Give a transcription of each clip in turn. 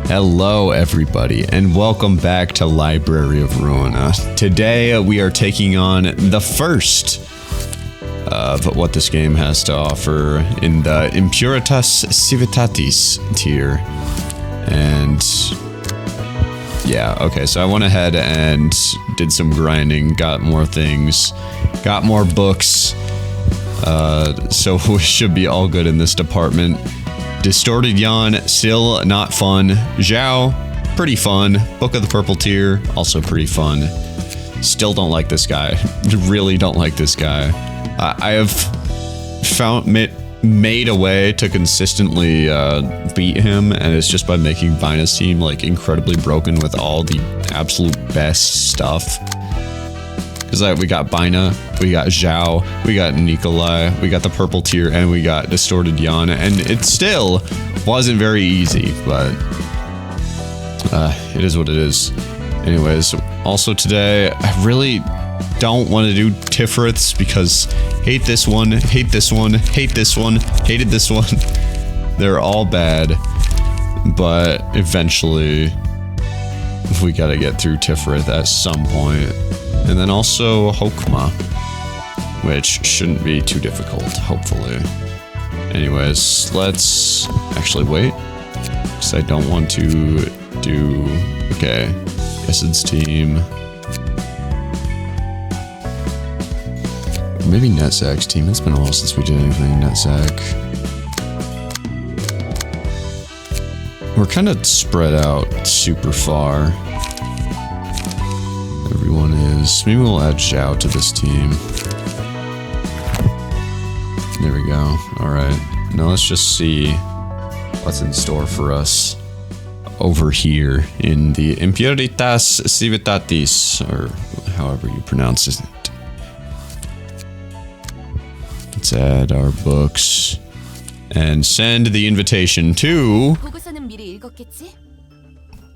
Hello everybody and welcome back to Library of Ruina. Today we are taking on the first of what this game has to offer in the Impuritas Civitatis tier. And yeah, okay, so I went ahead and did some grinding, got more things, got more books, so we should be all good in this department. Distorted Yawn, still not fun. Zhao, pretty fun. Book of the Purple Tier, also pretty fun. Still don't like this guy. Really don't like this guy. I have made a way to consistently beat him, and it's just by making Vina's team like incredibly broken with all the absolute best stuff. Because we got Bina, we got Zhao, we got Nikolai, we got the Purple Tier, and we got Distorted Yawn, and it still wasn't very easy, but it is what it is. Anyways, also today, I really don't want to do Tifferiths because hate this one, hate this one, hate this one, hated this one. They're all bad, but eventually we gotta get through Tifferith at some point. And then also Hokma, which shouldn't be too difficult, hopefully. Anyways, let's actually wait, because I don't want to do, okay, Esid's team. Maybe Netzak's team, it's been a while since we did anything in Netzak. We're kind of spread out super far. Everyone is. Maybe we'll add Zhao to this team. There we go. Alright. Now let's just see what's in store for us over here in the Impuritas Civitatis, or however you pronounce it. Let's add our books and send the invitation to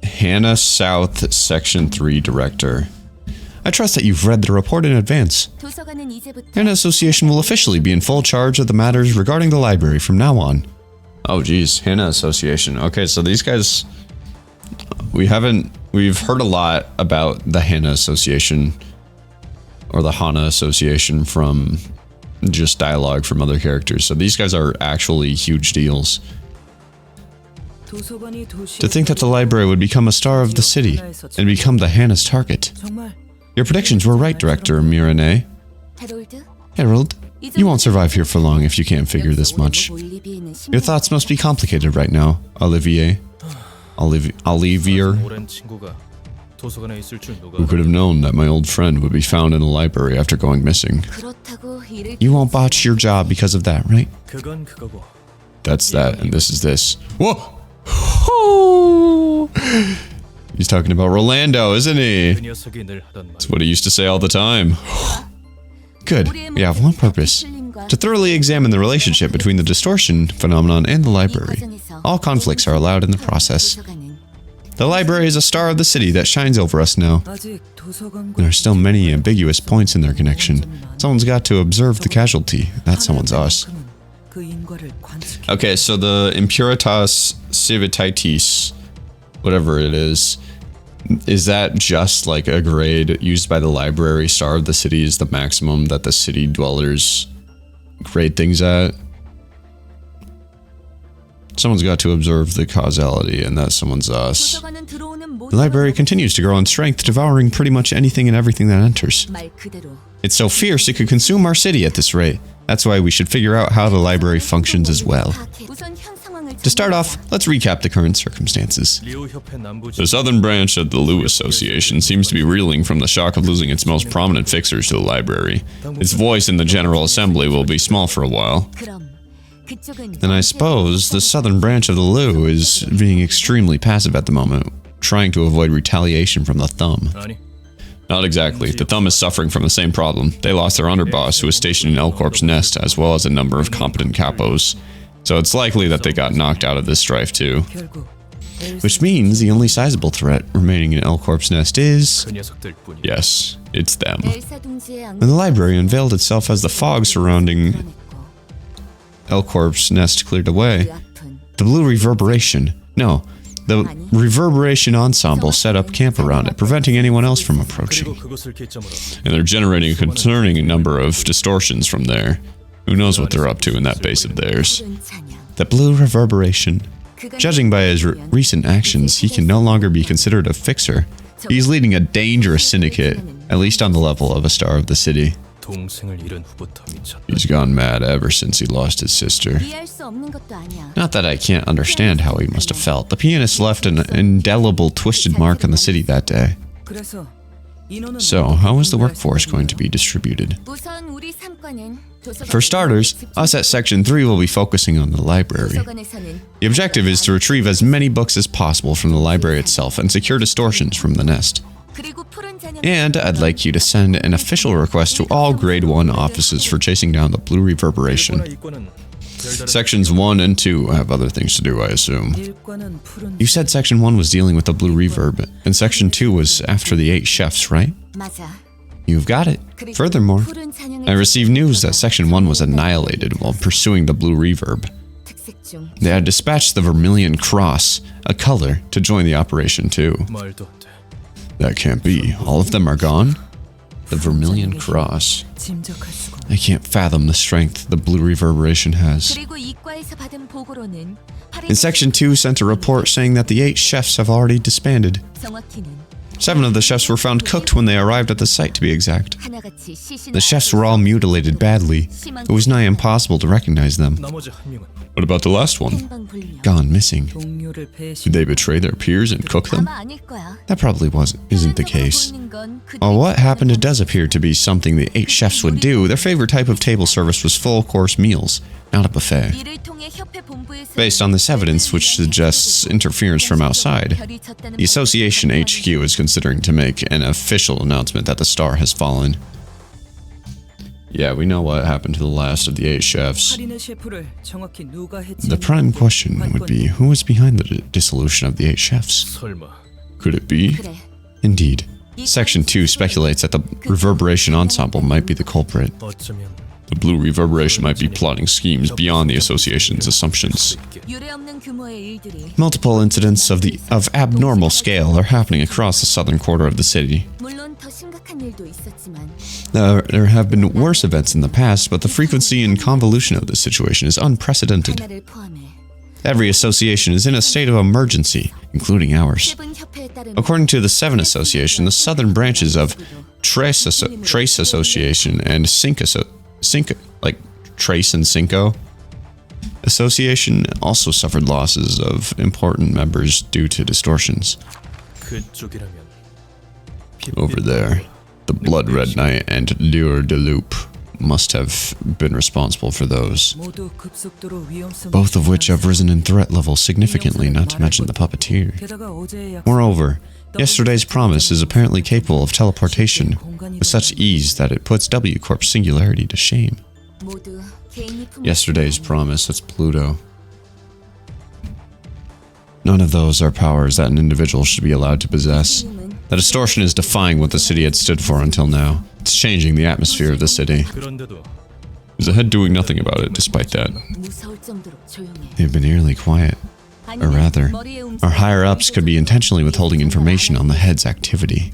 Hana South Section 3 Director. I trust that you've read the report in advance. Hana Association will officially be in full charge of the matters regarding the library from now on. Oh geez, Hana Association. Okay, so these guys, we've heard a lot about the Hana Association, or the Hana Association, from just dialogue from other characters. So these guys are actually huge deals. To think that the library would become a star of the city and become the Hana's target. Your predictions were right, Director Mirane. Harold, you won't survive here for long if you can't figure this much. Your thoughts must be complicated right now, Olivier. Olivier. Who could have known that my old friend would be found in the library after going missing? You won't botch your job because of that, right? That's that, and this is this. Whoa! He's talking about Rolando, isn't he? That's what he used to say all the time. Good. We have one purpose. To thoroughly examine the relationship between the distortion phenomenon and the library. All conflicts are allowed in the process. The library is a star of the city that shines over us now. There are still many ambiguous points in their connection. Someone's got to observe the casualty. That someone's us. Okay, so the Impuritas Civitatis, whatever it is that just like a grade used by the library? Star of the city is the maximum that the city dwellers grade things at? Someone's got to observe the causality, and that someone's us. The library continues to grow in strength, devouring pretty much anything and everything that enters. It's so fierce it could consume our city at this rate. That's why we should figure out how the library functions as well. To start off, let's recap the current circumstances. The southern branch of the Liu Association seems to be reeling from the shock of losing its most prominent fixers to the library. Its voice in the General Assembly will be small for a while. Then I suppose the southern branch of the Liu is being extremely passive at the moment, trying to avoid retaliation from the Thumb. Not exactly. The Thumb is suffering from the same problem. They lost their underboss, who was stationed in L-Corp's nest, as well as a number of competent capos. So it's likely that they got knocked out of this strife too. Which means the only sizable threat remaining in L-Corp's nest is... yes, it's them. When the library unveiled itself as the fog surrounding L-Corp's nest cleared away, the blue reverberation, no, The reverberation ensemble set up camp around it, preventing anyone else from approaching. And they're generating a concerning number of distortions from there. Who knows what they're up to in that base of theirs? The blue reverberation. Judging by his recent actions, he can no longer be considered a fixer. He's leading a dangerous syndicate, at least on the level of a star of the city. He's gone mad ever since he lost his sister. Not that I can't understand how he must have felt. The pianist left an indelible twisted mark on the city that day. So, how is the workforce going to be distributed? For starters, us at Section 3 will be focusing on the library. The objective is to retrieve as many books as possible from the library itself and secure distortions from the nest. And I'd like you to send an official request to all Grade 1 offices for chasing down the blue reverberation. Sections 1 and 2 have other things to do, I assume. You said Section 1 was dealing with the blue reverb, and Section 2 was after the 8 chefs, right? You've got it. Furthermore, I received news that Section 1 was annihilated while pursuing the blue reverb. They had dispatched the Vermilion Cross, a color, to join the operation too. That can't be. All of them are gone? The Vermilion Cross. I can't fathom the strength the blue reverberation has. And Section 2 sent a report saying that the 8 chefs have already disbanded. 7 of the chefs were found cooked when they arrived at the site, to be exact. The chefs were all mutilated badly. It was nigh impossible to recognize them. What about the last one? Gone missing. Did they betray their peers and cook them? That probably isn't the case. Well, what happened does appear to be something the 8 chefs would do. Their favorite type of table service was full-course meals, not a buffet. Based on this evidence, which suggests interference from outside, the Association HQ is considering to make an official announcement that the star has fallen. Yeah, we know what happened to the last of the 8 chefs. The prime question would be, who was behind the dissolution of the 8 chefs? Could it be? Indeed. Section 2 speculates that the reverberation ensemble might be the culprit. The blue reverberation might be plotting schemes beyond the association's assumptions. Multiple incidents of abnormal scale are happening across the southern quarter of the city. There have been worse events in the past, but the frequency and convolution of this situation is unprecedented. Every association is in a state of emergency, including ours. According to the 7 Association, the southern branches of Trace Association and Trace and Cinco Association also suffered losses of important members due to distortions. Over there, the Blood Red Knight and Lure de Loup must have been responsible for those, both of which have risen in threat level significantly, not to mention the puppeteer. Moreover, yesterday's promise is apparently capable of teleportation with such ease that it puts W Corp's singularity to shame. Yesterday's promise, that's Pluto. None of those are powers that an individual should be allowed to possess. The distortion is defying what the city had stood for until now. It's changing the atmosphere of the city. Is the head doing nothing about it despite that? They've been eerily quiet. Or rather, our higher-ups could be intentionally withholding information on the head's activity.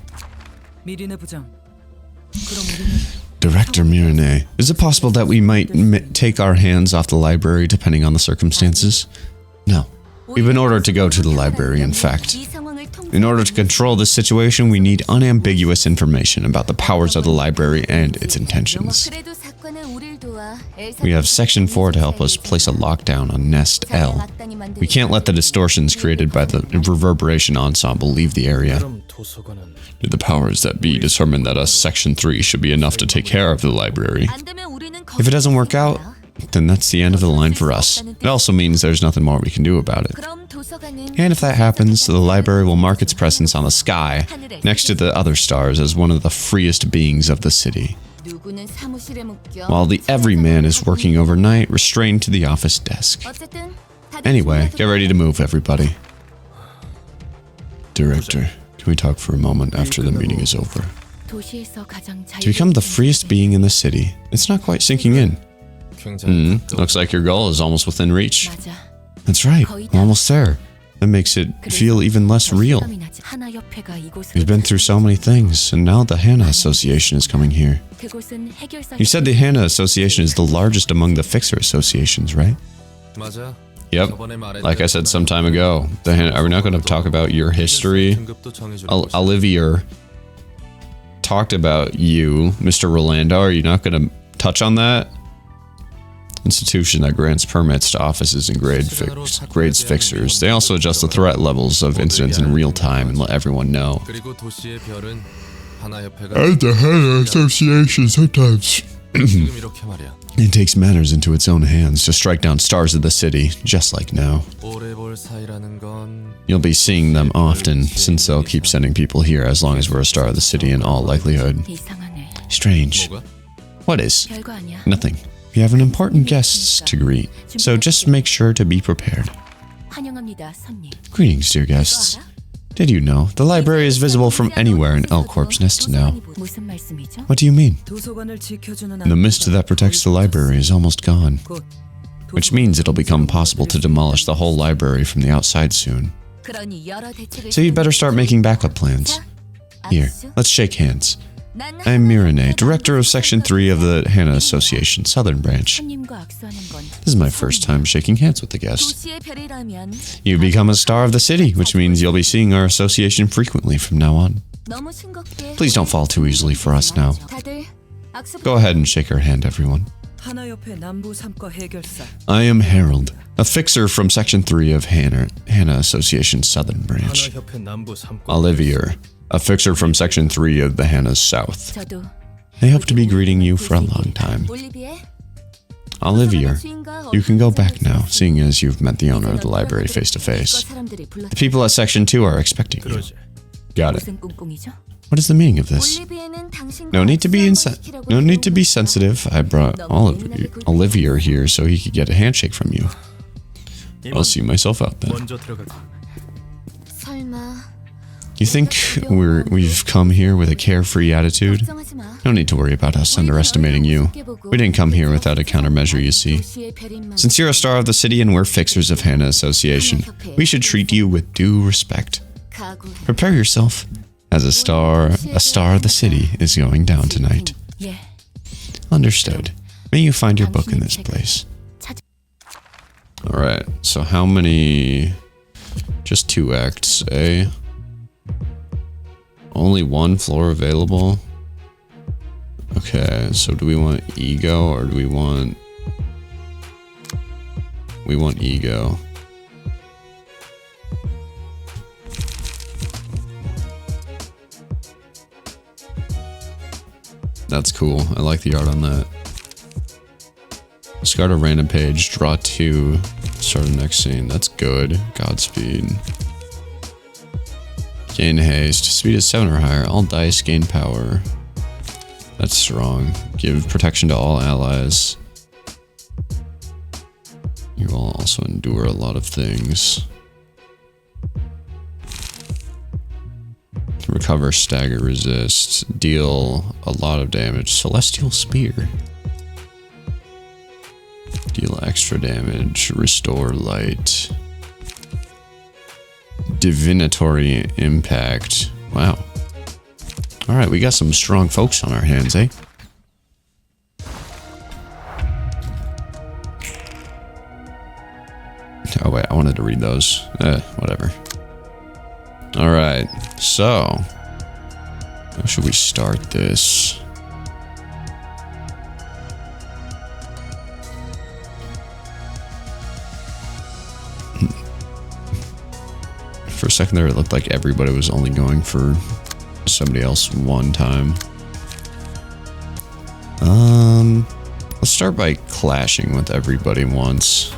Director Mirene, is it possible that we might take our hands off the library depending on the circumstances? No. We've been ordered to go to the library, in fact. In order to control this situation, we need unambiguous information about the powers of the library and its intentions. We have Section 4 to help us place a lockdown on Nest L. We can't let the distortions created by the reverberation ensemble leave the area. Did the powers that be determine that us Section 3 should be enough to take care of the library? If it doesn't work out, then that's the end of the line for us. It also means there's nothing more we can do about it. And if that happens, the library will mark its presence on the sky, next to the other stars, as one of the freest beings of the city. While the everyman is working overnight, restrained to the office desk. Anyway, get ready to move, everybody. Director, can we talk for a moment after the meeting is over? To become the freest being in the city, it's not quite sinking in. Looks like your goal is almost within reach. That's right, we're almost there. That makes it feel even less real. We've been through so many things, and now the Hana Association is coming here. You said the Hana Association is the largest among the Fixer Associations, right? Yep. Like I said some time ago, are we not going to talk about your history? Olivier talked about you, Mr. Roland. Are you not going to touch on that? Institution that grants permits to offices and grades fixers. They also adjust the threat levels of incidents in real time and let everyone know. And the Hana Association sometimes it takes matters into its own hands to strike down stars of the city, just like now. You'll be seeing them often, since they'll keep sending people here as long as we're a star of the city in all likelihood. Strange. What is? Nothing. We have an important guests to greet, so just make sure to be prepared. Greetings, dear guests. Did you know the library is visible from anywhere in L-Corp's Nest now? What do you mean? The mist that protects the library is almost gone, which means it'll become possible to demolish the whole library from the outside soon. So you'd better start making backup plans. Here, let's shake hands. I'm Mirane, Director of Section 3 of the Hana Association, Southern Branch. This is my first time shaking hands with the guest. You become a star of the city, which means you'll be seeing our association frequently from now on. Please don't fall too easily for us now. Go ahead and shake our hand, everyone. I am Harold, a fixer from Section 3 of Hana Association, Southern Branch. Olivier, a fixer from Section 3 of the Hana's South. I hope to be greeting you for a long time. Olivier, you can go back now, seeing as you've met the owner of the library face to face. The people at Section 2 are expecting you. Got it. What is the meaning of this? No need to be sensitive. I brought Olivier here so he could get a handshake from you. I'll see myself out then. You think we've come here with a carefree attitude? No need to worry about us underestimating you. We didn't come here without a countermeasure, you see. Since you're a star of the city and we're fixers of Hana Association, we should treat you with due respect. Prepare yourself, as a star of the city is going down tonight. Understood. May you find your book in this place. Alright, so how many... Just 2 acts, eh? Only 1 floor available? Okay, so do we want ego or do we want... We want ego. That's cool. I like the art on that. Discard a random page, draw 2, start the next scene. That's good. Godspeed. Gain haste. Speed is 7 or higher. All dice gain power. That's strong. Give protection to all allies. You will also endure a lot of things. Recover, stagger, resist. Deal a lot of damage. Celestial Spear. Deal extra damage. Restore light. Divinatory impact. Wow. Alright, we got some strong folks on our hands, eh? Oh wait, I wanted to read those. Whatever. Alright, so... how should we start this? For a second there, it looked like everybody was only going for somebody else one time. Let's start by clashing with everybody once.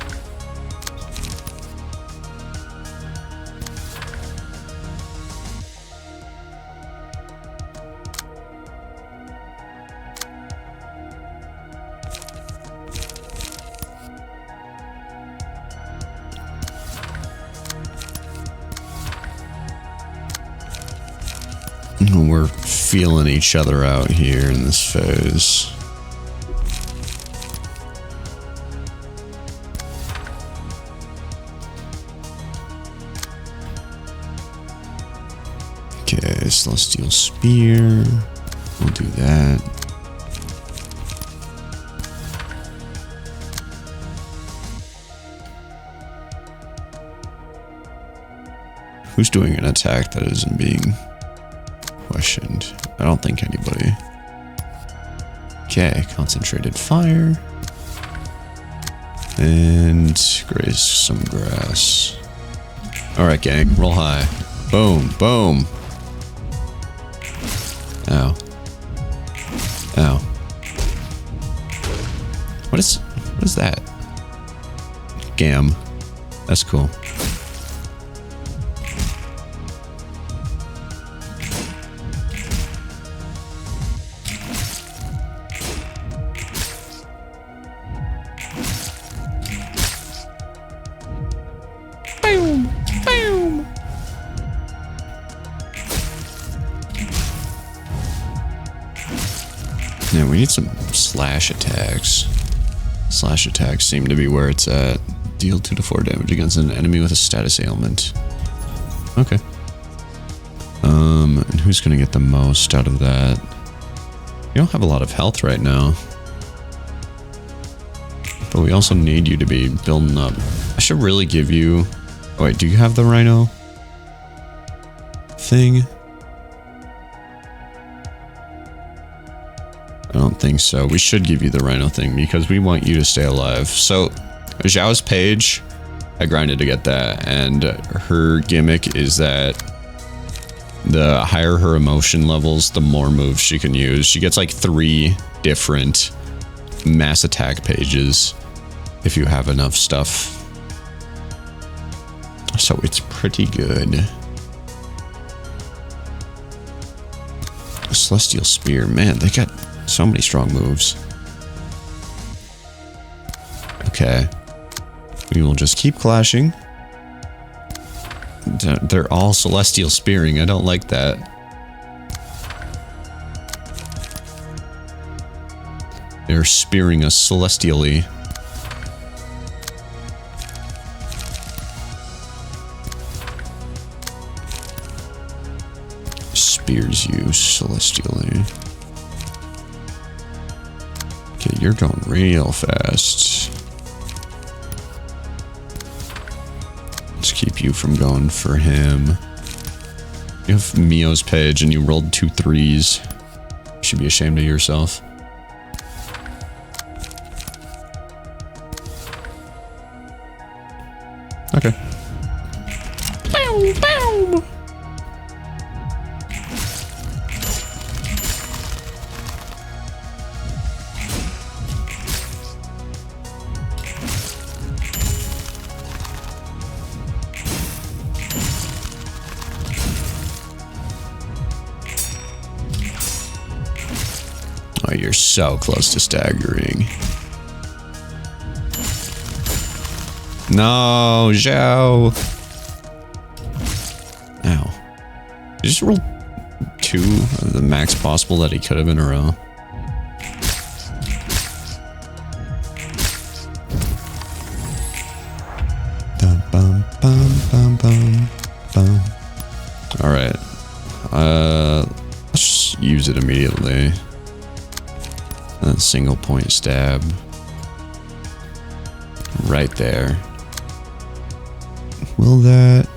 We're feeling each other out here in this phase. Okay, Celestial Spear. We'll do that. Who's doing an attack that isn't being questioned? I don't think anybody. Okay, Concentrated Fire. And graze some grass. Alright, gang, roll high. Boom, boom. Ow. Ow. What is that? Gam. That's cool. Yeah, we need some slash attacks. Slash attacks seem to be where it's at. Deal 2 to 4 damage against an enemy with a status ailment. Okay. And who's gonna get the most out of that? You don't have a lot of health right now. But we also need you to be building up. I should really give you... Oh wait, do you have the rhino thing? I don't think so. We should give you the rhino thing because we want you to stay alive. So, Zhao's page, I grinded to get that, and her gimmick is that the higher her emotion levels, the more moves she can use. She gets like 3 different mass attack pages if you have enough stuff. So it's pretty good. Celestial Spear, man, they got so many strong moves. Okay. We will just keep clashing. They're all Celestial Spearing. I don't like that. They're spearing us celestially. Spears you celestially. Okay, you're going real fast. Let's keep you from going for him. You have Mio's page and you rolled 2 3s. You should be ashamed of yourself. Okay. Boom, boom. Oh, you're so close to staggering. No, Zhao. Ow. You just rolled 2 of the max possible that he could have in a row. Alright. Let's just use it immediately. That single point stab. Right there. Will that...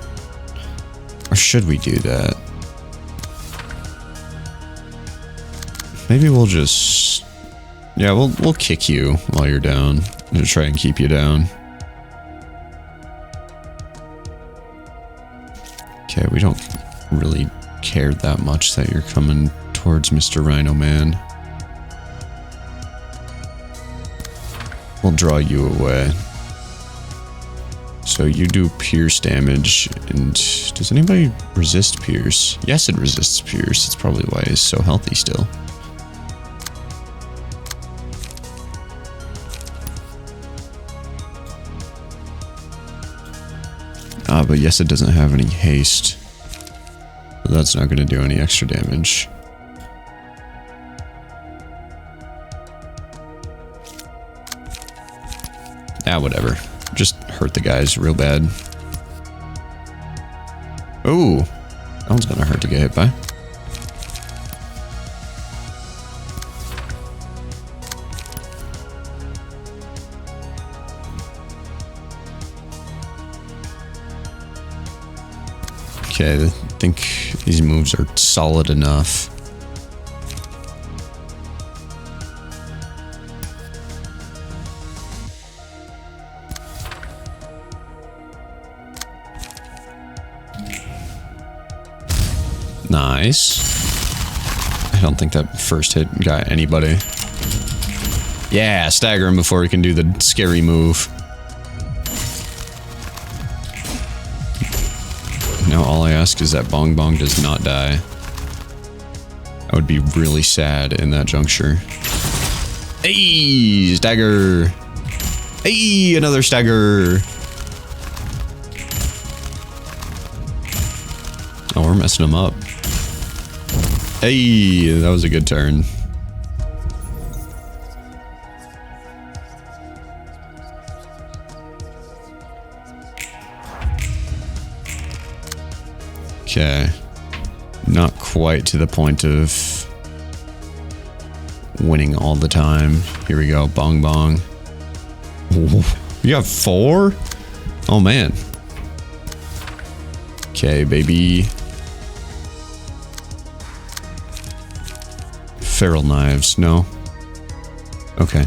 Or should we do that? Maybe we'll just... Yeah, we'll kick you while you're down. To try and keep you down. Okay, we don't really care that much that you're coming towards Mr. Rhino Man. We'll draw you away. So you do pierce damage, and does anybody resist pierce? Yes, it resists pierce. That's probably why he's so healthy still. But yes, it doesn't have any haste. So that's not going to do any extra damage. Ah, whatever. Just hurt the guys real bad. Ooh. That one's gonna hurt to get hit by. Okay, I think these moves are solid enough. Nice. I don't think that first hit got anybody. Yeah, stagger him before he can do the scary move. Now all I ask is that Bong Bong does not die. I would be really sad in that juncture. Hey, stagger. Hey, another stagger. Oh, we're messing him up. Hey, that was a good turn. Okay. Not quite to the point of winning all the time. Here we go. Bong Bong. Ooh, you got 4? Oh, man. Okay, baby. Feral knives. No. Okay.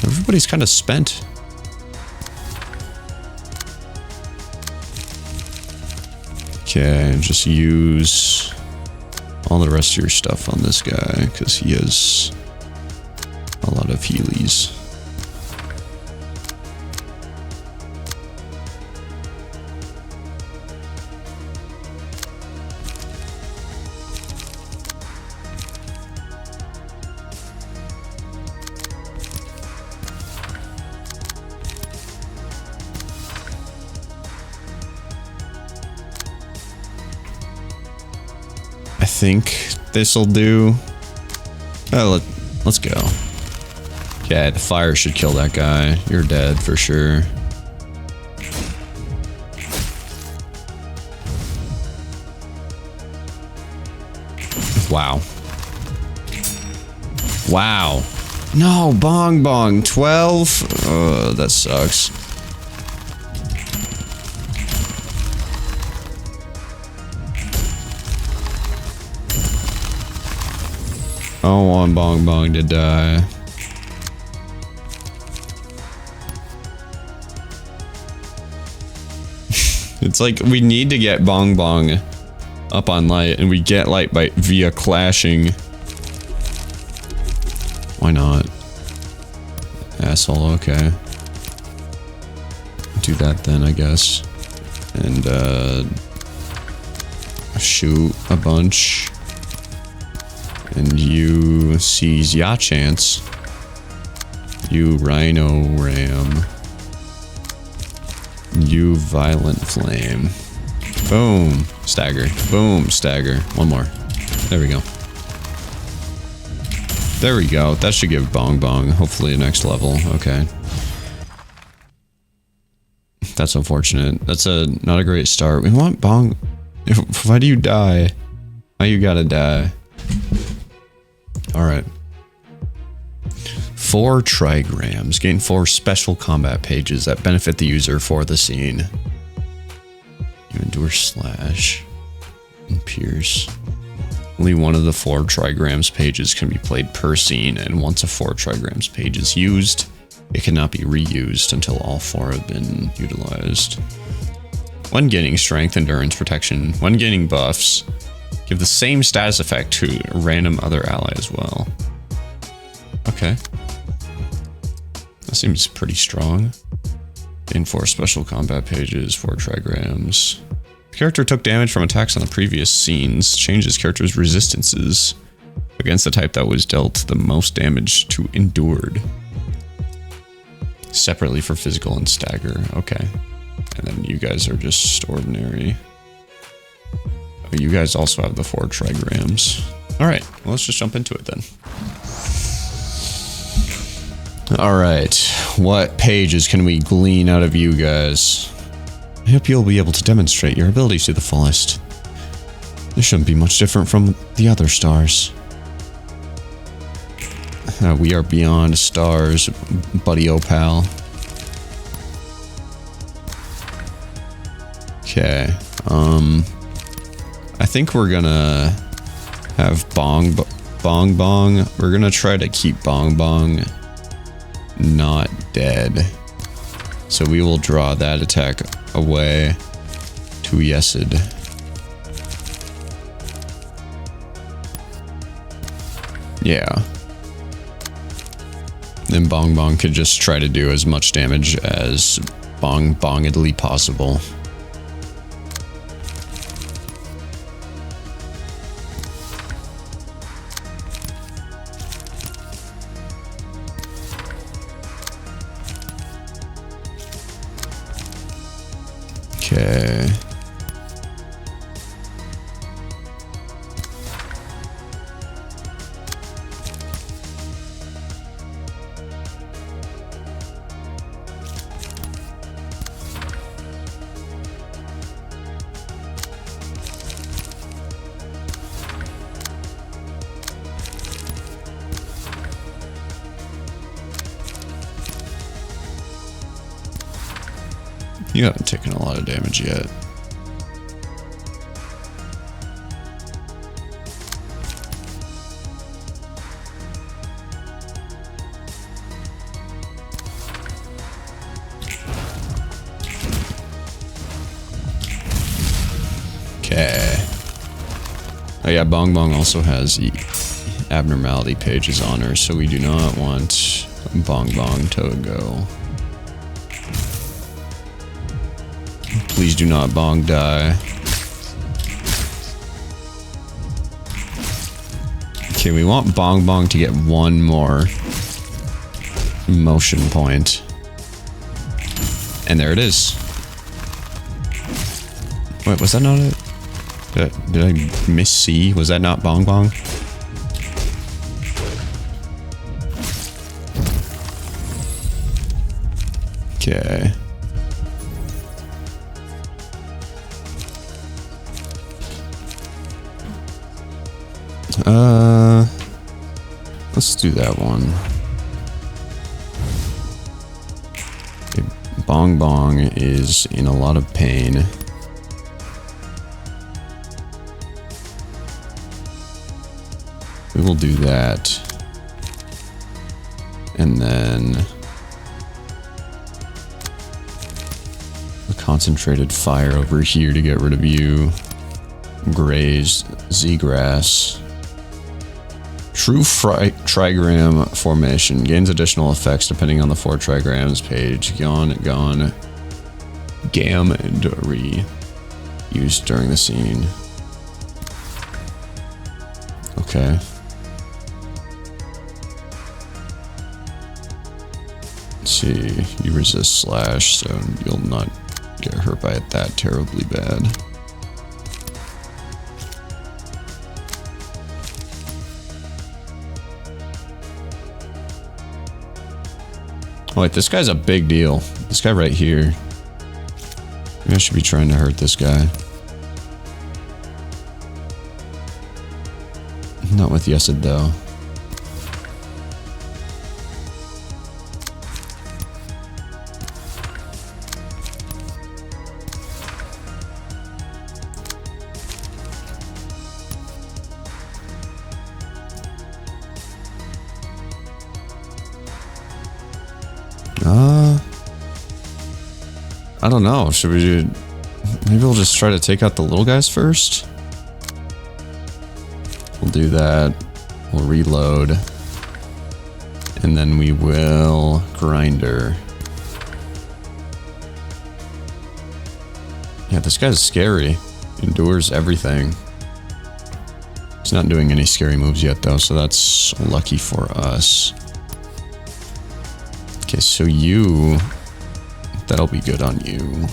Everybody's kind of spent. Okay, just use all the rest of your stuff on this guy, because he has a lot of healies. I think this'll do. Oh, let's go. Yeah, the fire should kill that guy. You're dead for sure. Wow. Wow. No, Bong Bong. 12? Oh, that sucks. I don't want Bong Bong to die. It's like we need to get Bong Bong up on light, and we get light by via clashing. Why not? Asshole, okay. Do that then, I guess. And shoot a bunch. And you seize ya chance. You Rhino Ram. You Violent Flame. Boom. Stagger. Boom. Stagger. One more. There we go. There we go. That should give Bong Bong hopefully a next level. Okay. That's unfortunate. That's not a great start. We want Bong... Why do you die? Why you gotta die? Alright. 4 trigrams. Gain 4 special combat pages that benefit the user for the scene. You endure slash and pierce. Only one of the 4 trigrams pages can be played per scene, and once a 4 trigrams page is used, it cannot be reused until all 4 have been utilized. When gaining strength, endurance, protection, when gaining buffs, give the same status effect to a random other ally as well. Okay. That seems pretty strong. Gain 4 special combat pages, 4 trigrams. The character took damage from attacks on the previous scenes. Changes character's resistances against the type that was dealt the most damage to endured. Separately for physical and stagger. Okay. And then you guys are just ordinary. Oh, you guys also have the 4 trigrams. Alright, well, let's just jump into it then. Alright, what pages can we glean out of you guys? I hope you'll be able to demonstrate your abilities to the fullest. This shouldn't be much different from the other stars. We are beyond stars, buddy pal. Okay, I think we're gonna have Bong Bong. We're gonna try to keep Bong Bong not dead. So we will draw that attack away to Yesid. Yeah. Then Bong Bong could just try to do as much damage as Bong Bongedly possible. Okay. You haven't taken a lot of damage yet. Okay. Oh yeah, Bong Bong also has the abnormality pages on her, so we do not want Bong Bong to go. Please do not Bong die. Okay, we want Bong Bong to get one more motion point. And there it is. Wait, was that not it? Did I miss C? Was that not Bong Bong? Okay. Let's do that one. Okay, Bong Bong is in a lot of pain. We will do that. And then a concentrated fire over here to get rid of you. Graze Z-Grass. True trigram formation gains additional effects depending on the 4 trigrams page. Gone, Gam, and Re. Used during the scene. Okay. Let's see. You resist slash, so you'll not get hurt by it that terribly bad. Oh wait, this guy's a big deal. This guy right here. Maybe I should be trying to hurt this guy. Not with Yesid though. I don't know. Should we do... Maybe we'll just try to take out the little guys first? We'll do that. We'll reload. And then we will grinder. Yeah, this guy's scary. Endures everything. He's not doing any scary moves yet though, so that's lucky for us. Okay, so you... That'll be good on you.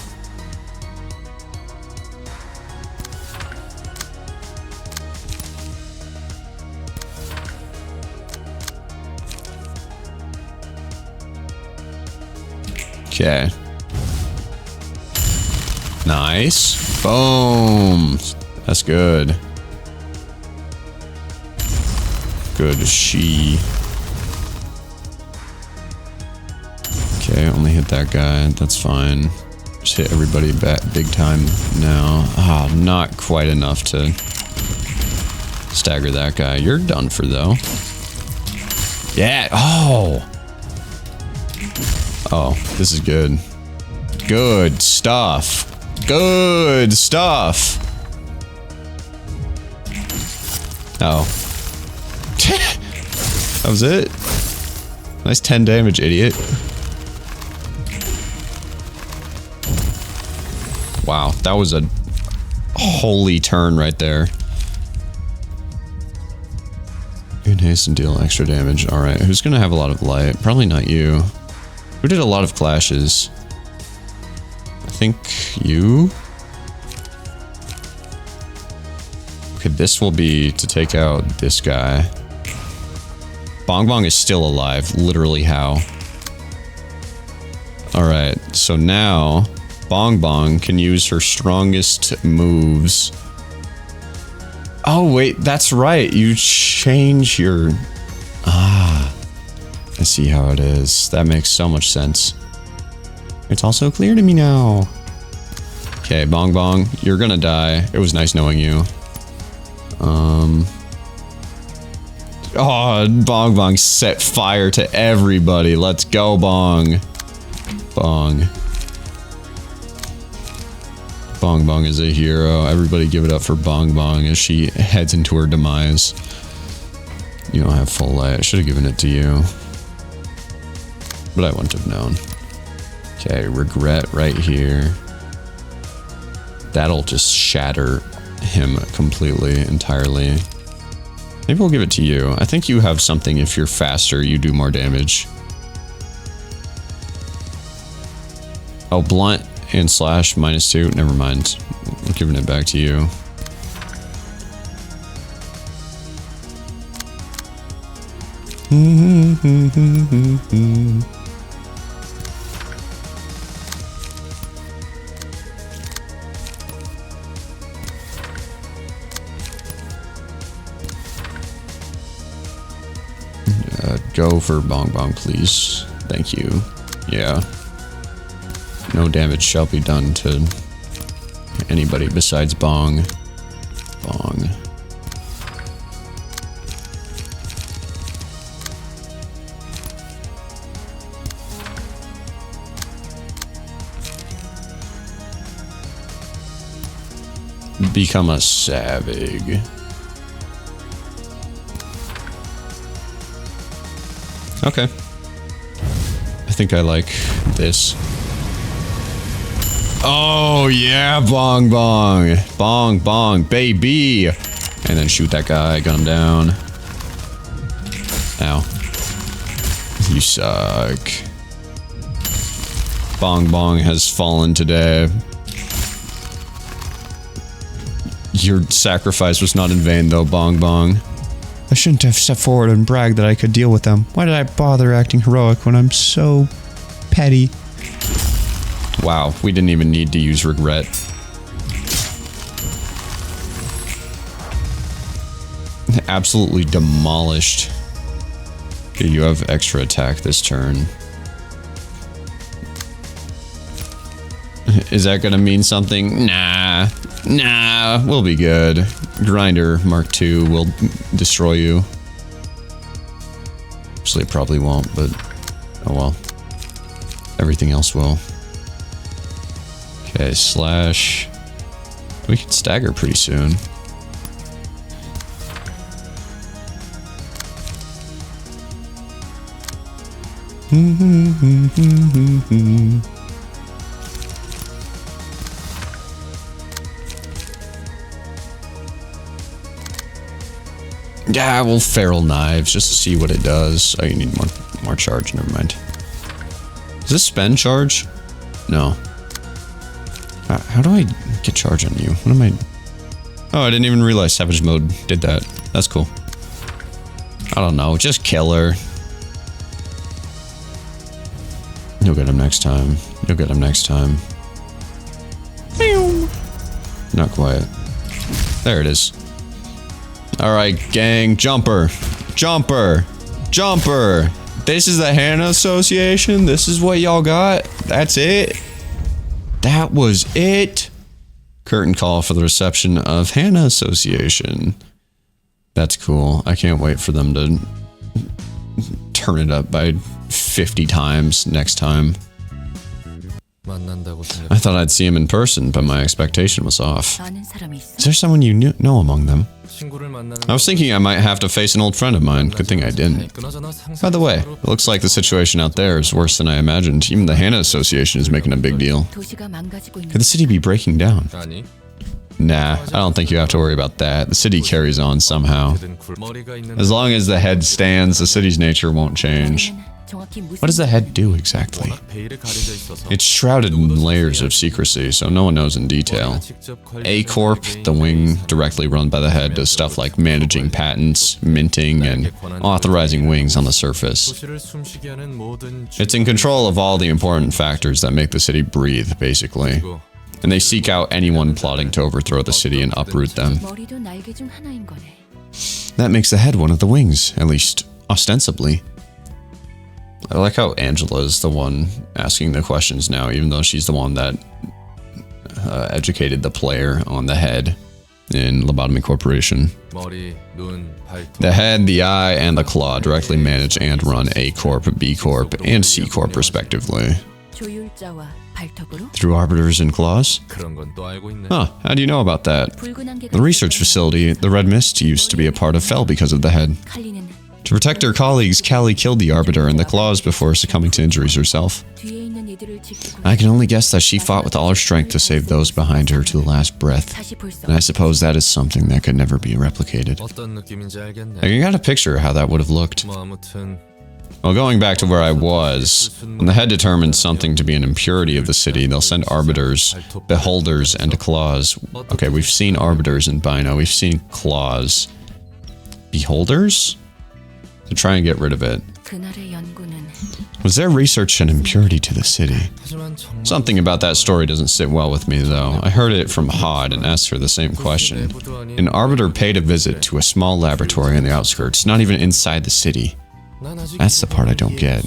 Okay. Nice. Boom. That's good. Good she. Okay, only hit that guy. That's fine. Just hit everybody back big time now. Ah, not quite enough to stagger that guy. You're done for though. Yeah. Oh. Oh, this is good. Good stuff. Good stuff. Oh. That was it? Nice 10 damage, idiot. Wow, that was a holy turn right there. Good haste and deal extra damage. Alright, who's gonna have a lot of light? Probably not you. Who did a lot of clashes? I think you? Okay, this will be to take out this guy. Bong Bong is still alive. Literally how? Alright, so now Bong Bong can use her strongest moves. Oh wait, that's right. You change your... Ah, I see how it is. That makes so much sense. It's also clear to me now. Okay, Bong Bong, you're gonna die. It was nice knowing you. Oh, Bong Bong set fire to everybody. Let's go, Bong. Bong. Bong Bong is a hero. Everybody give it up for Bong Bong as she heads into her demise. You don't have full light. I should have given it to you. But I wouldn't have known. Okay, regret right here. That'll just shatter him completely, entirely. Maybe we'll give it to you. I think you have something. If you're faster, you do more damage. Oh, blunt and slash -2. Never mind. I'm giving it back to you. Go for Bong Bong, please. Thank you. Yeah. No damage shall be done to anybody besides Bong. Bong. Become a savage. Okay. I think I like this. Oh, yeah, Bong Bong. Bong Bong, baby. And then shoot that guy, gun him down. Ow. You suck. Bong Bong has fallen today. Your sacrifice was not in vain, though, Bong Bong. I shouldn't have stepped forward and bragged that I could deal with them. Why did I bother acting heroic when I'm so petty? Wow, we didn't even need to use regret. Absolutely demolished. Okay, you have extra attack this turn. Is that gonna mean something? Nah. Nah, we'll be good. Grinder Mark II will destroy you. Actually, it probably won't, but oh well. Everything else will. Okay, slash. We can stagger pretty soon. Yeah, we'll feral knives just to see what it does. Oh, you need more charge. Never mind. Does this spend charge? No. How do I get charge on you? What am I? Oh, I didn't even realize Savage Mode did that. That's cool. I don't know. Just kill her. You'll get him next time. You'll get him next time. Not quite. There it is. Alright, gang. Jumper. Jumper. Jumper. This is the Hana Association? This is what y'all got? That's it? That was it? Curtain call for the reception of Hana Association. That's cool. I can't wait for them to turn it up by 50 times next time. I thought I'd see him in person, but my expectation was off. Is there someone you know among them? I was thinking I might have to face an old friend of mine. Good thing I didn't. By the way, it looks like the situation out there is worse than I imagined. Even the Hana Association is making a big deal. Could the city be breaking down? Nah, I don't think you have to worry about that. The city carries on somehow. As long as the head stands, the city's nature won't change. What does the head do exactly? It's shrouded in layers of secrecy, so no one knows in detail. A Corp, the wing directly run by the head, does stuff like managing patents, minting, and authorizing wings on the surface. It's in control of all the important factors that make the city breathe, basically. And they seek out anyone plotting to overthrow the city and uproot them. That makes the head one of the wings, at least ostensibly. I like how Angela is the one asking the questions now, even though she's the one that educated the player on the head in Lobotomy Corporation. The head, the eye, and the claw directly manage and run A Corp, B Corp, and C Corp respectively. Through arbiters and claws? Huh, how do you know about that? The research facility the Red Mist used to be a part of fell because of the head. To protect her colleagues, Callie killed the Arbiter and the Claws before succumbing to injuries herself. I can only guess that she fought with all her strength to save those behind her to the last breath. And I suppose that is something that could never be replicated. I got a picture of how that would have looked. Well, going back to where I was, when the head determines something to be an impurity of the city, they'll send arbiters, beholders, and claws. Okay, we've seen arbiters in Bino, we've seen claws. Beholders? To try and get rid of it. Was their research an impurity to the city? Something about that story doesn't sit well with me, though. I heard it from Hod and asked her the same question. An arbiter paid a visit to a small laboratory on the outskirts, not even inside the city. That's the part I don't get.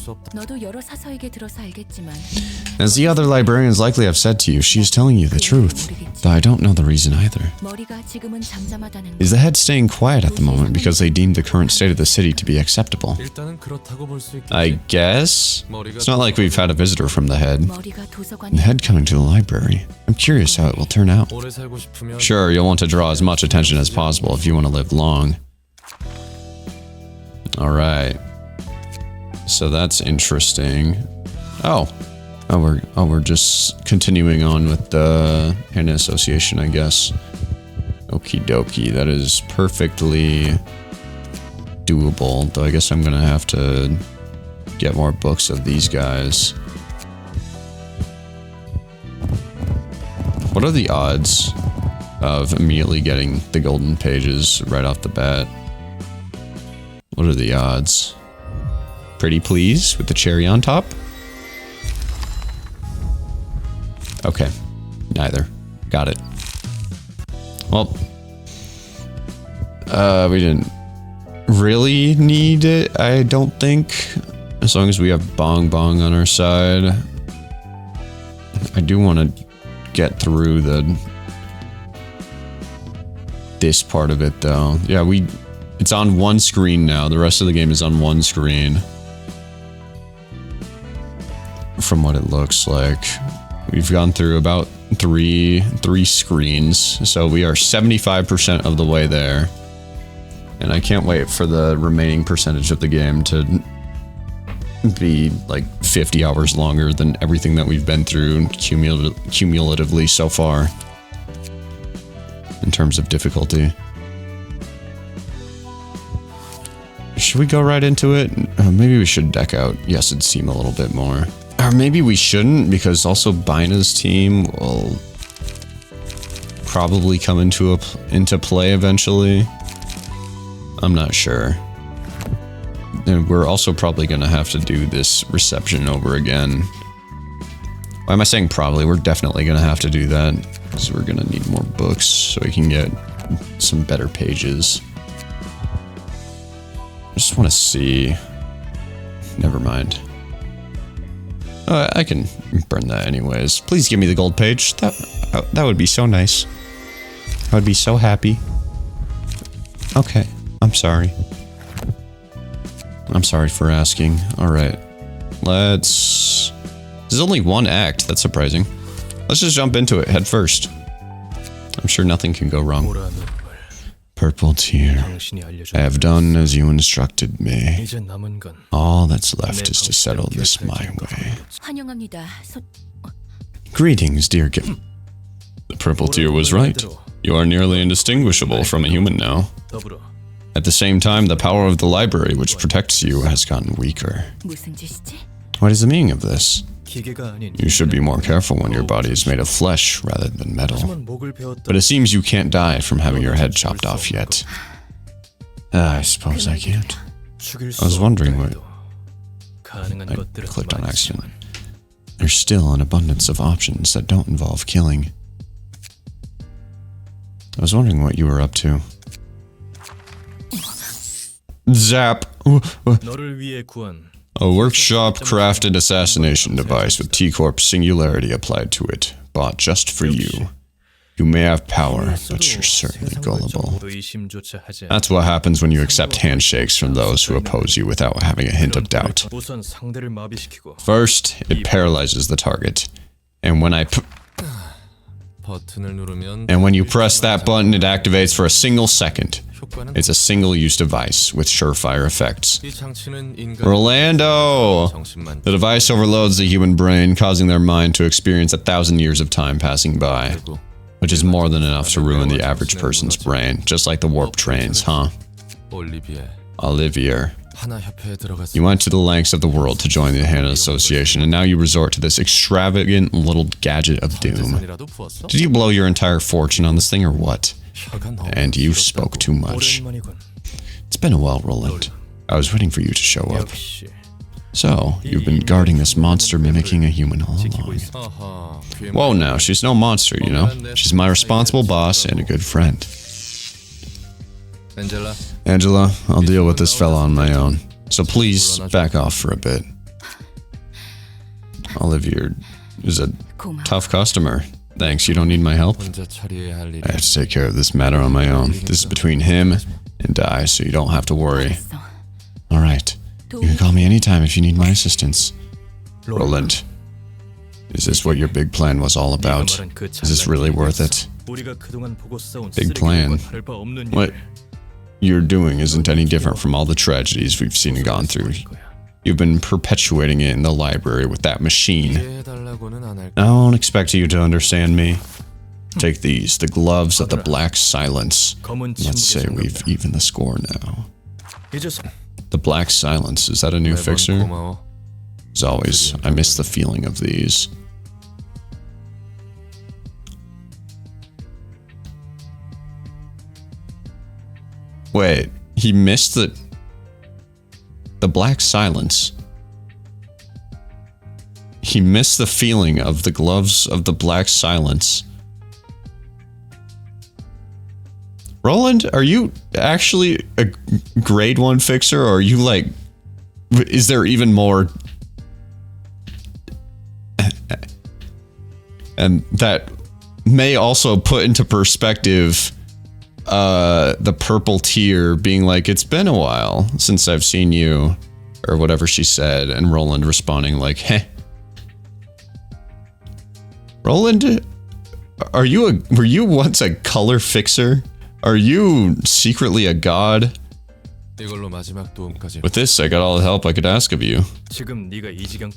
As the other librarians likely have said to you, she is telling you the truth, though I don't know the reason either. Is the head staying quiet at the moment because they deemed the current state of the city to be acceptable? I guess? It's not like we've had a visitor from the head. The head coming to the library. I'm curious how it will turn out. Sure, you'll want to draw as much attention as possible if you want to live long. Alright. So that's interesting. Oh, we're just continuing on with the Hana Association, I guess. Okie dokie, that is perfectly doable. Though I guess I'm gonna have to get more books of these guys. What are the odds of immediately getting the golden pages right off the bat? What are the odds? Pretty please with the cherry on top? Okay, neither. Got it. Well, we didn't really need it, I don't think. As long as we have Bong Bong on our side. I do want to get through this part of it though. Yeah, it's on one screen now. The rest of the game is on one screen. From what it looks like. We've gone through about three screens, so we are 75% of the way there. And I can't wait for the remaining percentage of the game to be like 50 hours longer than everything that we've been through cumulatively so far. In terms of difficulty. Should we go right into it? Maybe we should deck out Yesid's team a little bit more. Or maybe we shouldn't, because also Bina's team will probably come into play eventually. I'm not sure. And we're also probably going to have to do this reception over again Why am I saying probably? We're definitely gonna have to do that. Because we're gonna need more books so we can get some better pages. I just want to see. Never mind. I can burn that anyways. Please give me the gold page. That would be so nice. I would be so happy. Okay, I'm sorry. I'm sorry for asking. Alright. Let's... There's only one act. That's surprising. Let's just jump into it head first. I'm sure nothing can go wrong. Purple tear. I have done as you instructed me. All that's left is to settle this my way. Greetings, dear Gebra. The purple tear was right. You are nearly indistinguishable from a human now. At the same time, the power of the library which protects you has gotten weaker. What is the meaning of this? You should be more careful when your body is made of flesh rather than metal. But it seems you can't die from having your head chopped off yet. I suppose I can't. I was wondering what... I clicked on accident. There's still an abundance of options that don't involve killing. I was wondering what you were up to. Zap! A workshop-crafted assassination device with T-Corp singularity applied to it, bought just for you. You may have power, but you're certainly gullible. That's what happens when you accept handshakes from those who oppose you without having a hint of doubt. First, it paralyzes the target, and when you press that button, it activates for a single second. It's a single-use device with surefire effects. Rolando! The device overloads the human brain, causing their mind to experience 1,000 years of time passing by, which is more than enough to ruin the average person's brain, just like the warp trains, huh? Olivier. You went to the lengths of the world to join the Hana Association, and now you resort to this extravagant little gadget of doom. Did you blow your entire fortune on this thing or what? And you spoke too much. It's been a while, Roland. I was waiting for you to show up. So, you've been guarding this monster mimicking a human all along. Whoa now, she's no monster, you know? She's my responsible boss and a good friend. Angela, I'll deal with this fella on my own. So please, back off for a bit. Olivier is a tough customer. Thanks, you don't need my help? I have to take care of this matter on my own. This is between him and I, so you don't have to worry. Alright, you can call me anytime if you need my assistance. Roland, is this what your big plan was all about? Is this really worth it? Big plan? What you're doing isn't any different from all the tragedies we've seen and gone through. You've been perpetuating it in the library with that machine. I don't expect you to understand me. Take these, the gloves of the Black Silence. Let's say we've evened the score now. The Black Silence, is that a new fixer? As always, I miss the feeling of these. Wait, he missed the Black Silence. He missed the feeling of the gloves of the Black Silence. Roland, are you actually a grade 1 fixer, or are you like, is there even more? And that may also put into perspective the purple tear being like, it's been a while since I've seen you, or whatever she said, and Roland responding like, heh. Roland, were you once a color fixer? Are you secretly a god? With this, I got all the help I could ask of you.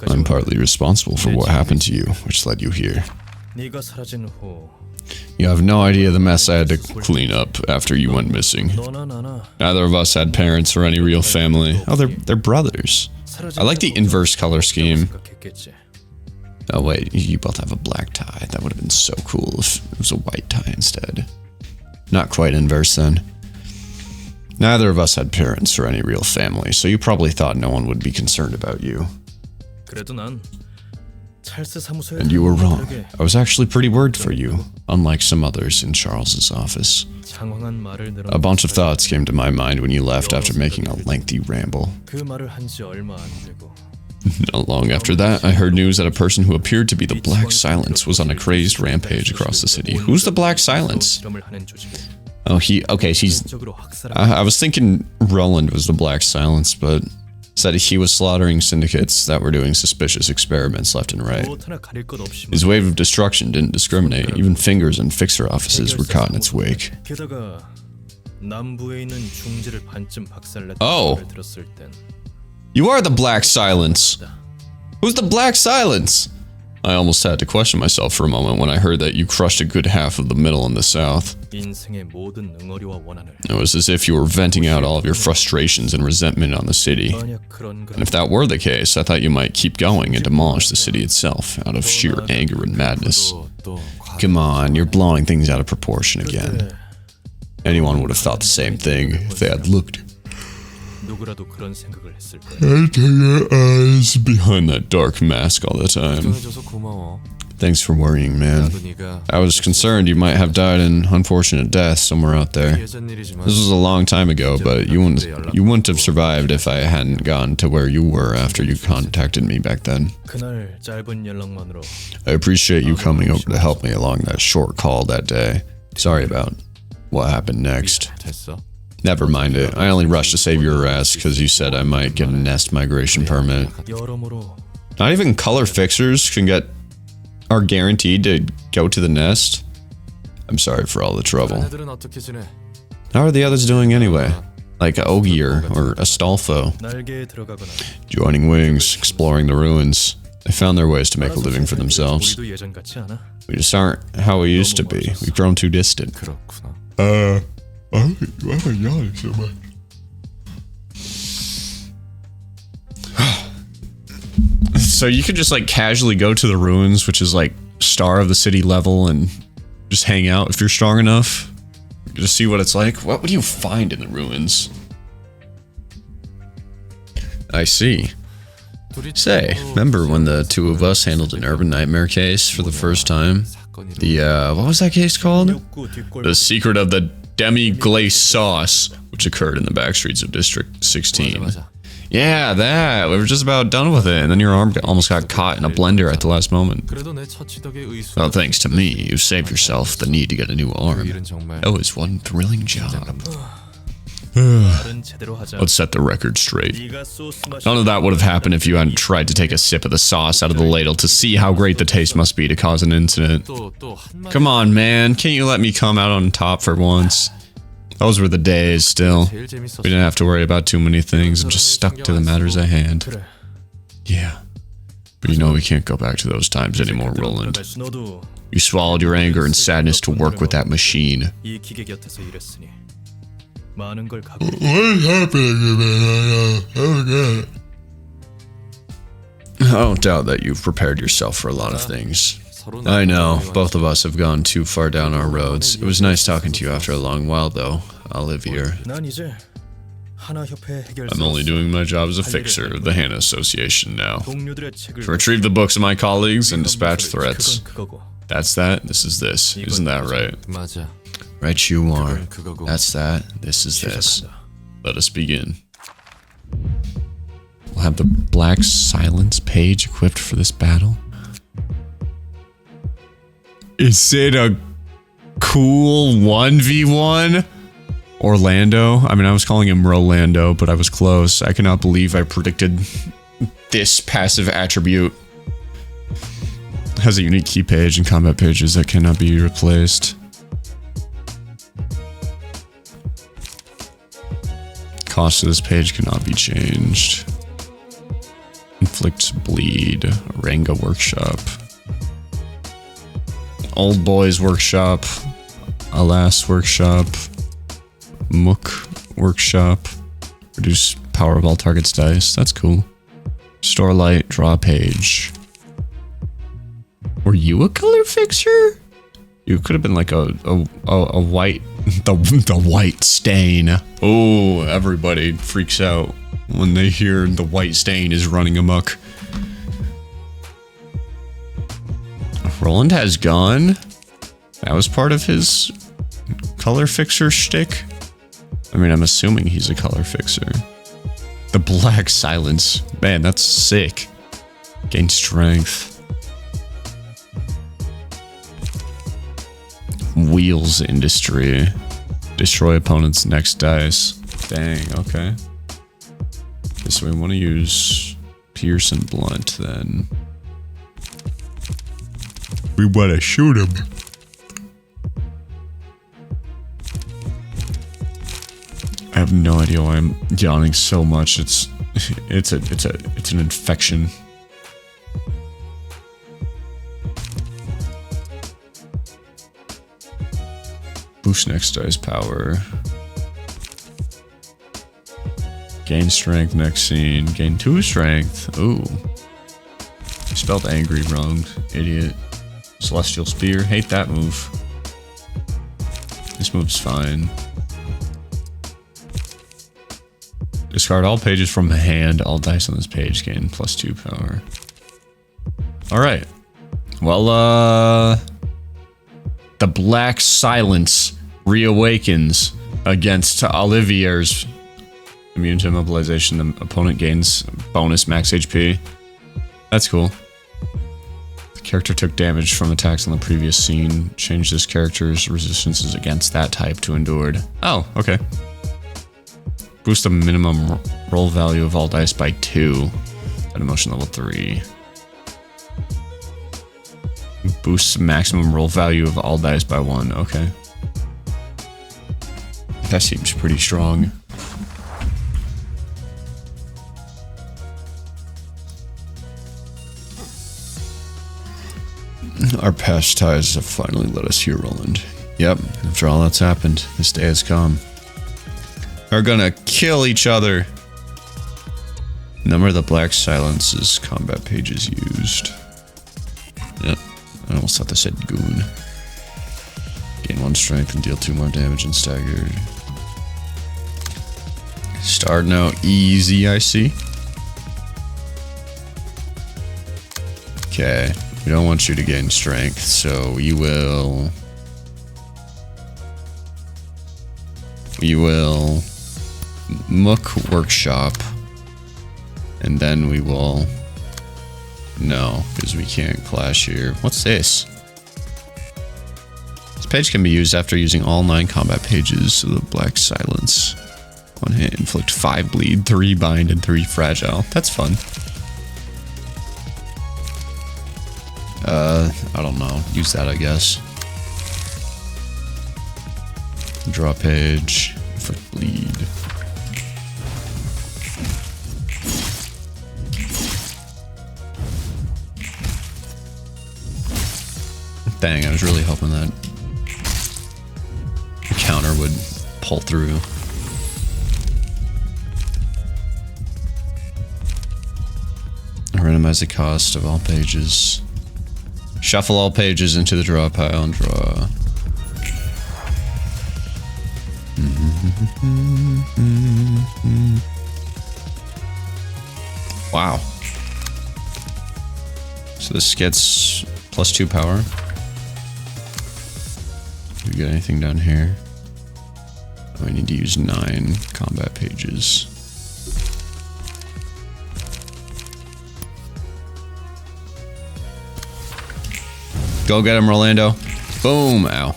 I'm partly responsible for what happened to you, which led you here. You have no idea the mess I had to clean up after you went missing. Neither of us had parents or any real family. Oh, they're brothers. I like the inverse color scheme. Oh wait, you both have a black tie. That would have been so cool if it was a white tie instead. Not quite inverse then. Neither of us had parents or any real family, so you probably thought no one would be concerned about you. And you were wrong. I was actually pretty worried for you, unlike some others in Charles's office. A bunch of thoughts came to my mind when you left after making a lengthy ramble. Not long after that, I heard news that a person who appeared to be the Black Silence was on a crazed rampage across the city. Who's the Black Silence? Oh, okay, I was thinking Roland was the Black Silence, but said he was slaughtering syndicates that were doing suspicious experiments left and right. His wave of destruction didn't discriminate. Even fingers and fixer offices were caught in its wake. Oh! You are the Black Silence! Who's the Black Silence? I almost had to question myself for a moment when I heard that you crushed a good half of the middle and the south. It was as if you were venting out all of your frustrations and resentment on the city. And if that were the case, I thought you might keep going and demolish the city itself out of sheer anger and madness. Come on, you're blowing things out of proportion again. Anyone would have thought the same thing if they had looked. I take your eyes behind that dark mask all the time. Thanks for worrying, man. I was concerned you might have died an unfortunate death somewhere out there. This was a long time ago, but you wouldn't have survived if I hadn't gone to where you were after you contacted me back then. I appreciate you coming over to help me along that short call that day. Sorry about what happened next. Never mind it. I only rushed to save your ass because you said I might get a nest migration permit. Not even color fixers are guaranteed to go to the nest. I'm sorry for all the trouble. How are the others doing anyway? Like Ogier or Astolfo? Joining wings, exploring the ruins. They found their ways to make a living for themselves. We just aren't how we used to be. We've grown too distant. Why am I yawning so much? So you could just like casually go to the ruins, which is like star of the city level, and just hang out if you're strong enough. Just see what it's like. What would you find in the ruins? I see. Say, remember when the two of us handled an urban nightmare case for the first time? What was that case called? The Secret of the Demi-Glace Sauce, which occurred in the back streets of District 16. Yeah, that. We were just about done with it, and then your arm almost got caught in a blender at the last moment. Well, thanks to me, you saved yourself the need to get a new arm. That was one thrilling job. Let's set the record straight. None of that would have happened if you hadn't tried to take a sip of the sauce out of the ladle to see how great the taste must be to cause an incident. Come on, man. Can't you let me come out on top for once? Those were the days, still. We didn't have to worry about too many things and just stuck to the matters at hand. Yeah. But you know we can't go back to those times anymore, Roland. You swallowed your anger and sadness to work with that machine. What is happening to me? I don't doubt that you've prepared yourself for a lot of things. I know, both of us have gone too far down our roads. It was nice talking to you after a long while, though, Olivier. I'm only doing my job as a fixer of the Hana Association now. To retrieve the books of my colleagues and dispatch threats. That's that, this is this. Isn't that right? Right you are. That's that, this is this. Let us begin. We'll have the Black Silence page equipped for this battle. Is it a cool 1v1? Orlando? I mean, I was calling him Rolando, but I was close. I cannot believe I predicted this passive attribute. It has a unique key page and combat pages that cannot be replaced. Cost of this page cannot be changed. Inflict bleed. Ranga workshop. Old Boys Workshop, Alas Workshop, Mook Workshop, reduce power of all targets dice, that's cool. Store light, draw a page. Were you a color fixer? You could have been like a white, the white stain. Oh, everybody freaks out when they hear the white stain is running amok. Roland has gone. That was part of his color fixer shtick. I mean, I'm assuming he's a color fixer. The black silence. Man, that's sick. Gain strength. Wheels industry. Destroy opponent's next dice. Dang, okay. So we want to use Pierce and Blunt then. We want to shoot him. I have no idea why I'm yawning so much. It's an infection. Boost next dice power. Gain strength next scene. Gain 2 strength. Ooh. Spelled angry wrong. Idiot. Celestial Spear. Hate that move. This move's fine. Discard all pages from the hand. All dice on this page gain +2 power. Alright. Well, the Black Silence reawakens against Olivier's. Immune to immobilization. The opponent gains bonus max HP. That's cool. The character took damage from attacks on the previous scene. Changed this character's resistances against that type to endured. Oh, okay. Boost the minimum roll value of all dice by 2 at emotion level 3. Boosts maximum roll value of all dice by 1. Okay. That seems pretty strong. Our past ties have finally led us here, Roland. Yep, after all that's happened, this day has come. Are gonna kill each other. Number of the Black Silence's combat pages used. Yep, I almost thought they said goon. Gain 1 strength and deal 2 more damage and staggered. Starting out easy, I see. Okay, we don't want you to gain strength, so we will Mook Workshop, and then we will no, because we can't clash here. What's this? This page can be used after using all 9 combat pages of the Black Silence. 1 hit, inflict 5 bleed, 3 bind, and 3 fragile. That's fun. I don't know. Use that, I guess. Draw page. Inflict bleed. Dang, I was really hoping that the counter would pull through. Randomize the cost of all pages. Shuffle all pages into the draw pile and draw. Wow. So this gets +2 power. Do we got anything down here? Oh, I need to use 9 combat pages. Go get him, Rolando. Boom. Ow.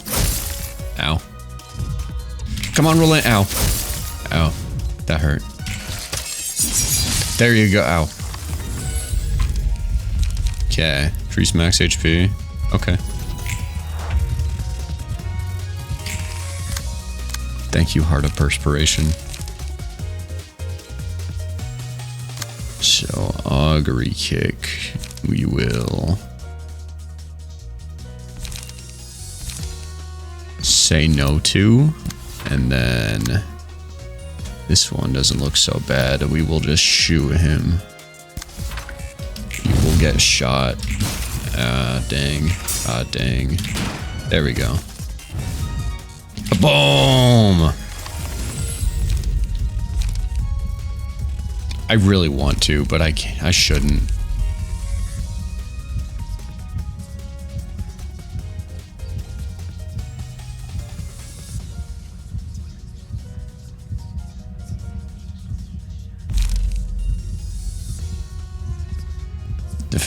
Ow. Come on, Roland. Ow. Ow. That hurt. There you go. Ow. Okay. Increase max HP. Okay. Thank you, Heart of Perspiration. So, Augury Kick. We will say no to, and then this one doesn't look so bad. We will just shoot him. He will get shot. Ah, dang. Ah, dang. There we go. Boom! I really want to, but I can't. I shouldn't.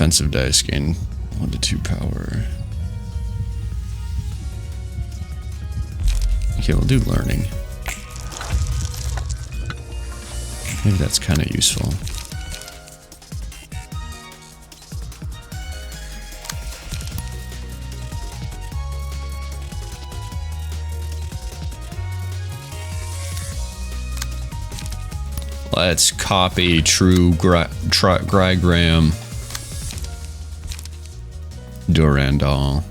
defensive dice gain 1 to 2 power. Okay, we'll do learning. Maybe that's kind of useful. Let's copy true Grigram. Durandal.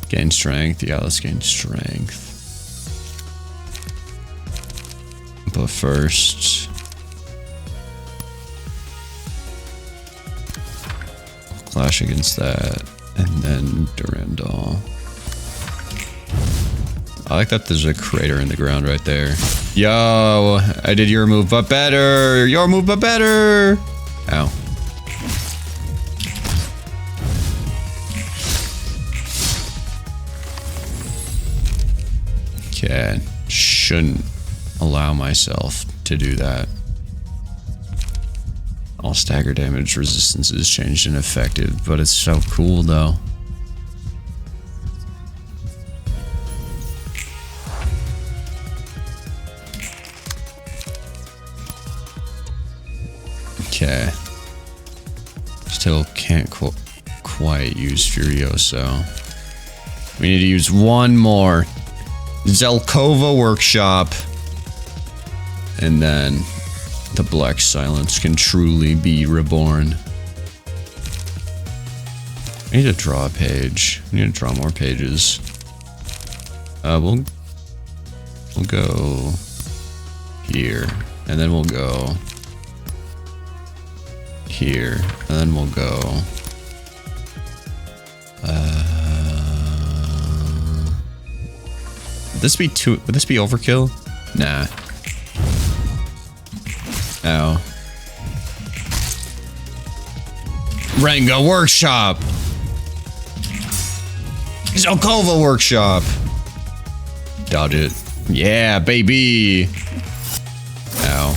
Gain strength. Yeah, let's gain strength. But first, clash against that, and then Durandal. I like that there's a crater in the ground right there. Yo, I did your move, but better. Your move, but better. Ow. Okay, shouldn't allow myself to do that. All stagger damage resistance is changed and effective, but it's so cool though. Okay. Still can't quite use Furioso. We need to use one more. Zelkova Workshop. And then the Black Silence can truly be reborn. I need to draw a page. I need to draw more pages. We'll go here, and then we'll go here, and then we'll go. Would this be too? Would this be overkill? Nah. Ow. Renga Workshop. Zelkova Workshop. Dodge it. Yeah, baby. Ow.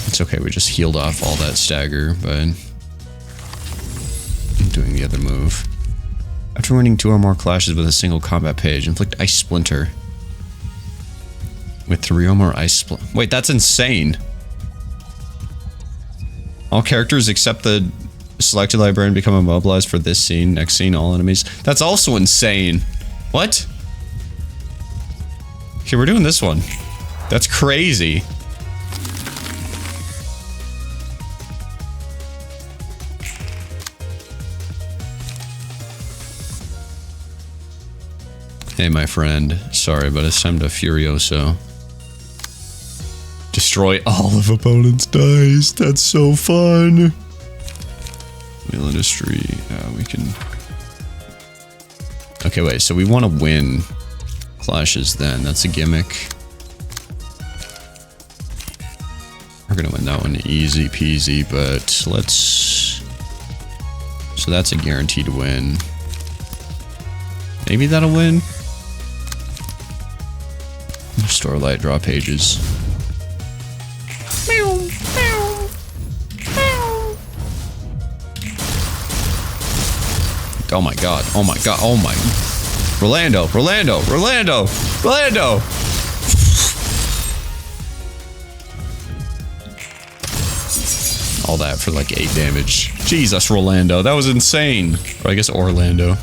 It's okay, we just healed off all that stagger, but I'm doing the other move. After winning 2 or more clashes with a single combat page, inflict Ice Splinter. With 3 or more Ice Splinter. Wait, that's insane. All characters except the selected librarian become immobilized for this scene. Next scene, all enemies. That's also insane. What? Okay, we're doing this one. That's crazy. Hey, my friend. Sorry, but it's time to Furioso. Destroy all of opponent's dice. That's so fun. Wheel Industry. We can... Okay, wait. So we want to win clashes then. That's a gimmick. We're going to win that one easy peasy, but let's... So that's a guaranteed win. Maybe that'll win? Store light, draw pages. Oh my god, oh my god, oh my. Rolando. All that for like 8 damage. Jesus, Rolando, that was insane. Or I guess Orlando.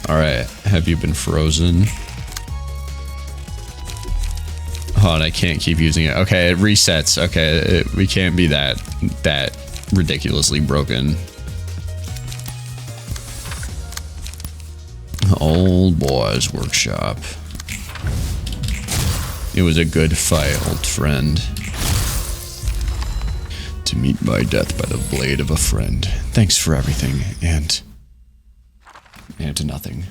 Alright, have you been frozen? Oh, and I can't keep using it. Okay, it resets. Okay, we can't be that ridiculously broken. Old Boy's Workshop. It was a good fight, old friend. To meet my death by the blade of a friend. Thanks for everything, and to nothing.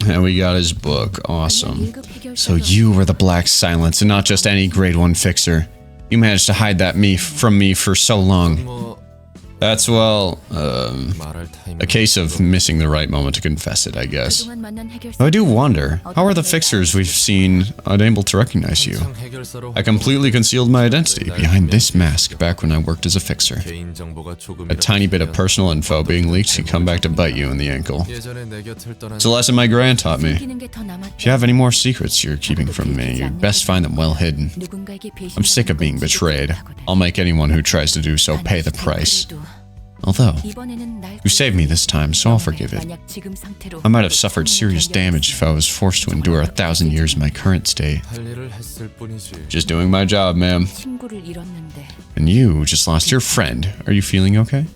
And we got his book. Awesome. So you were the Black Silence, and not just any grade 1 fixer. You managed to hide that from me for so long. That's, well, a case of missing the right moment to confess it, I guess. I do wonder, how are the fixers we've seen unable to recognize you? I completely concealed my identity behind this mask back when I worked as a fixer. A tiny bit of personal info being leaked can come back to bite you in the ankle. It's a lesson my grand taught me. If you have any more secrets you're keeping from me, you'd best find them well hidden. I'm sick of being betrayed. I'll make anyone who tries to do so pay the price. Although, you saved me this time, so I'll forgive it. I might have suffered serious damage if I was forced to endure 1,000 years in my current state. Just doing my job, ma'am. And you just lost your friend. Are you feeling okay?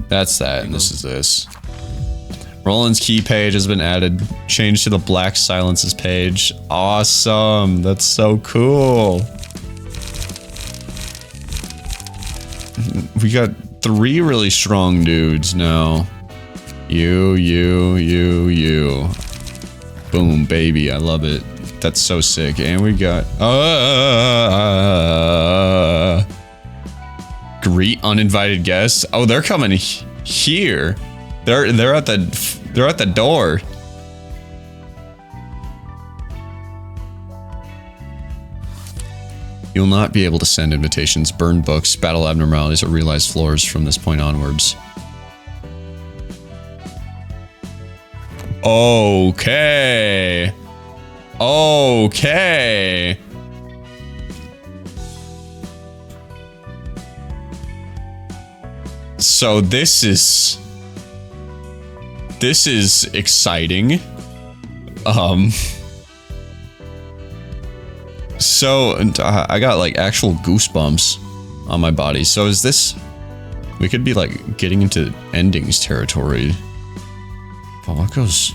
That's that, and this is this. Roland's key page has been added. Changed to the Black Silences page. Awesome. That's so cool. We got 3 really strong dudes now. You. Boom, baby. I love it. That's so sick. And we got... greet uninvited guests. Oh, they're coming here. They're at the door. You'll not be able to send invitations, burn books, battle abnormalities, or realize floors from this point onwards. Okay. Okay. So this is exciting. So I got like actual goosebumps on my body. So is this, we could be like getting into endings territory. But what goes,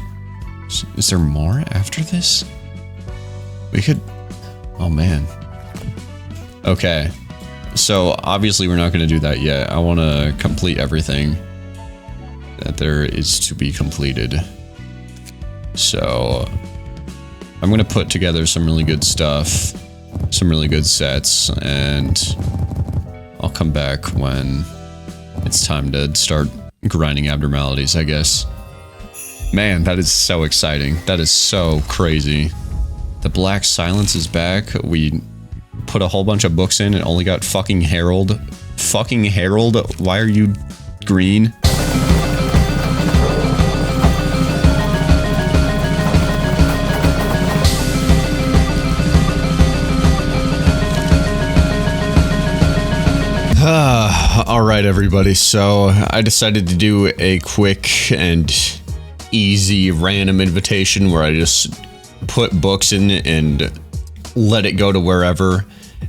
is there more after this? We could, oh man. Okay. So obviously we're not going to do that yet. I want to complete everything that there is to be completed. So I'm going to put together some really good stuff, some really good sets, and I'll come back when it's time to start grinding abnormalities, I guess. Man, that is so exciting. That is so crazy. The Black Silence is back. We put a whole bunch of books in and only got fucking Herald. Fucking Herald? Why are you green? Alright everybody, so I decided to do a quick and easy random invitation where I just put books in and let it go to wherever,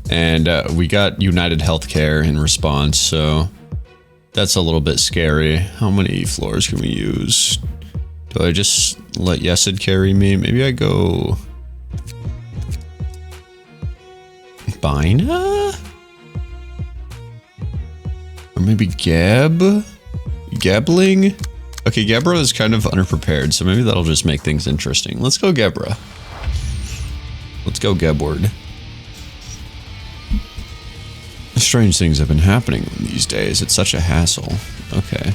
and we got United Healthcare in response, so that's a little bit scary. How many floors can we use? Do I just let Yesid carry me? Maybe I go... Bina? Or maybe Gebling? Okay, Gebra is kind of underprepared, so maybe that'll just make things interesting. Let's go Gebra. Let's go Gebward. Strange things have been happening these days. It's such a hassle. Okay.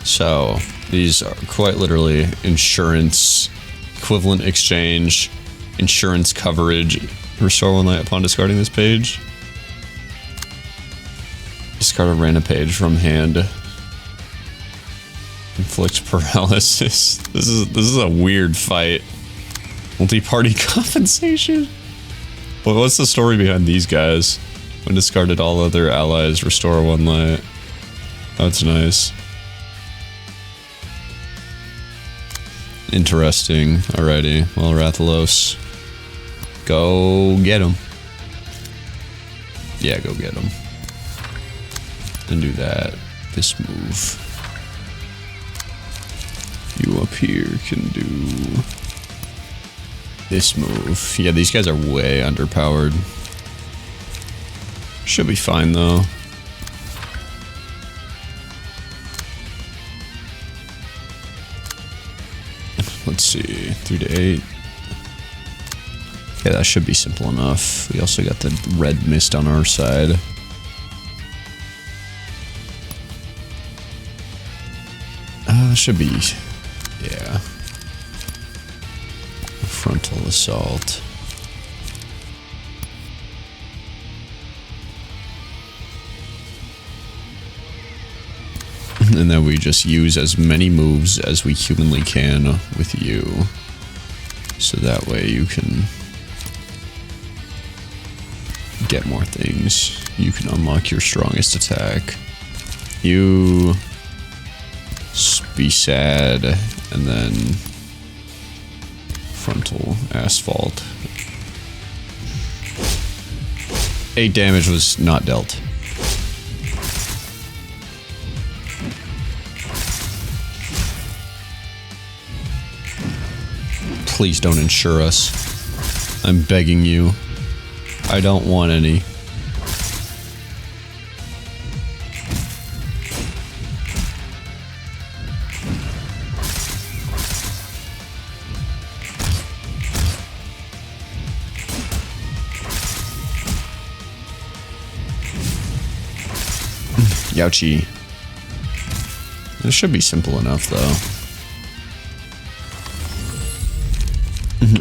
So, these are quite literally insurance, equivalent exchange, insurance coverage. Restore one light upon discarding this page. Discard a random page from hand. Inflict paralysis. This is a weird fight. Multi-party compensation? Well, what's the story behind these guys? When discarded all other allies, restore one light. That's nice. Interesting. Alrighty. Well, Rathalos. Go get him. Yeah, go get him. Then do that. This move. You up here can do this move. Yeah, these guys are way underpowered. Should be fine though. Let's see, 3 to 8. Yeah, that should be simple enough. We also got the red mist on our side. Should be, yeah. Frontal assault. And then we just use as many moves as we humanly can with you. So that way you can get more things. You can unlock your strongest attack. You be sad, and then frontal asphalt. 8 damage was not dealt. Please don't insure us. I'm begging you. I don't want any. Youchie. This should be simple enough, though.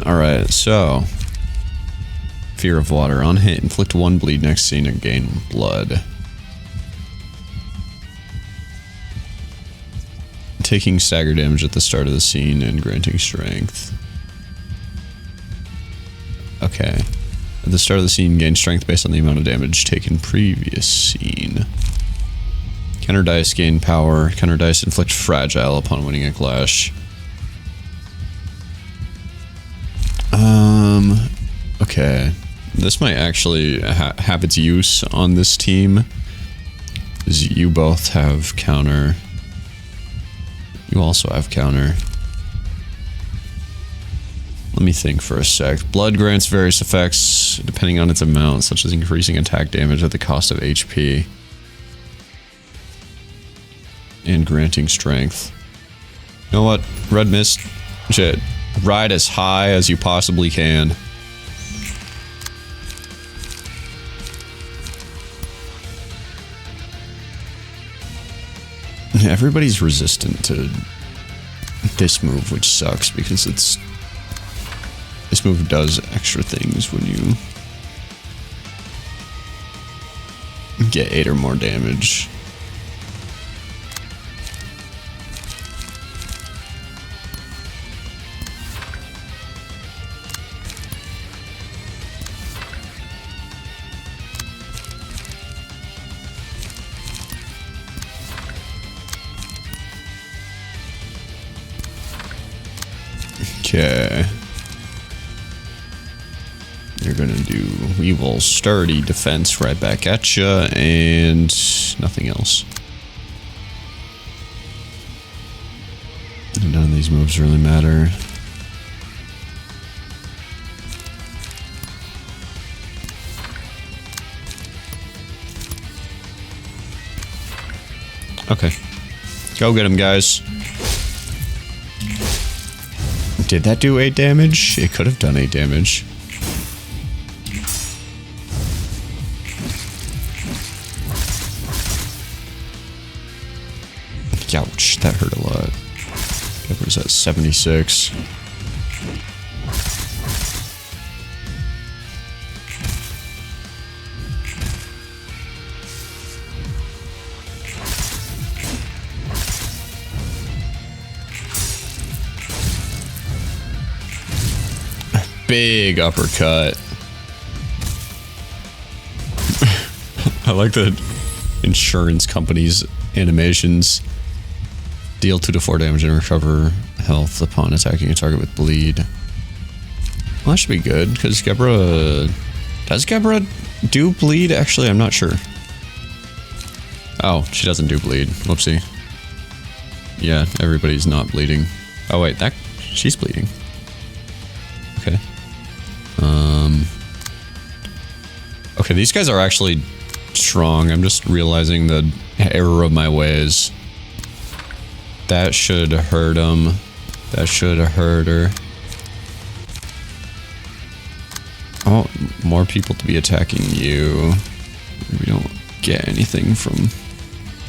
Alright, so... Fear of water. On hit, inflict 1 bleed next scene and gain blood. Taking stagger damage at the start of the scene and granting strength. Okay. At the start of the scene, gain strength based on the amount of damage taken previous scene. Counter dice gain power. Counter dice inflict fragile upon winning a clash. Okay. This might actually have its use on this team. Because you both have counter. You also have counter. Let me think for a sec. Blood grants various effects depending on its amount, such as increasing attack damage at the cost of HP. And granting strength. You know what? Red Mist. Shit. Ride as high as you possibly can. Everybody's resistant to this move, which sucks because it's... This move does extra things when you get 8 or more damage. Okay. You're gonna do evil sturdy defense right back at you, and nothing else. None of these moves really matter. Okay. Go get him, guys. Did that do 8 damage? It could have done 8 damage. Ouch, that hurt a lot. Gebra's at 76. Big uppercut. I like the insurance company's animations. Deal 2 to 4 damage and recover health upon attacking a target with bleed. Well, that should be good, because Gebra... Does Gebra do bleed? Actually, I'm not sure. Oh, she doesn't do bleed. Whoopsie. Yeah, everybody's not bleeding. Oh wait, that... She's bleeding. Okay. Okay, these guys are actually strong. I'm just realizing the error of my ways. That should hurt him. That should have hurt her. I want more people to be attacking you. We don't get anything from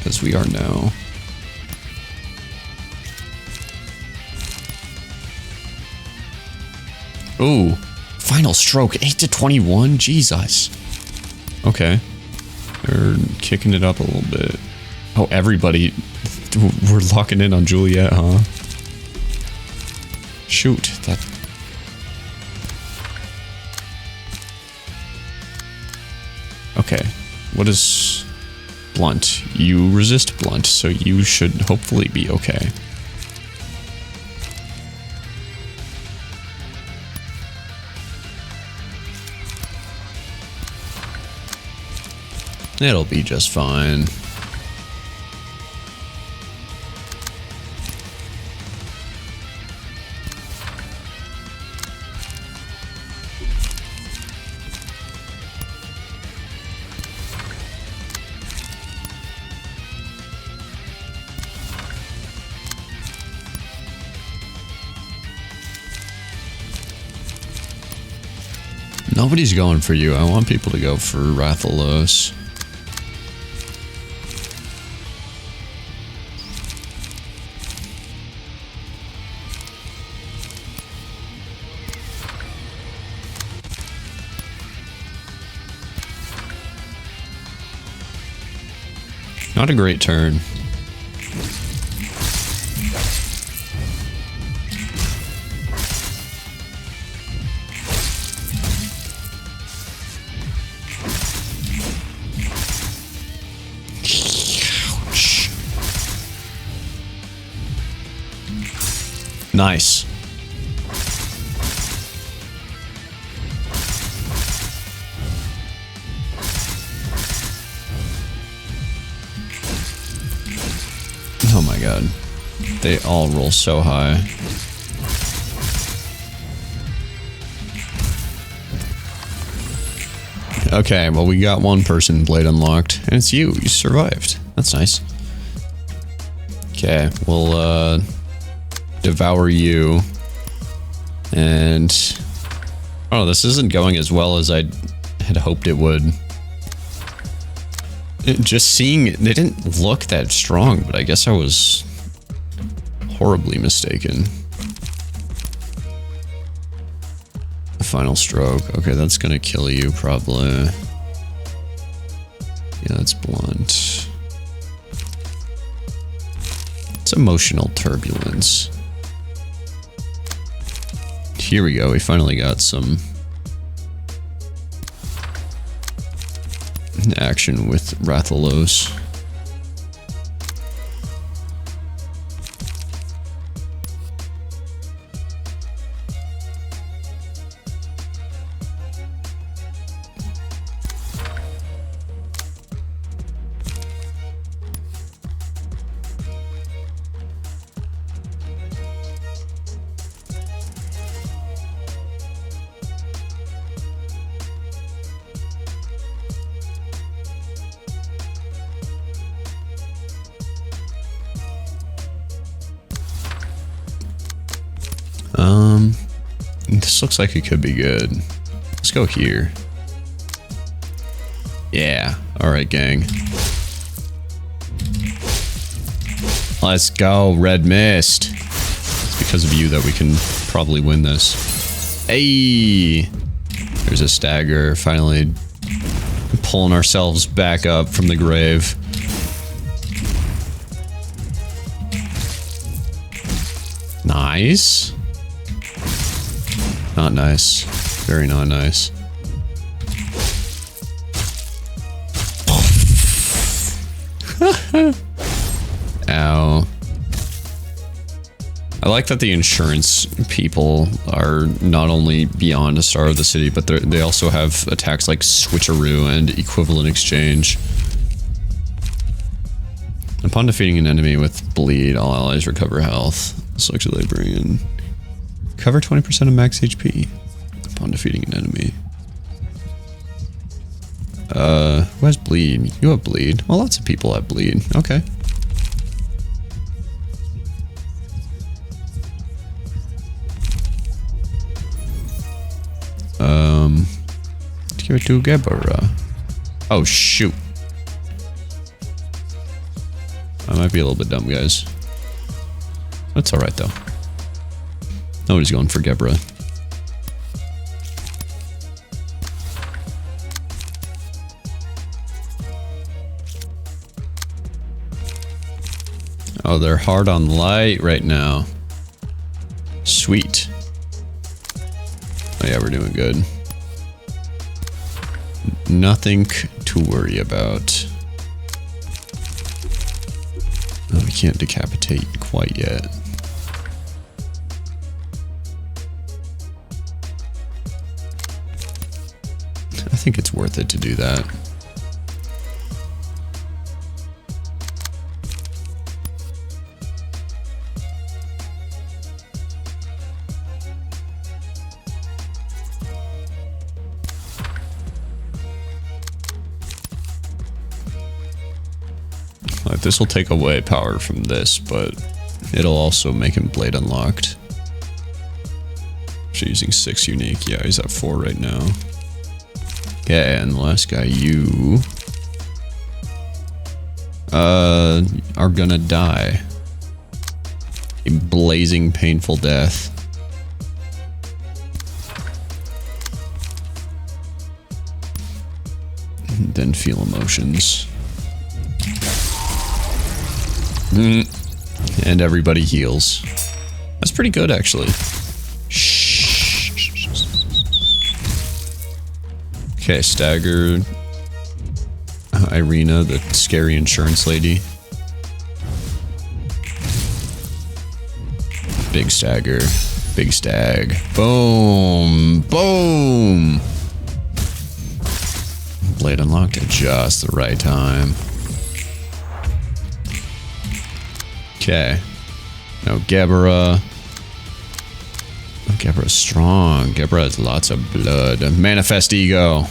as we are now. Ooh. Final stroke. 8 to 21? Jesus. Okay. They're kicking it up a little bit. Oh, everybody. We're locking in on Juliet, huh? Shoot. That... Okay. What is... Blunt? You resist blunt, so you should hopefully be okay. It'll be just fine. Nobody's going for you. I want people to go for Rathalos. Not a great turn. Ouch. Nice. Oh my god. They all roll so high. Okay, well we got one person blade unlocked, and it's you. You survived. That's nice. Okay, we'll devour you. And oh, this isn't going as well as I had hoped it would. Just seeing, they didn't look that strong, but I guess I was horribly mistaken. The final stroke. Okay, that's gonna kill you, probably. Yeah, that's blunt. It's emotional turbulence. Here we go, we finally got some action with Rathalos. This looks like it could be good. Let's go here. Yeah. Alright, gang. Let's go, Red Mist. It's because of you that we can probably win this. Hey! There's a stagger. Finally pulling ourselves back up from the grave. Nice. Not nice. Very not nice. Ow. I like that the insurance people are not only beyond a star of the city, but they also have attacks like Switcheroo and Equivalent Exchange. Upon defeating an enemy with bleed, all allies recover health. Select a librarian. Cover 20% of max HP upon defeating an enemy. Who has bleed? You have bleed. Well, lots of people have bleed. Okay. Let's give it to Gebra. Oh, shoot. I might be a little bit dumb, guys. That's alright, though. Nobody's going for Gebra. Oh, they're hard on light right now. Sweet. Oh yeah, we're doing good. Nothing to worry about. Oh, we can't decapitate quite yet. I think it's worth it to do that. This will take away power from this, but it'll also make him blade unlocked. So using 6 unique. Yeah, he's at 4 right now. Okay, and the last guy, you are gonna die. A blazing, painful death. And then feel emotions. And everybody heals. That's pretty good, actually. Okay, stagger. Irina, the scary insurance lady. Big stagger. Big stag. Boom! Boom! Blade unlocked at just the right time. Okay. Now Gebra. Oh, Gebra's strong. Gebra has lots of blood. Manifest ego.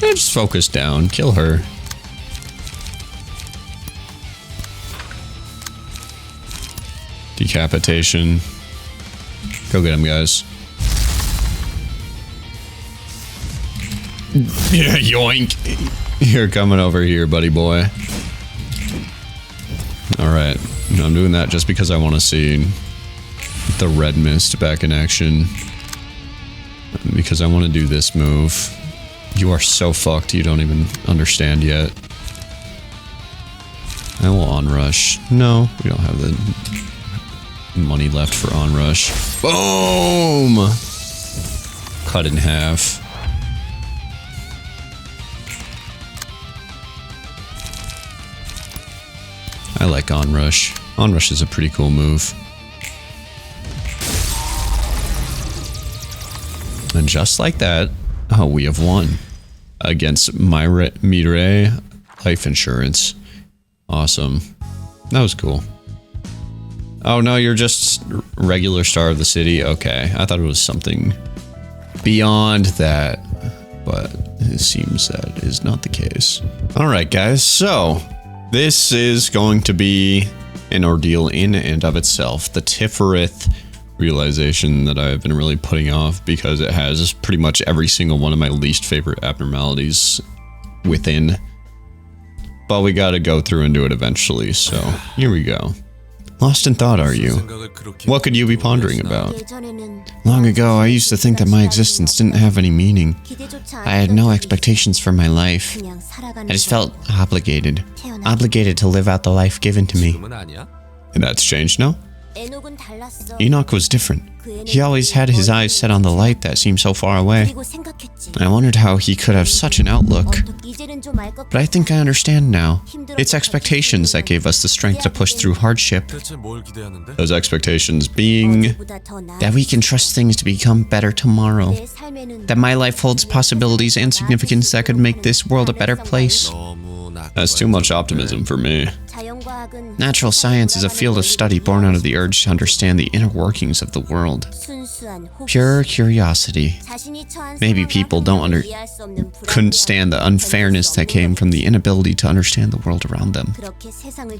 Just focus down. Kill her. Decapitation. Go get him, guys. Yeah, yoink. You're coming over here, buddy boy. Alright. I'm doing that just because I want to see the red mist back in action. Because I want to do this move. You are so fucked, you don't even understand yet. I will onrush. No, we don't have the money left for onrush. Boom! Cut in half. I like onrush. Onrush is a pretty cool move. And just like that, oh, we have won against Mire Life Insurance. Awesome. That was cool. Oh no, you're just regular star of the city? Okay, I thought it was something beyond that, but it seems that is not the case. Alright guys, so this is going to be an ordeal in and of itself. The Tifferith realization that I've been really putting off because it has pretty much every single one of my least favorite abnormalities within. But we gotta go through and do it eventually, so here we go. Lost in thought, are you? What could you be pondering about? Long ago, I used to think that my existence didn't have any meaning. I had no expectations for my life. I just felt obligated. Obligated to live out the life given to me. And that's changed now? Enoch was different. He always had his eyes set on the light that seemed so far away. I wondered how he could have such an outlook. But I think I understand now. It's expectations that gave us the strength to push through hardship. Those expectations being that we can trust things to become better tomorrow. That my life holds possibilities and significance that could make this world a better place. That's too much optimism for me. Natural science is a field of study born out of the urge to understand the inner workings of the world. Pure curiosity. Maybe people couldn't stand the unfairness that came from the inability to understand the world around them.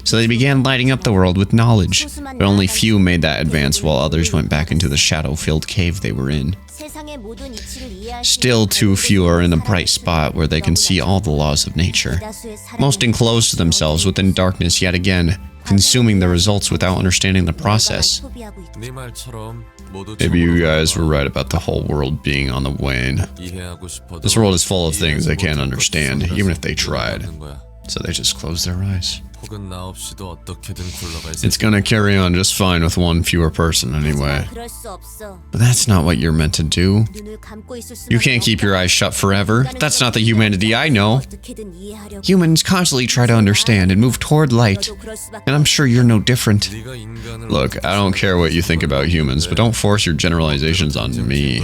So they began lighting up the world with knowledge, but only few made that advance while others went back into the shadow-filled cave they were in. Still too few are in a bright spot where they can see all the laws of nature. Most enclose themselves within darkness yet again, consuming the results without understanding the process. Maybe you guys were right about the whole world being on the wane. This world is full of things they can't understand, even if they tried. So they just close their eyes. It's gonna carry on just fine with one fewer person anyway. But that's not what you're meant to do. You can't keep your eyes shut forever. That's not the humanity I know. Humans constantly try to understand and move toward light. And I'm sure you're no different. Look, I don't care what you think about humans, but don't force your generalizations on me.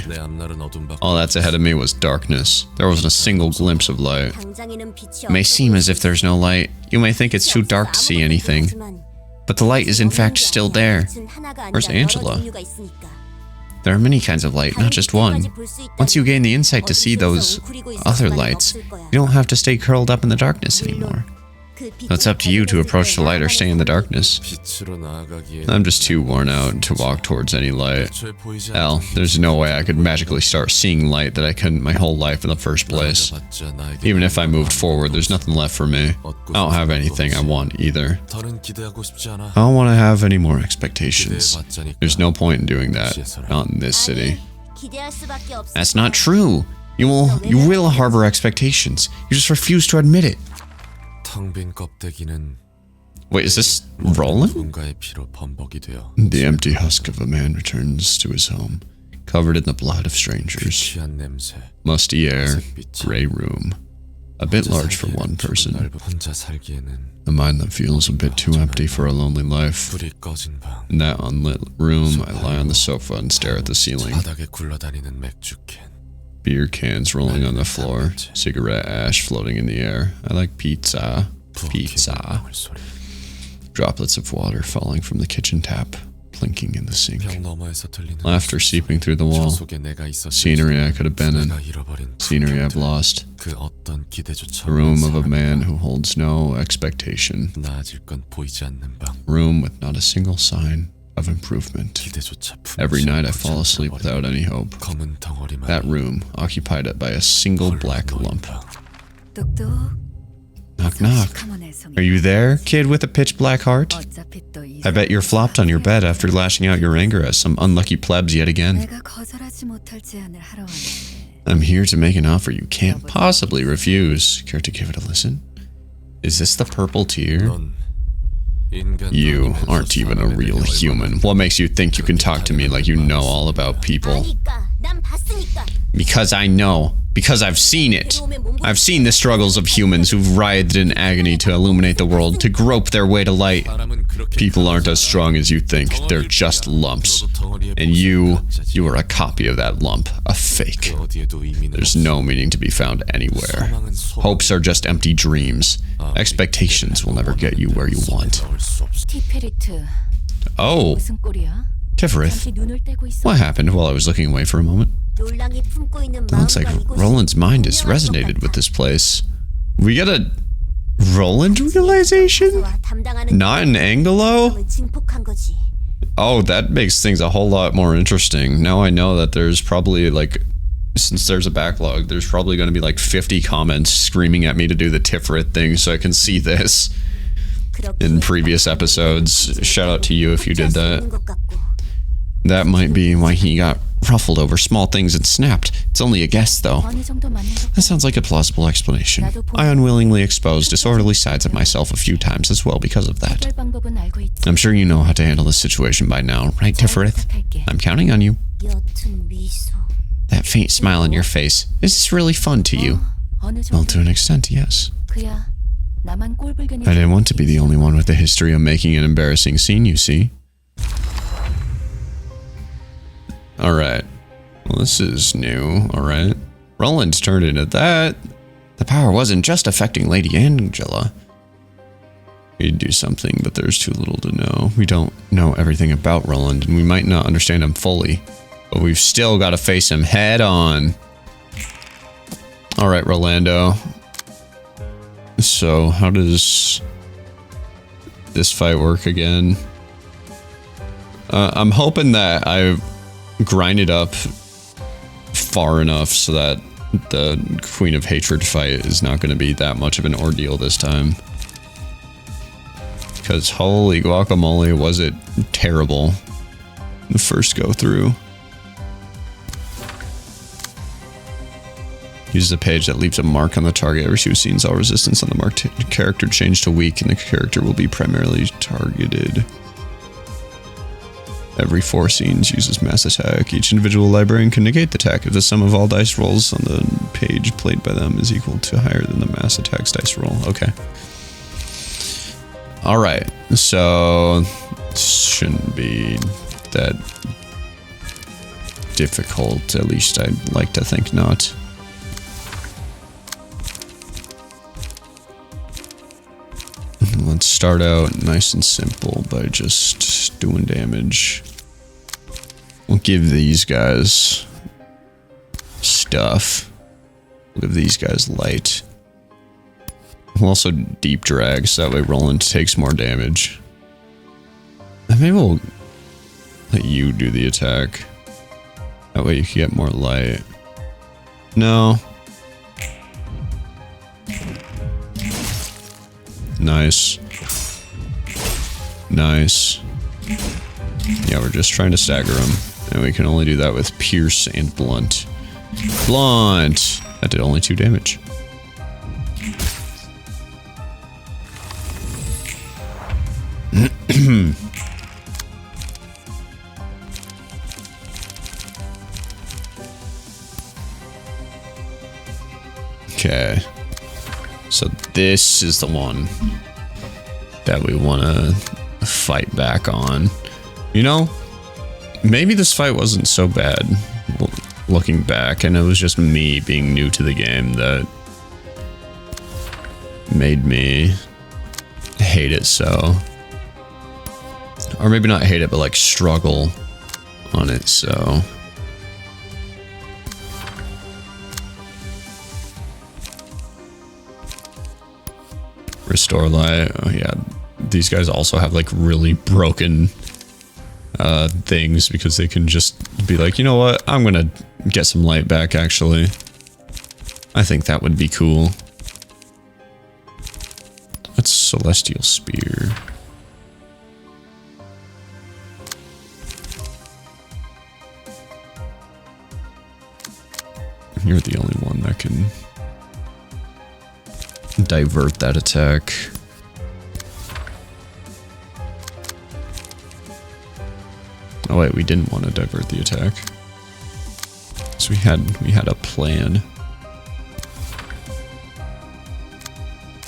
All that's ahead of me was darkness. There wasn't a single glimpse of light. It may seem as if there's no light. You may think it's too dark to see anything, but the light is in fact still there. Where's Angela? There are many kinds of light, not just one. Once you gain the insight to see those other lights, you don't have to stay curled up in the darkness anymore. It's up to you to approach the light or stay in the darkness. I'm just too worn out to walk towards any light. Hell, there's no way I could magically start seeing light that I couldn't my whole life in the first place. Even if I moved forward, there's nothing left for me. I don't have anything I want either. I don't want to have any more expectations. There's no point in doing that. Not in this city. That's not true. You will harbor expectations. You just refuse to admit it. Wait, is this Roland? The empty husk of a man returns to his home, covered in the blood of strangers. Musty air, grey room. A bit large for one person. A mind that feels a bit too empty for a lonely life. In that unlit room, I lie on the sofa and stare at the ceiling. Beer cans rolling on the floor, cigarette ash floating in the air. I like pizza. Pizza. Droplets of water falling from the kitchen tap, plinking in the sink. Laughter seeping through the wall. Scenery I could have been in. Scenery I've lost. The room of a man who holds no expectation. Room with not a single sign of improvement. Every night I fall asleep without any hope. That room, occupied by a single black lump. Knock knock. Are you there, kid with a pitch black heart? I bet you're flopped on your bed after lashing out your anger at some unlucky plebs yet again. I'm here to make an offer you can't possibly refuse. Care to give it a listen? Is this the purple tear? You aren't even a real human. What makes you think you can talk to me like you know all about people? Because I know. Because I've seen it. I've seen the struggles of humans who've writhed in agony to illuminate the world, to grope their way to light. People aren't as strong as you think. They're just lumps. And you are a copy of that lump. A fake. There's no meaning to be found anywhere. Hopes are just empty dreams. Expectations will never get you where you want. Oh. Tifferith. What happened while I was looking away for a moment? It looks like Roland's mind has resonated with this place. We get a Roland realization? Not an Angelo? Oh, that makes things a whole lot more interesting. Now I know that there's probably like, since there's a backlog, there's probably going to be like 50 comments screaming at me to do the Tifferith thing so I can see this in previous episodes. Shout out to you if you did that. That might be why he got ruffled over small things and snapped. It's only a guess, though. That sounds like a plausible explanation. I unwillingly exposed disorderly sides of myself a few times as well because of that. I'm sure you know how to handle this situation by now, right, Tifferith? I'm counting on you. That faint smile on your face, is this really fun to you? Well, to an extent, yes. I didn't want to be the only one with a history of making an embarrassing scene, you see. Alright. Well, this is new, alright. Roland's turned into that. The power wasn't just affecting Lady Angela. We'd do something, but there's too little to know. We don't know everything about Roland, and we might not understand him fully. But we've still got to face him head on. Alright, Rolando. So, how does this fight work again? I'm hoping that I grind it up far enough so that the Queen of Hatred fight is not going to be that much of an ordeal this time. Because holy guacamole, was it terrible the first go through. Uses a page that leaves a mark on the target. Every 2 scenes, all resistance on the marked character change to weak, and the character will be primarily targeted. Every 4 scenes uses mass attack. Each individual librarian can negate the attack if the sum of all dice rolls on the page played by them is equal to higher than the mass attack's dice roll. Okay. Alright, so shouldn't be that difficult, at least I'd like to think not. Let's start out nice and simple by just doing damage. We'll give these guys stuff. We'll give these guys light. We'll also deep drag so that way Roland takes more damage. And maybe we'll let you do the attack. That way you can get more light. No. Nice. Nice. Yeah, we're just trying to stagger them. And we can only do that with Pierce and Blunt. Blunt! That did only 2 damage. Okay. So this is the one that we want to fight back on. You know, maybe this fight wasn't so bad looking back, and it was just me being new to the game that made me hate it so. Or maybe not hate it, but like struggle on it so. Restore light. Oh yeah, these guys also have like really broken things because they can just be like, you know what, I'm gonna get some light back actually. I think that would be cool. That's Celestial Spear. You're the only one that can divert that attack. Oh wait, we didn't want to divert the attack. So we had a plan.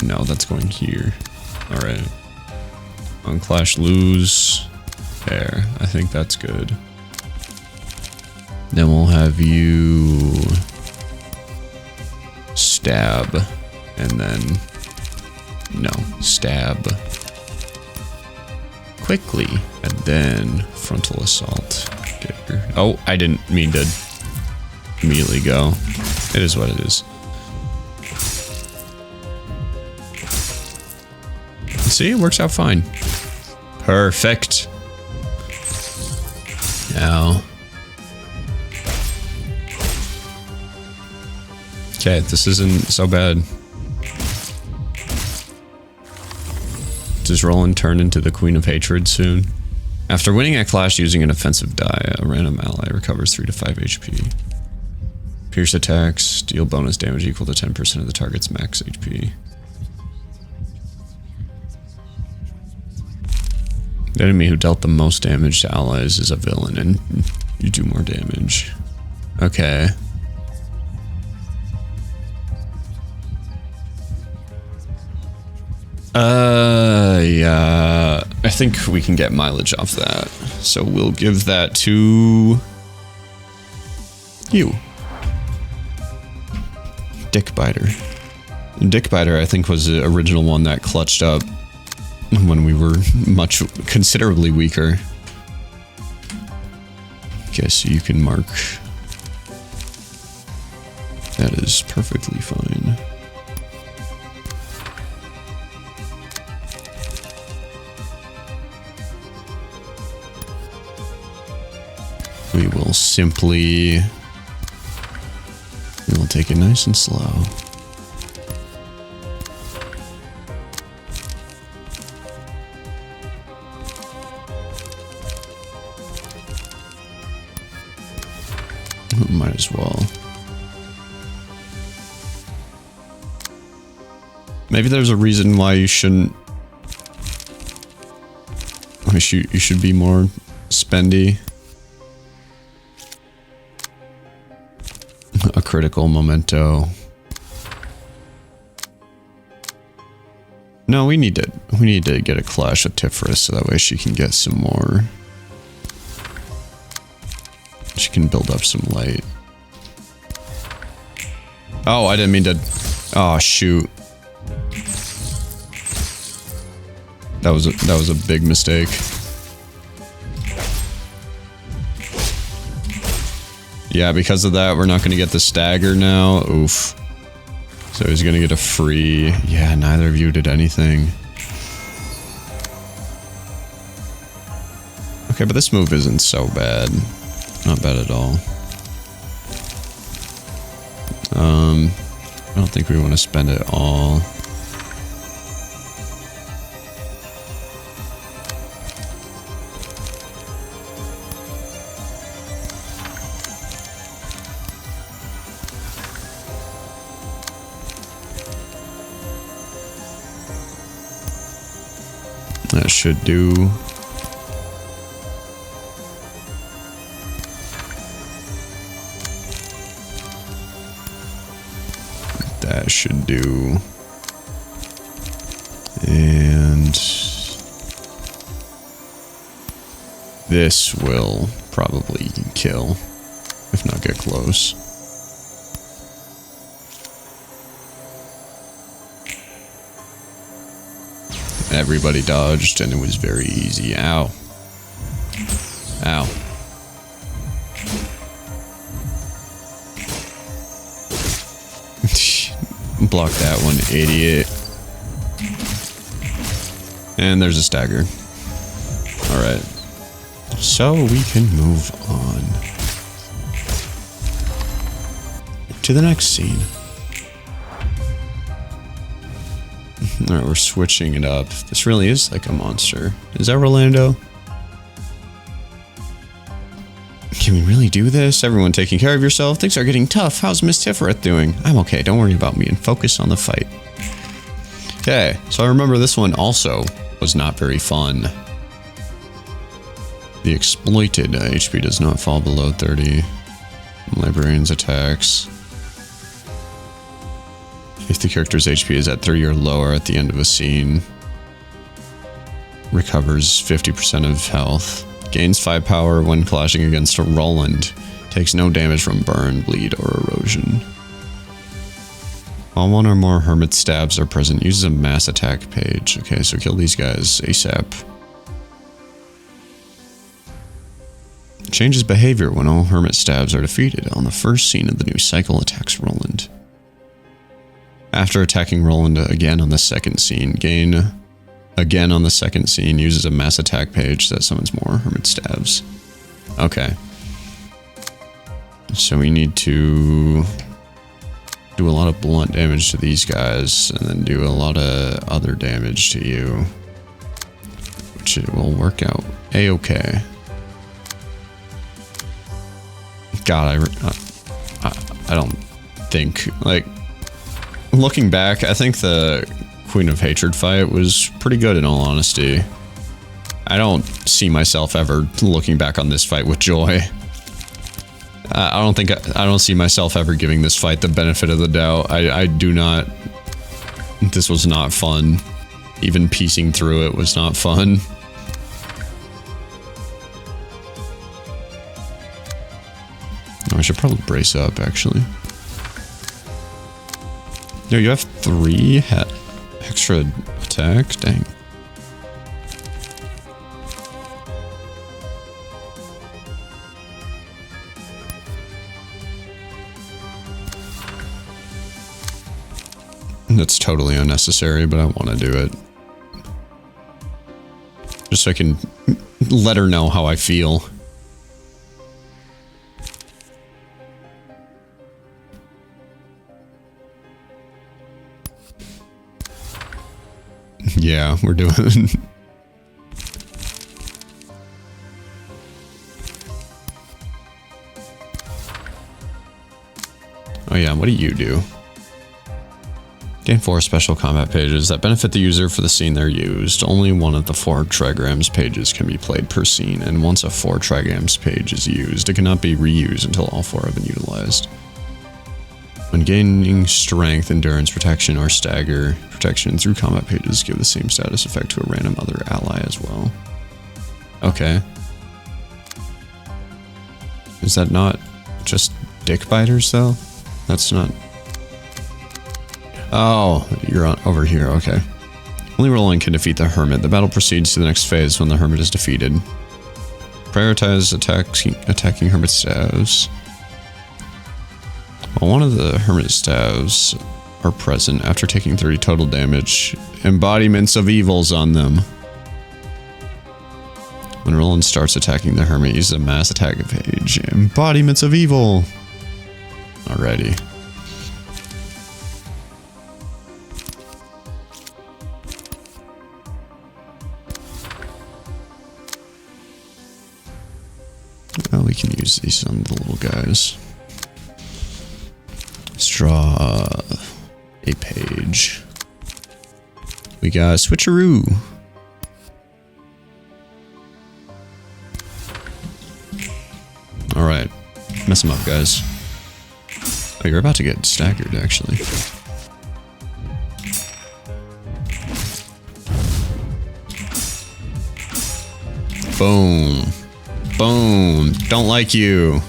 No, that's going here. Alright. On Clash lose. There. I think that's good. Then we'll have you stab. And then, no, stab quickly, and then frontal assault. Oh, I didn't mean to immediately go. It is what it is. See, it works out fine. Perfect. Now. Okay, this isn't so bad. Does Roland turn into the Queen of Hatred soon? After winning at Clash using an offensive die, a random ally recovers 3 to 5 HP. Pierce attacks deal bonus damage equal to 10% of the target's max HP. The enemy who dealt the most damage to allies is a villain, and you do more damage. Okay. Yeah, I think we can get mileage off that. So we'll give that to you. Dickbiter. Dickbiter, I think, was the original one that clutched up when we were considerably weaker. Okay, so you can mark. That is perfectly fine. We will simply... we will take it nice and slow. Might as well. Maybe there's a reason why you shouldn't... You should be more spendy. A critical memento. No, we need to get a clash with Tifferith so that way she can get some more. She can build up some light. Oh, I didn't mean to. Oh shoot. That was a big mistake. Yeah, because of that, we're not going to get the stagger now. Oof. So he's going to get a free... Yeah, neither of you did anything. Okay, but this move isn't so bad. Not bad at all. I don't think we want to spend it all. That should do. That should do. And this will probably kill, if not get close. Everybody dodged, and it was very easy. Ow. Ow. Block that one, idiot. And there's a stagger. Alright. So we can move on to the next scene. Alright, we're switching it up. This really is like a monster. Is that Rolando? Can we really do this? Everyone taking care of yourself? Things are getting tough. How's Miss Tifferith doing? I'm okay, don't worry about me and focus on the fight. Okay, so I remember this one also was not very fun. The exploited HP does not fall below 30. Librarian's attacks. If the character's HP is at 30 or lower at the end of a scene, recovers 50% of health, gains 5 power when clashing against a Roland, takes no damage from burn, bleed, or erosion. While one or more hermit stabs are present, uses a mass attack page. Okay, so kill these guys ASAP. Changes behavior when all hermit stabs are defeated. On the first scene of the new cycle, attacks Roland. After attacking Roland again on the second scene, gain again on the second scene, uses a mass attack page that summons more hermit stabs. Okay. So we need to do a lot of blunt damage to these guys, and then do a lot of other damage to you. Which it will work out a-okay. God, I don't think, like... Looking back, I think the Queen of Hatred fight was pretty good in all honesty. I don't see myself ever looking back on this fight with joy. I don't see myself ever giving this fight the benefit of the doubt. I do not. This was not fun. Even piecing through it was not fun. I should probably brace up, actually. No, you have 3 extra attack? Dang. That's totally unnecessary, but I want to do it. Just so I can let her know how I feel. Yeah, we're doing... Oh yeah, what do you do? Gain 4 special combat pages that benefit the user for the scene they're used. Only one of the 4 trigrams pages can be played per scene, and once a 4 trigrams page is used, it cannot be reused until all 4 have been utilized. When gaining strength, endurance, protection, or stagger protection through combat pages, give the same status effect to a random other ally as well. Okay. Is that not just dick biters though? That's not... Oh, you're on over here, okay. Only Roland can defeat the hermit. The battle proceeds to the next phase when the hermit is defeated. Prioritize attacking hermit staves. While one of the hermit staves are present after taking 30 total damage, embodiments of evils on them. When Roland starts attacking the hermit, use a mass attack page. Embodiments of evil! Alrighty. Well, we can use these on the little guys. Let's draw a page. We got switcheroo. Alright. Mess them up, guys. Oh, you're about to get staggered, actually. Boom. Boom. Don't like you.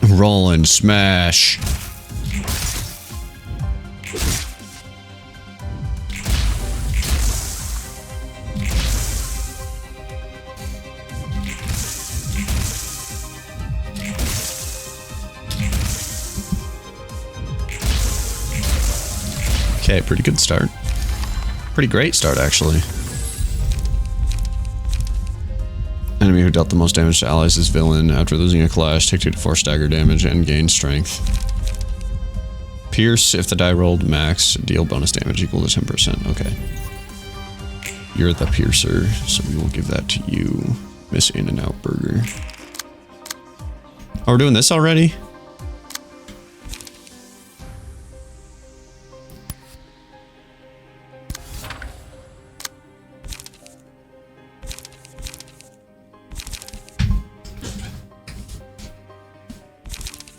Roland, smash. Okay, pretty good start. Pretty great start, actually. Enemy who dealt the most damage to allies is villain. After losing a clash, take 2 to 4 stagger damage and gain strength. Pierce, if the die rolled max, deal bonus damage equal to 10%. Okay. You're the piercer, so we will give that to you, Miss In-N-Out Burger. Oh, we're doing this already?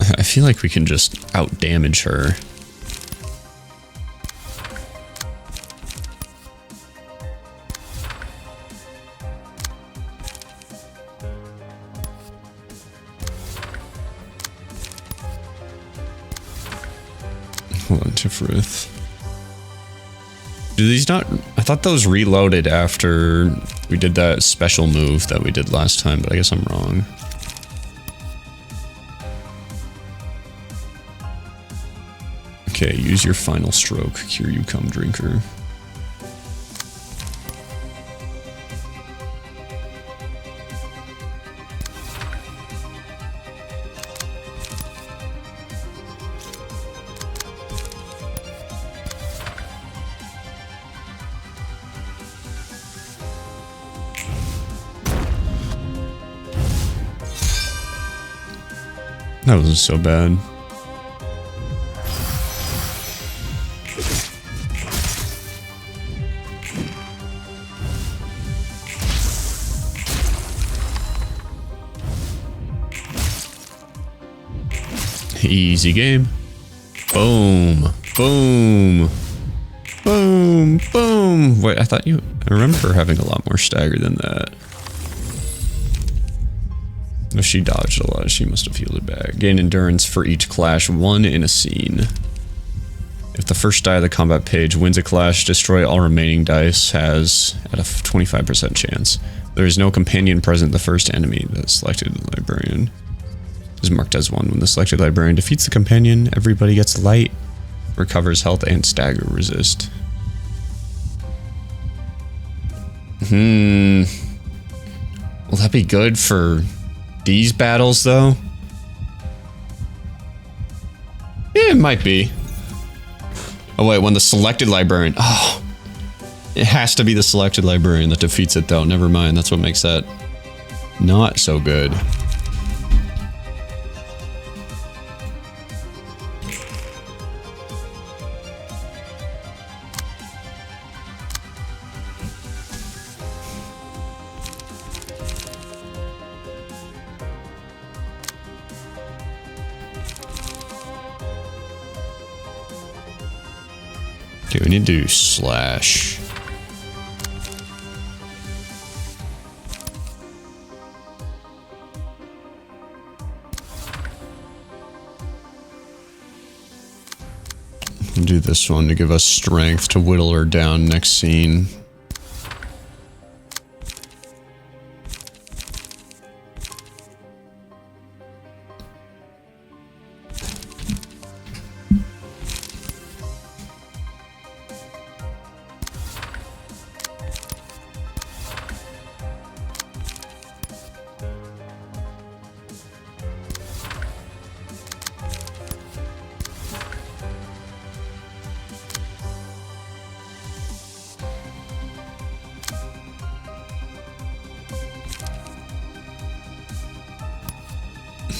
I feel like we can just out-damage her. Hold on, Tifferith. Do these not... I thought those reloaded after we did that special move that we did last time, but I guess I'm wrong. Okay, use your final stroke. Cure you, come drinker. That wasn't so bad. Easy game. Boom. Boom. Boom. Boom. Wait, I remember her having a lot more stagger than that. If she dodged a lot, she must have healed it back. Gain endurance for each clash, 1 in a scene. If the first die of the combat page wins a clash, destroy all remaining dice has at a 25% chance. There is no companion present. The first enemy that selected the librarian is marked as 1. When the selected librarian defeats the companion, everybody gets light, recovers health, and stagger resist. Will that be good for these battles, though? Yeah, it might be. Oh wait, when the selected librarian... Oh. It has to be the selected librarian that defeats it, though. Never mind. That's what makes that not so good. Okay, we need to do slash. We'll do this one to give us strength to whittle her down next scene.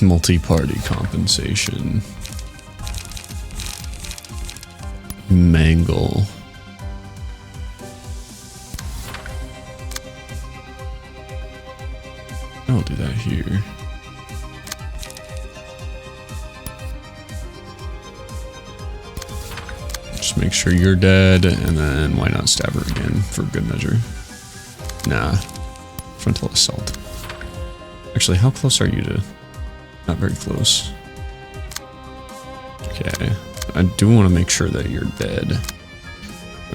Multi-party compensation. Mangle. I'll do that here. Just make sure you're dead, and then why not stab her again for good measure? Nah. Frontal assault. Actually, how close are you to... Not very close. Okay. I do want to make sure that you're dead.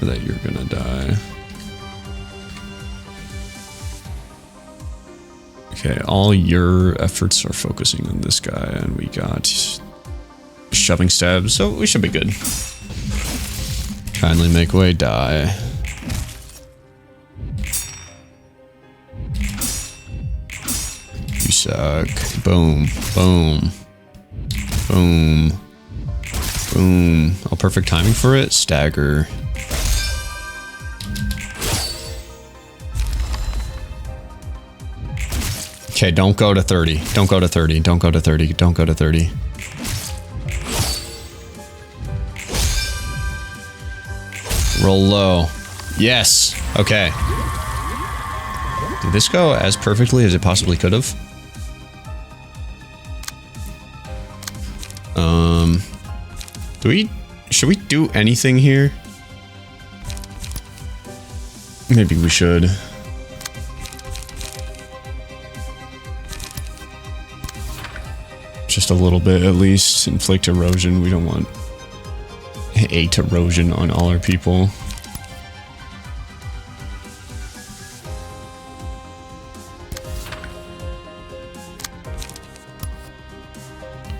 Or that you're gonna die. Okay, all your efforts are focusing on this guy, and we got shoving stabs, so we should be good. Kindly make way, die. You suck. Boom, boom, boom, boom. Oh, perfect timing for it. Stagger. Okay, don't go to 30. Don't go to 30. Don't go to 30. Don't go to 30. Roll low. Yes. Okay. Did this go as perfectly as it possibly could have? Should we do anything here? Maybe we should. Just a little bit, at least. Inflict erosion. We don't want 8 erosion on all our people.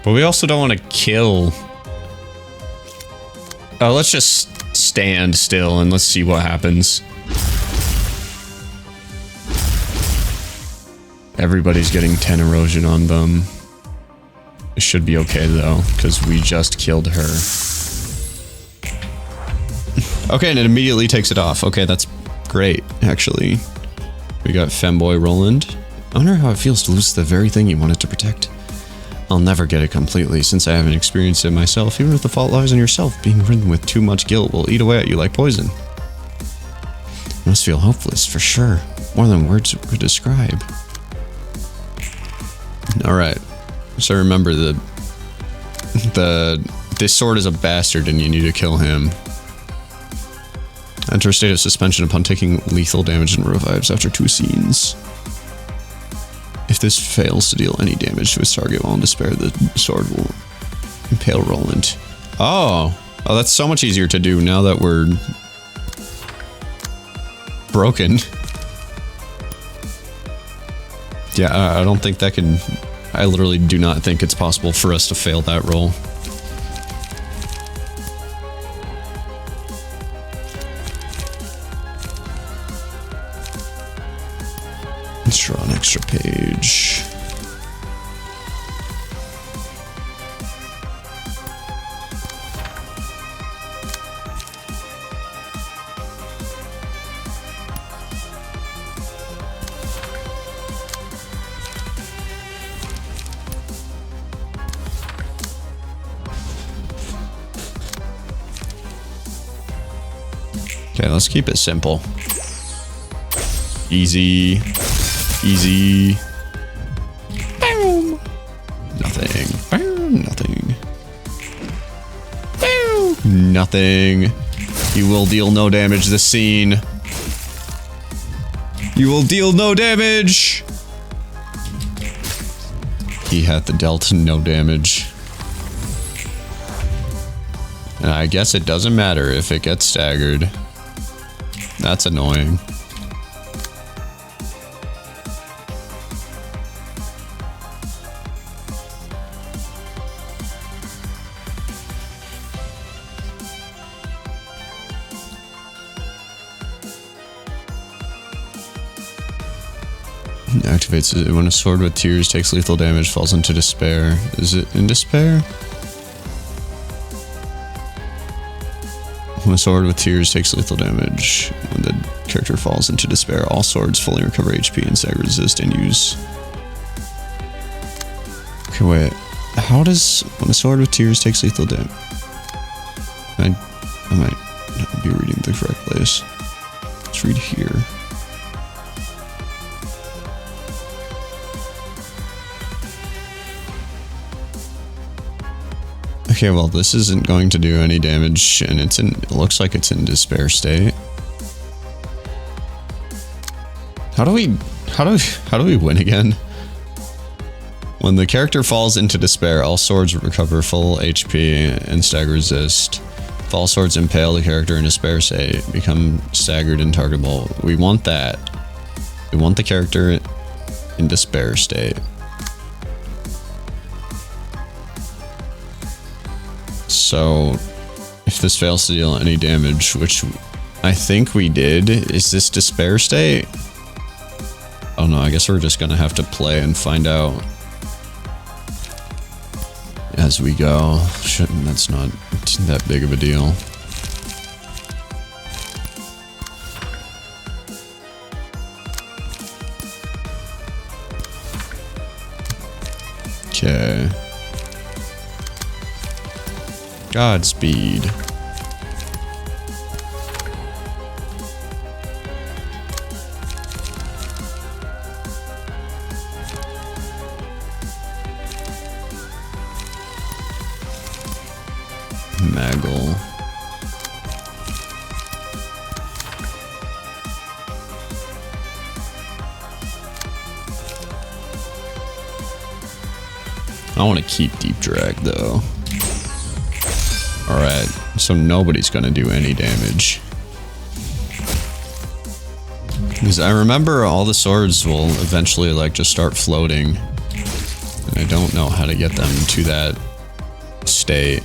But we also don't want to kill. Oh, let's just stand still and let's see what happens. Everybody's getting 10 erosion on them. It should be okay though, because we just killed her. Okay, and it immediately takes it off. Okay, that's great, actually. We got Femboy Roland. I wonder how it feels to lose the very thing you wanted to protect. I'll never get it completely, since I haven't experienced it myself, even if the fault lies in yourself. Being ridden with too much guilt will eat away at you like poison. You must feel hopeless, for sure. More than words could describe. Alright. So remember, this sword is a bastard and you need to kill him. Enter a state of suspension upon taking lethal damage and revives after 2 scenes. If this fails to deal any damage to its target while in despair, the sword will impale Roland. Oh, that's so much easier to do now that we're broken. Yeah, I don't think that can... I literally do not think it's possible for us to fail that roll. Let's draw an extra page. Okay, let's keep it simple. Easy. Easy. Boom. Nothing. Boom. Nothing. Boom. Nothing. You will deal no damage this scene. You will deal no damage. He hath dealt no damage. And I guess it doesn't matter if it gets staggered. That's annoying. Activates it when a sword with tears takes lethal damage, falls into despair. Is it in despair? When a sword with tears takes lethal damage, when the character falls into despair, all swords fully recover HP and stagger resist and use. Okay, wait. How does when a sword with tears takes lethal damage? I might not be reading the correct place. Let's read here. Okay, well, this isn't going to do any damage, and it looks like it's in despair state. How do we win again? When the character falls into despair, all swords recover full HP and stagger resist. If all swords impale the character in despair state, become staggered and targetable. We want that. We want the character in despair state. So, if this fails to deal any damage, which I think we did, is this despair state? Oh no, I guess we're just gonna have to play and find out as we go. That's not that big of a deal. Okay. Godspeed. Maggle. I want to keep Deep Drag though. Alright, so nobody's gonna do any damage. Because I remember all the swords will eventually like just start floating. And I don't know how to get them to that state.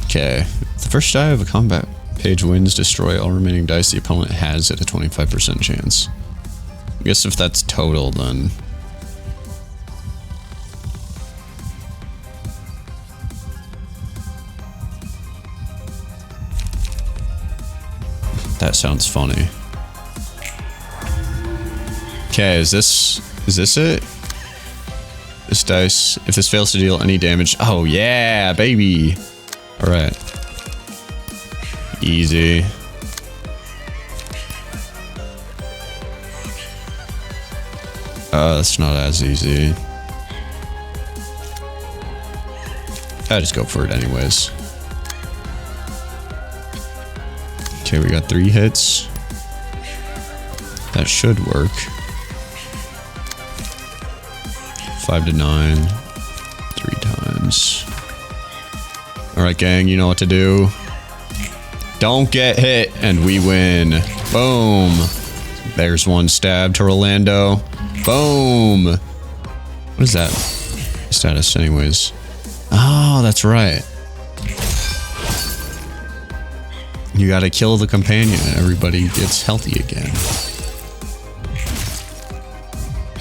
Okay, the first die of a combat page wins, destroy all remaining dice the opponent has at a 25% chance. I guess if that's total, then... That sounds funny. Okay, is this it? This dice, if this fails to deal any damage... Oh yeah, baby! Alright. Easy. It's not as easy. I just go for it anyways. Okay, we got 3 hits. That should work. 5 to 9. 3 times. Alright, gang, you know what to do. Don't get hit, and we win. Boom. There's one stab to Rolando. Boom. What is that status anyways? Oh, that's right. You gotta kill the companion and everybody gets healthy again.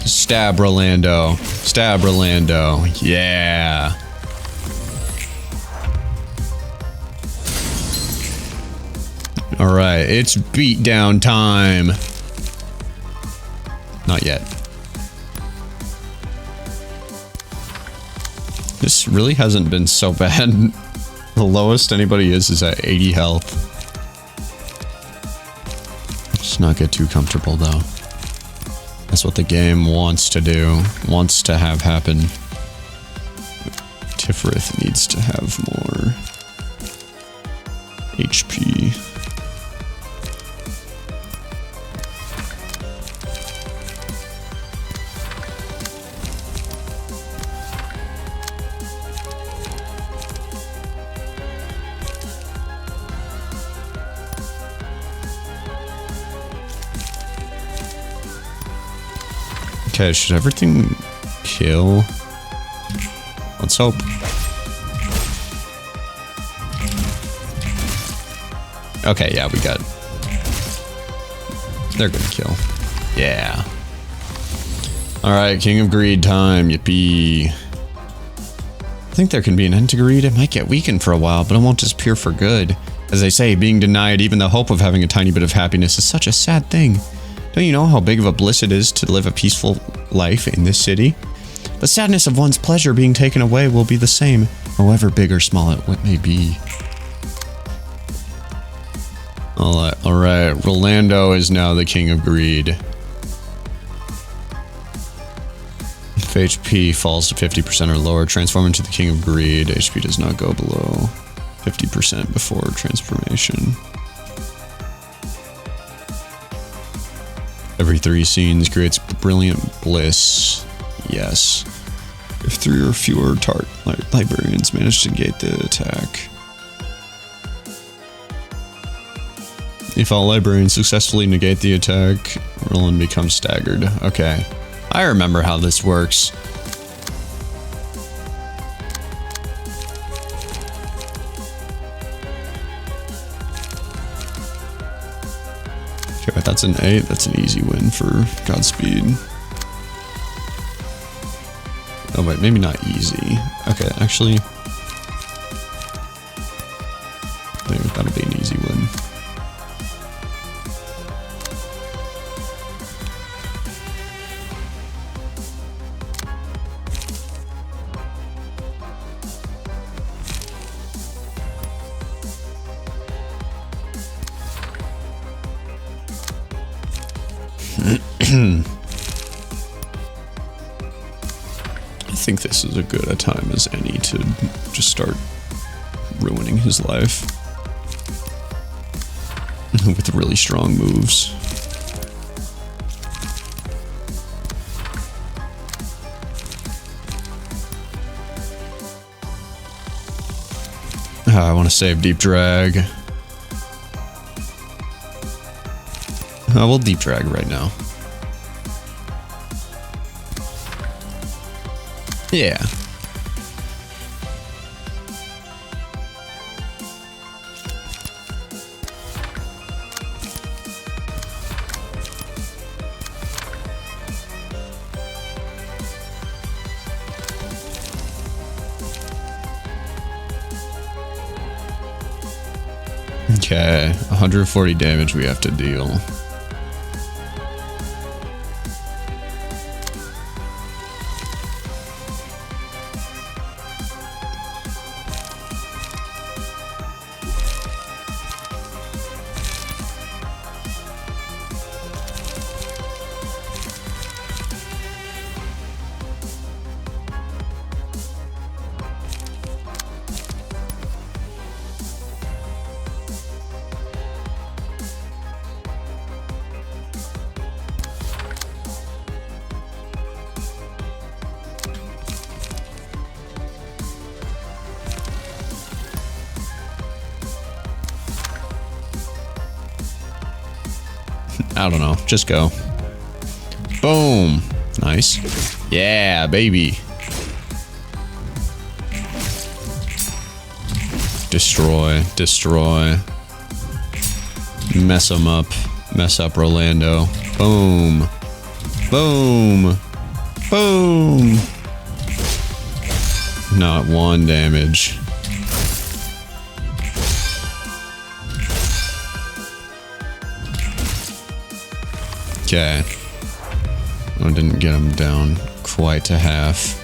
Stab Rolando. Stab Rolando. Yeah. Alright, it's beatdown time. Not yet. This really hasn't been so bad. The lowest anybody is at 80 health. Let's not get too comfortable though. That's what the game wants to do. Wants to have happen. Tifferith needs to have more HP. Okay, should everything kill? Let's hope. Okay, yeah, we got... They're gonna kill. Yeah. Alright, King of Greed time, yippee. I think there can be an end to greed. It might get weakened for a while, but it won't disappear for good. As they say, being denied even the hope of having a tiny bit of happiness is such a sad thing. Don't you know how big of a bliss it is to live a peaceful life in this city? The sadness of one's pleasure being taken away will be the same, however big or small it may be. Alright, Rolando is now the King of Greed. If HP falls to 50% or lower, transform into the King of Greed. HP does not go below 50% before transformation. Every 3 scenes creates brilliant bliss. Yes. If 3 or fewer librarians manage to negate the attack. If all librarians successfully negate the attack, Roland becomes staggered. Okay. I remember how this works. Okay, that's an 8. That's an easy win for Godspeed. Oh wait, maybe not easy. Okay, actually, maybe that'll be an easy win. I think this is as good a time as any to just start ruining his life with really strong moves. I want to save Deep Drag. We'll Deep Drag right now. Yeah. Okay, 140 damage we have to deal. I don't know. Just go. Boom. Nice. Yeah, baby. Destroy. Destroy. Mess him up. Mess up Rolando. Boom. Boom. Boom. Not 1 damage. Okay. I didn't get him down quite to half.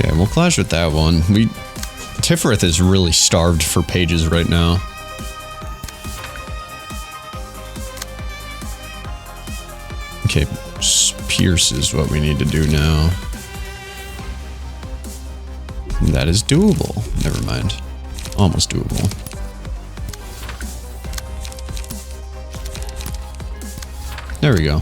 Okay, we'll clash with that one. Tifferith is really starved for pages right now. Okay, Pierce is what we need to do now. That is doable. Never mind. Almost doable. There we go.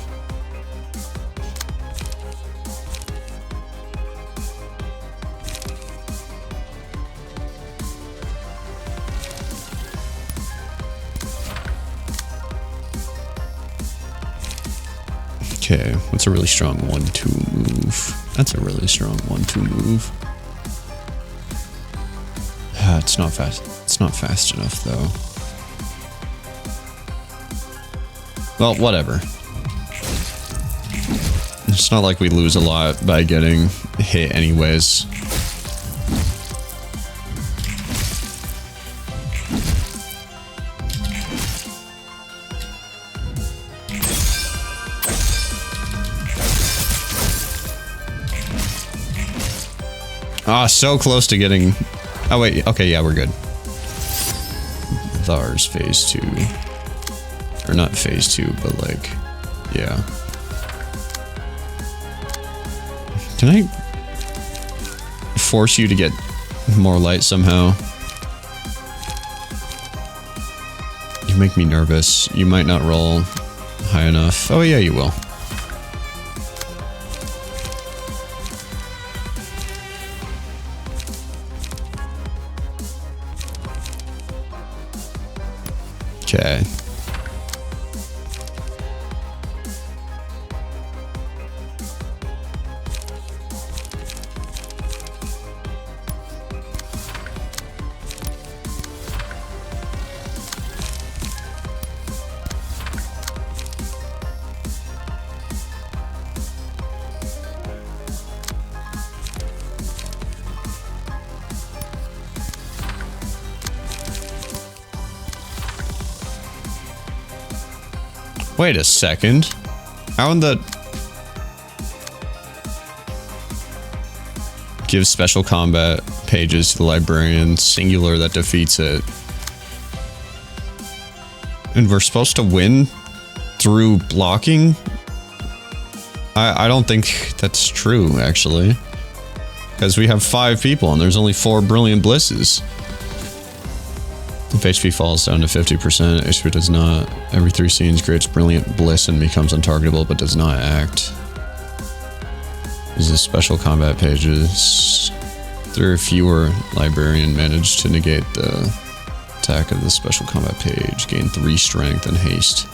Okay, what's a really strong 1-2 move? That's a really strong 1-2 move. It's not fast. It's not fast enough, though. Well, whatever. It's not like we lose a lot by getting hit anyways. Ah, so close to getting... Oh, wait. Okay, yeah, we're good. Thar's phase 2. Or not phase 2, but like... Yeah. Can I... force you to get more light somehow? You make me nervous. You might not roll high enough. Oh, yeah, you will. Okay. Wait a second. How in the... Give special combat pages to the librarian, singular that defeats it. And we're supposed to win through blocking? I don't think that's true, actually. Because we have 5 people and there's only 4 brilliant blisses. If HP falls down to 50%, HP does not. Every 3 scenes creates brilliant bliss and becomes untargetable but does not act. Uses special combat pages. 3 or fewer librarian manage to negate the attack of the special combat page. Gain 3 strength and haste.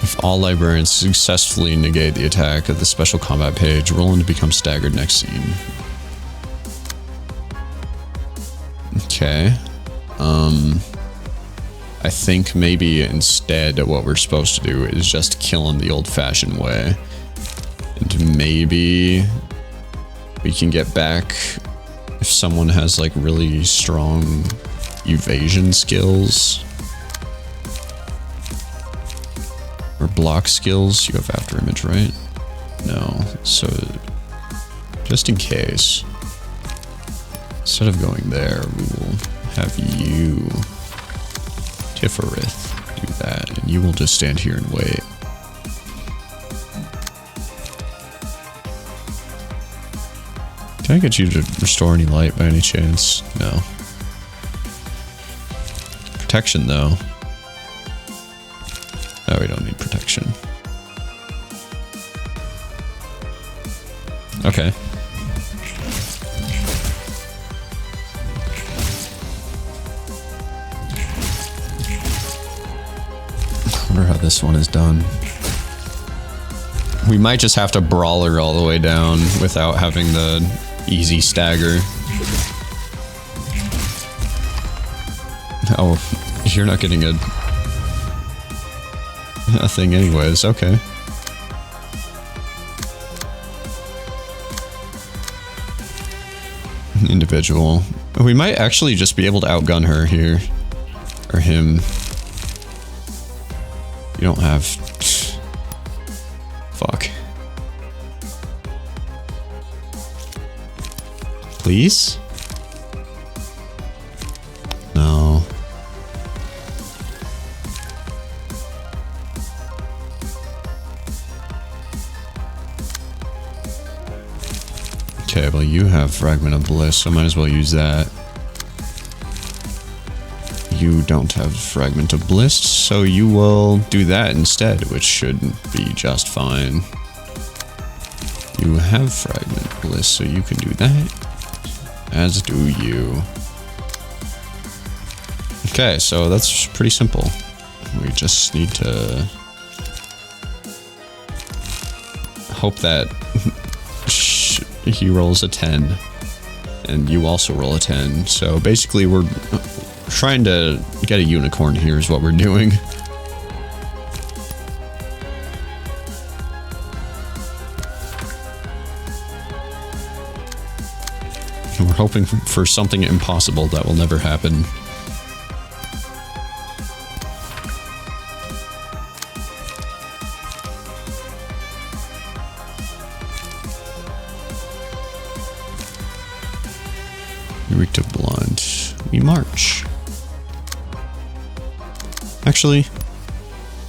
If all librarians successfully negate the attack of the special combat page, Roland becomes staggered next scene. Okay. I think maybe instead what we're supposed to do is just kill him the old-fashioned way. And maybe we can get back if someone has like really strong evasion skills. Or block skills. You have after image, right? No. So just in case. Instead of going there, we will have you, Tifferith, do that, and you will just stand here and wait. Can I get you to restore any light by any chance? No. Protection, though. No, we don't need protection. Okay. I wonder how this one is done. We might just have to brawl her all the way down without having the easy stagger. Oh, you're not getting a thing anyways, okay. Individual. We might actually just be able to outgun her here. Or him. You don't have... Fuck. Please? No. Okay, well you have Fragment of Bliss, so I might as well use that. You don't have Fragment of Bliss, so you will do that instead, which should be just fine. You have Fragment Bliss, so you can do that. As do you. Okay, so that's pretty simple. We just need to hope that he rolls a 10 and you also roll a 10. So basically we're trying to get a unicorn here is what we're doing. We're hoping for something impossible that will never happen. Eureka Blunt. We march. Actually,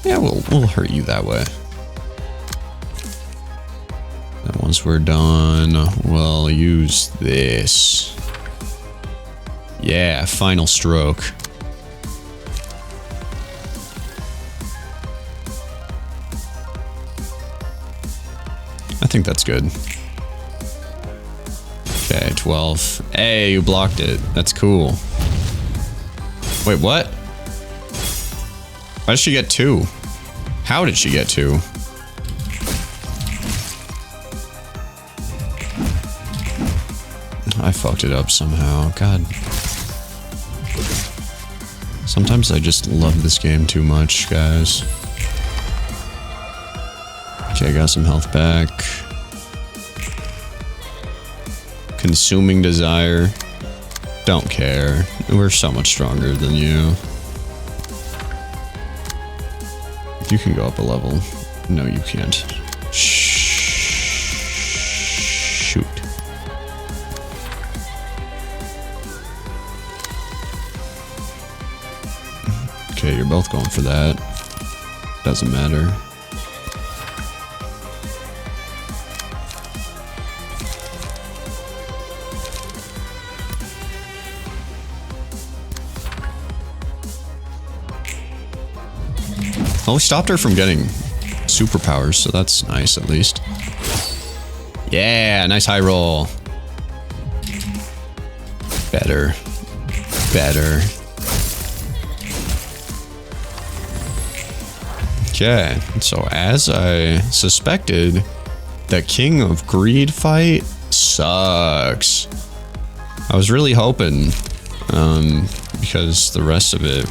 yeah, we'll hurt you that way. And once we're done, we'll use this. Yeah, final stroke. I think that's good. Okay, 12. Hey, you blocked it. That's cool. Wait, what? Why did she get 2? How did she get 2? I fucked it up somehow. God. Sometimes I just love this game too much, guys. Okay, I got some health back. Consuming Desire. Don't care. We're so much stronger than you. You can go up a level. No, you can't. Shoot. Okay, you're both going for that. Doesn't matter. Well, we stopped her from getting superpowers, so that's nice at least. Yeah, nice high roll. Better. Better. Okay, so as I suspected, the King of Greed fight sucks. I was really hoping, because the rest of it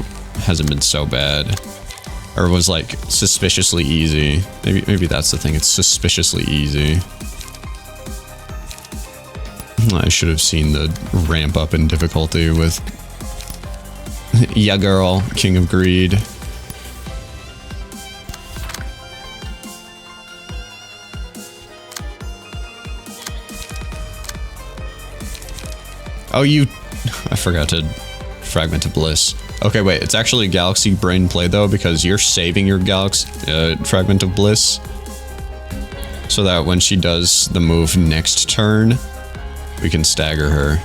hasn't been so bad. Or was like suspiciously easy. Maybe that's the thing, it's suspiciously easy. I should have seen the ramp up in difficulty with yeah girl, King of Greed. Oh, I forgot to Fragment of Bliss. Okay, wait, it's actually Galaxy Brain Play though, because you're saving your Galaxy Fragment of Bliss. So that when she does the move next turn, we can stagger her.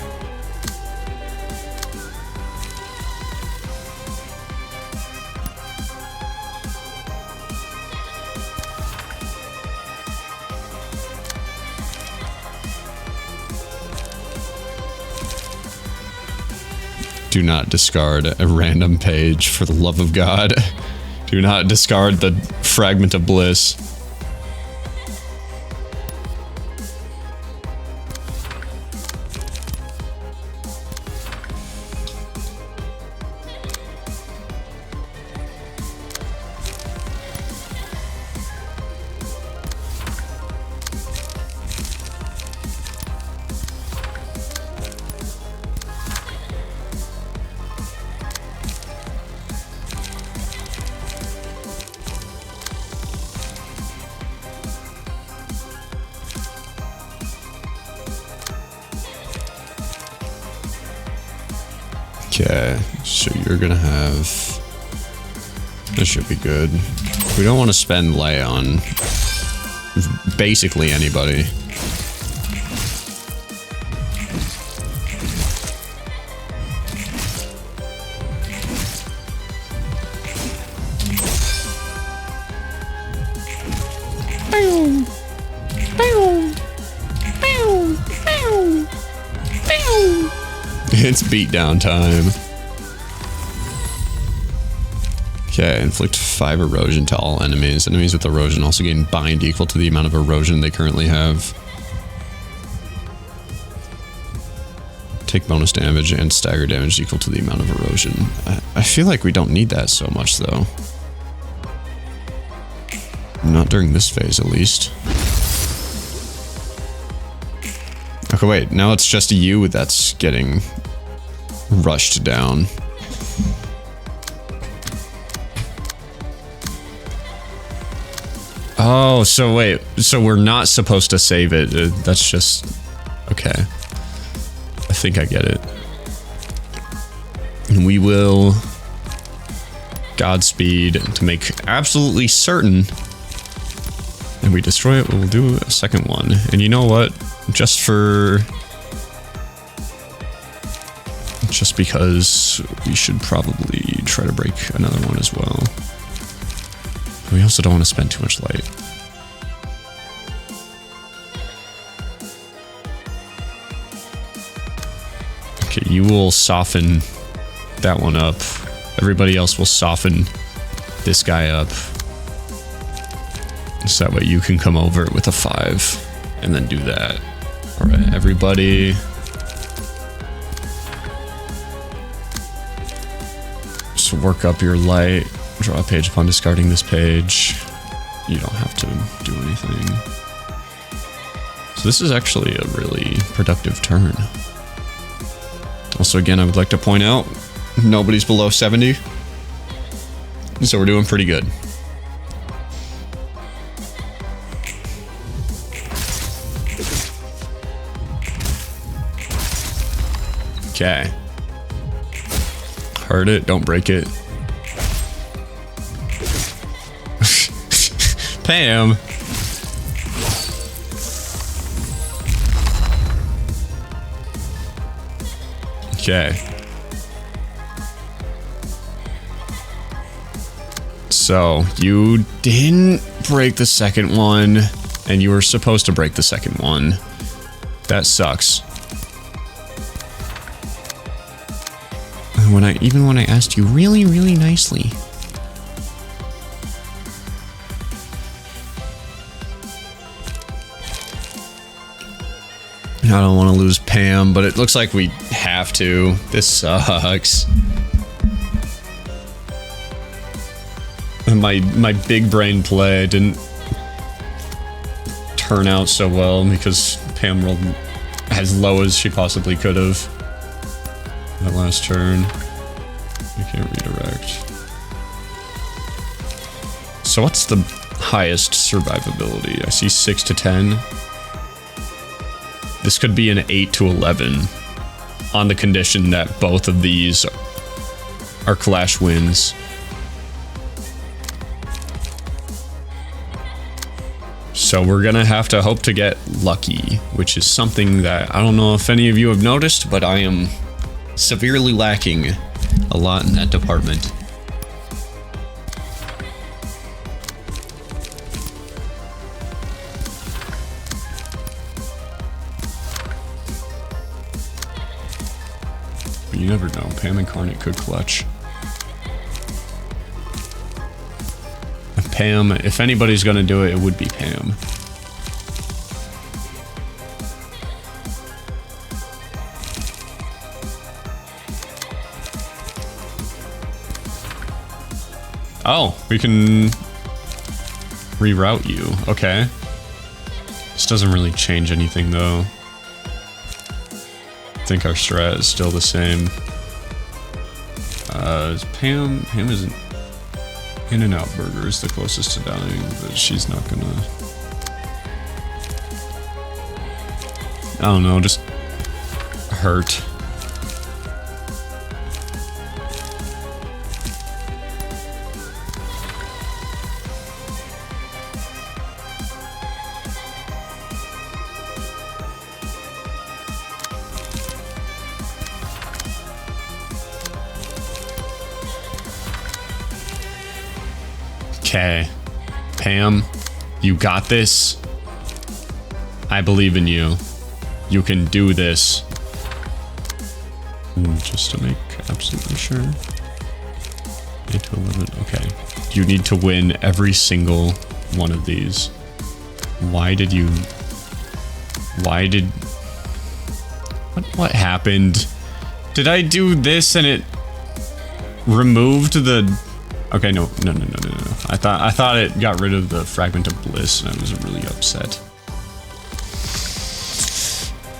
Do not discard a random page, for the love of God. Do not discard the Fragment of Bliss. Okay, so you're gonna have... This should be good. We don't want to spend lay on basically anybody. It's beatdown time. Okay, inflict 5 erosion to all enemies. Enemies with erosion also gain bind equal to the amount of erosion they currently have. Take bonus damage and stagger damage equal to the amount of erosion. I feel like we don't need that so much though. Not during this phase at least. Okay, wait, now it's just you that's getting rushed down. Oh, so wait, so we're not supposed to save it. That's just... Okay. I think I get it. And we will... Godspeed to make absolutely certain and we destroy it, we'll do a second one. And you know what? Just because we should probably try to break another one as well. We also don't want to spend too much light. Okay, you will soften that one up. Everybody else will soften this guy up. So that way you can come over with a 5 and then do that. Alright, everybody. Just work up your light. Draw a page upon discarding this page. You don't have to do anything. So this is actually a really productive turn. Also, again, I would like to point out, nobody's below 70. So we're doing pretty good. Okay. Hurt it, don't break it. Pam. Okay. So, you didn't break the second one, and you were supposed to break the second one. That sucks. Even when I asked you really, really nicely. I don't want to lose Pam, but it looks like we have to. This sucks. My big brain play didn't turn out so well because Pam rolled as low as she possibly could have. That last turn. I can't redirect. So what's the highest survivability? I see 6 to 10. This could be an 8 to 11 on the condition that both of these are Clash wins. So we're gonna have to hope to get lucky, which is something that I don't know if any of you have noticed, but I am severely lacking a lot in that department. But you never know, Pam Incarnate could clutch. Pam, if anybody's gonna do it, it would be Pam. Oh, we can reroute you. Okay. This doesn't really change anything though. I think our strat is still the same. Pam isn't... In-N-Out Burger is the closest to dying, but she's not gonna... I don't know, just hurt. Okay. Pam, you got this. I believe in you. You can do this. Just to make absolutely sure. 8 to 11. Okay. You need to win every single one of these. Why did... What happened? Did I do this and it removed the... Okay, no. I thought it got rid of the fragment of bliss and I was really upset.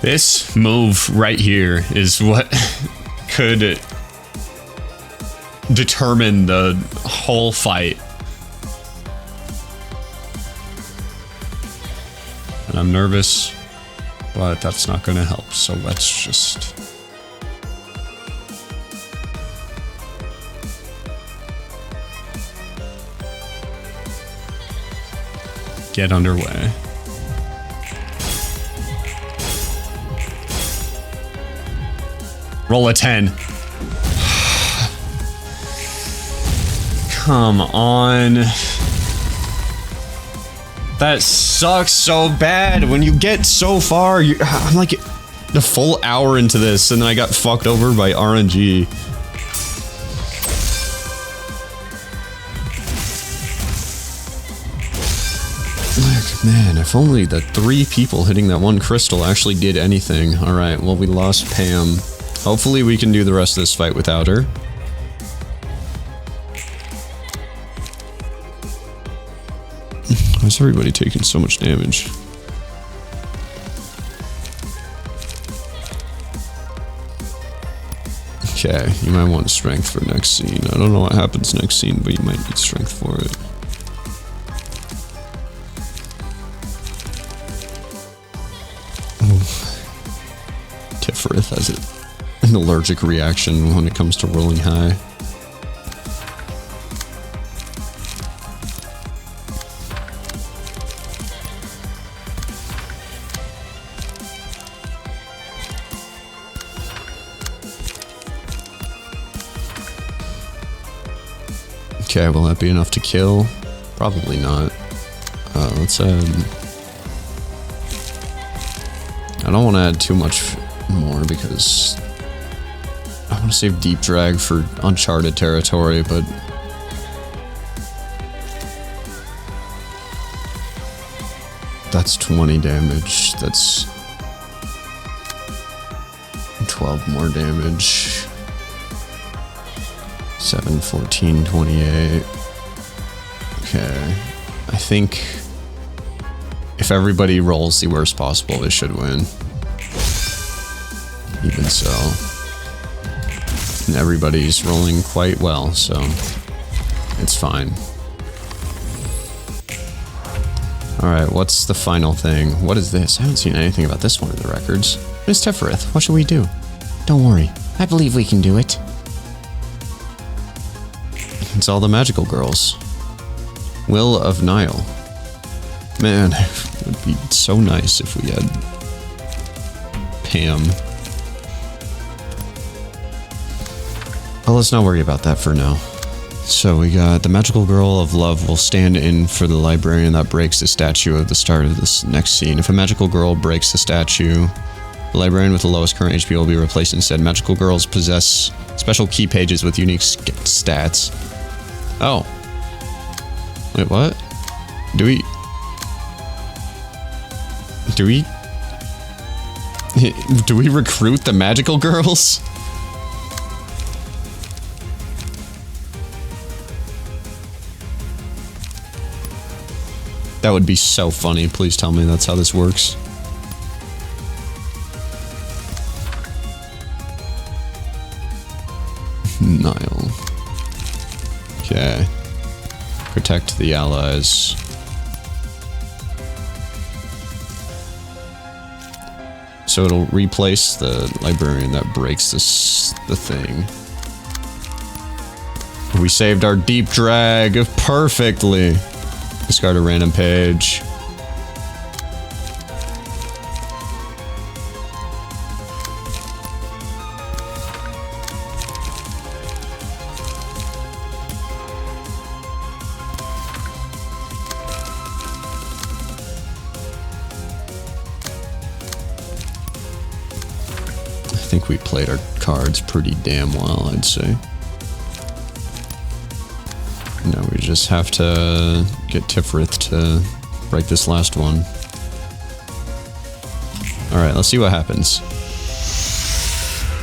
This move right here is what could determine the whole fight. And I'm nervous, but that's not going to help. So let's just... get underway. Roll a 10. Come on. That sucks so bad. When you get so far, I'm like the full hour into this, and then I got fucked over by RNG. Man, if only the 3 people hitting that one crystal actually did anything. Alright, well, we lost Pam. Hopefully we can do the rest of this fight without her. Why is everybody taking so much damage? Okay, you might want strength for next scene. I don't know what happens next scene, but you might need strength for it. Tifferith has an allergic reaction when it comes to rolling high. Okay, will that be enough to kill? Probably not. Let's add... I don't want to add too much more because I want to save Deep Drag for uncharted territory, but that's 20 damage. That's 12 more damage. 7, 14, 28. Okay. I think if everybody rolls the worst possible, they should win. Even so. And everybody's rolling quite well, so it's fine. Alright, what's the final thing? What is this? I haven't seen anything about this one in the records. Miss Tifferith, what should we do? Don't worry, I believe we can do it. It's all the magical girls. Will of Nile. Man, it would be so nice if we had Pam. Well, let's not worry about that for now. So we got the magical girl of love will stand in for the librarian that breaks the statue at the start of this next scene. If a magical girl breaks the statue, the librarian with the lowest current HP will be replaced instead. Magical girls possess special key pages with unique stats. Oh. Wait, what? Do we recruit the magical girls? That would be so funny. Please tell me that's how this works. Nile. Okay. Protect the allies. So it'll replace the librarian that breaks the thing. We saved our deep drag perfectly. Discard a random page. think we played our cards pretty damn well, I'd say. Now we just have to get Tifferith to break this last one. Alright, let's see what happens.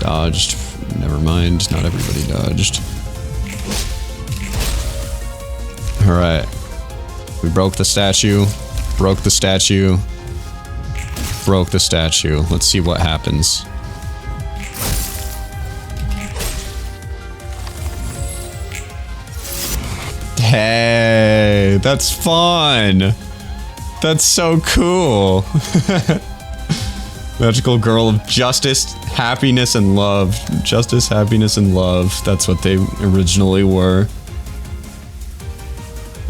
Dodged. Never mind, not everybody dodged. Alright. We broke the statue. Broke the statue. Broke the statue. Let's see what happens. Hey, that's fun. That's so cool. Magical girl of justice, happiness, and love. Justice, happiness, and love. That's what they originally were.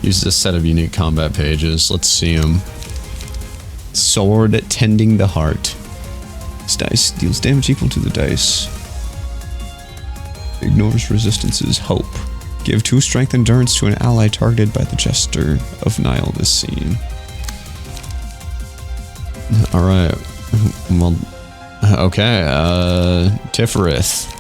Use this set of unique combat pages. Let's see them. Sword tending the heart. This dice deals damage equal to the dice. Ignores resistances. Hope. Give 2 strength endurance to an ally targeted by the Jester of Nile this scene. Alright. Well, okay, Tifferith.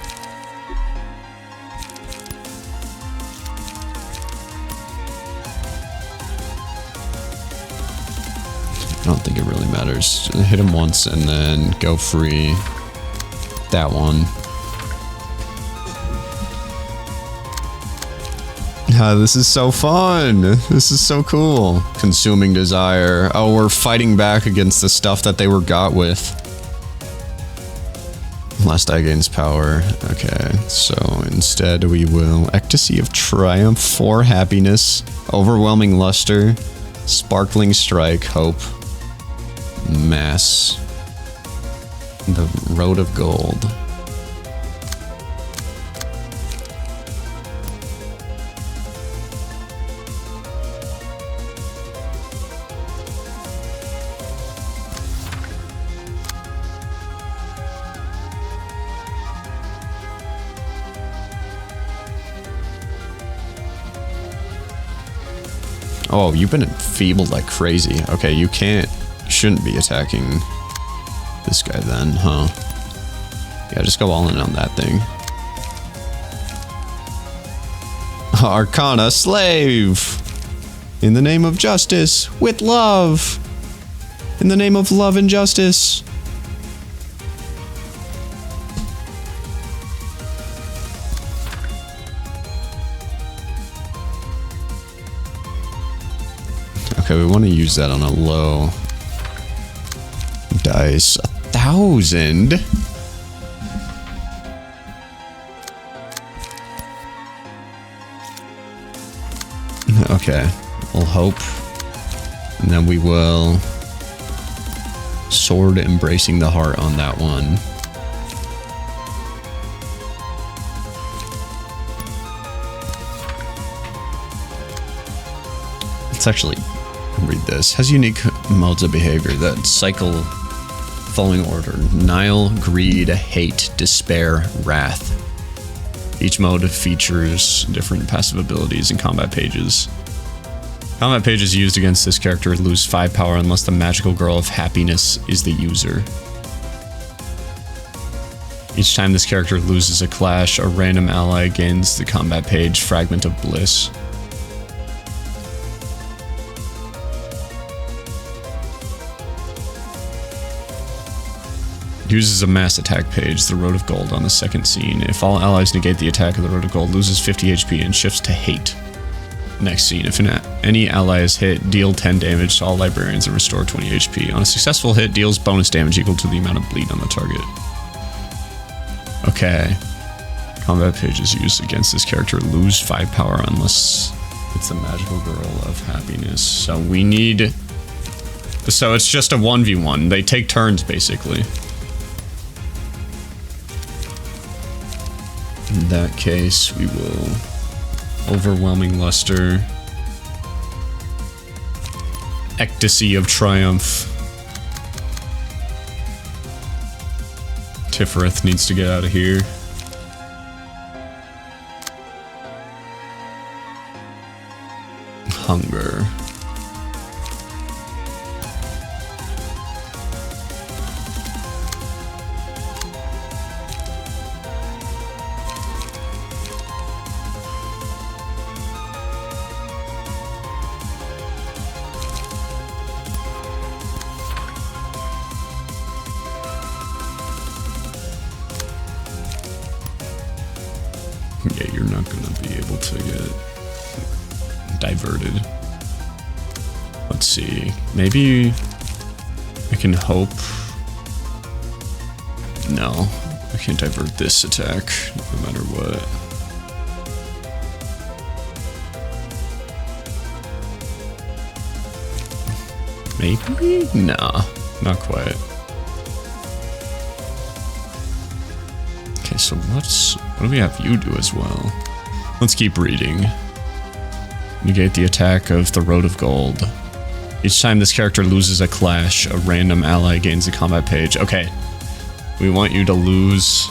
I don't think it really matters. Hit him once and then go free. That one. This is so fun. This is so cool. Consuming desire. Oh, we're fighting back against the stuff that they were got with. Last die gains power. Okay, so instead we will Ecstasy of Triumph, 4 happiness, Overwhelming Luster, Sparkling Strike, Hope, Mass, the Road of Gold. Oh, you've been enfeebled like crazy. Okay, you shouldn't be attacking this guy then, huh? Yeah, just go all in on that thing. Arcana Slave! In the name of justice, with love! In the name of love and justice! Okay, we want to use that on a low dice. 1,000? Okay, we'll hope. And then we will sword embracing the heart on that one. Let's actually read this. Has unique modes of behavior that cycle following order: Nile, greed, hate, despair, wrath. Each mode features different passive abilities and combat pages. Combat pages used against this character lose 5 power unless the magical girl of happiness is the user. Each time this character loses a clash, a random ally gains the combat page Fragment of Bliss. Uses a mass attack page, the Road of Gold, on the second scene. If all allies negate the attack of the Road of Gold, loses 50 HP and shifts to hate. Next scene, if any ally is hit, deal 10 damage to all librarians and restore 20 HP. On a successful hit, deals bonus damage equal to the amount of bleed on the target. Okay. Combat pages used against this character lose 5 power unless it's the magical girl of happiness. So we need... So it's just a 1v1. They take turns, basically. In that case, we will Overwhelming Luster, Ecstasy of Triumph. Tifferith needs to get out of here. Hunger. to get diverted. Let's see. Maybe I can hope. No, I can't divert this attack no matter what. Maybe? Nah, not quite. Okay, so what do we have you do as well? Let's keep reading. Negate the attack of the Road of Gold. Each time this character loses a clash, a random ally gains a combat page. Okay, we want you to lose,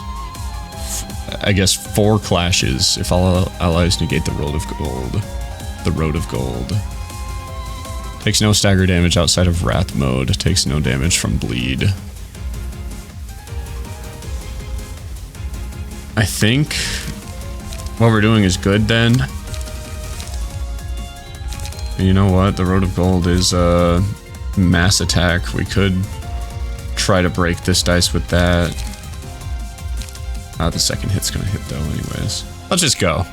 I guess, 4 clashes if all allies negate the Road of Gold. The Road of Gold. Takes no stagger damage outside of Wrath mode. Takes no damage from bleed. I think what we're doing is good then. And you know what? The Road of Gold is a mass attack. We could try to break this dice with that. The second hit's gonna hit though anyways. Let's just go.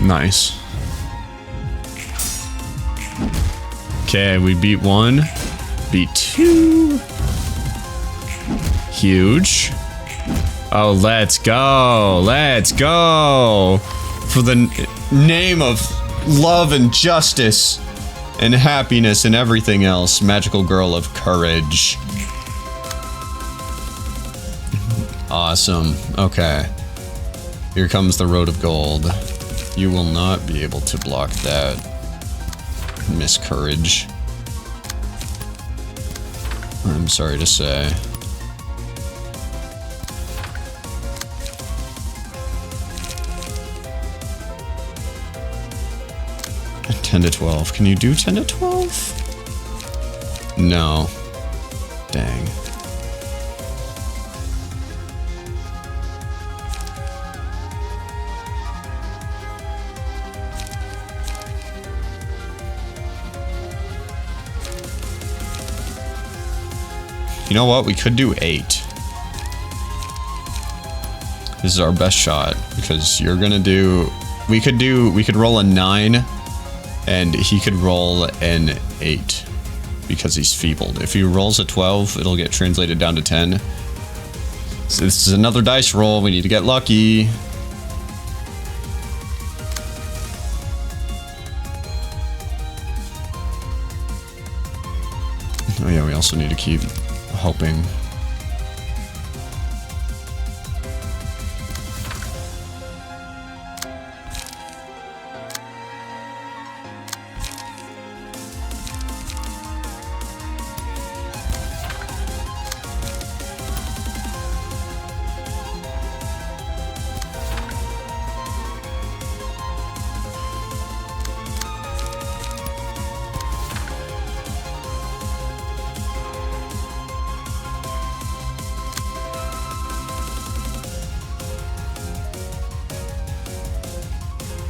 Nice. Okay, we beat 1. Beat 2. Huge. Oh, let's go. Let's go. For the name of love and justice and happiness and everything else, Magical Girl of Courage. Awesome. Okay. Here comes the Road of Gold. You will not be able to block that, Miss Courage. I'm sorry to say. At 10 to 12. Can you do 10 to 12? No. Dang. You know what? We could do 8. This is our best shot because you're gonna do. We could roll a 9, and he could roll an 8 because he's feebled. If he rolls a 12, it'll get translated down to 10. So this is another dice roll. We need to get lucky. Oh yeah, we also need to keep hoping.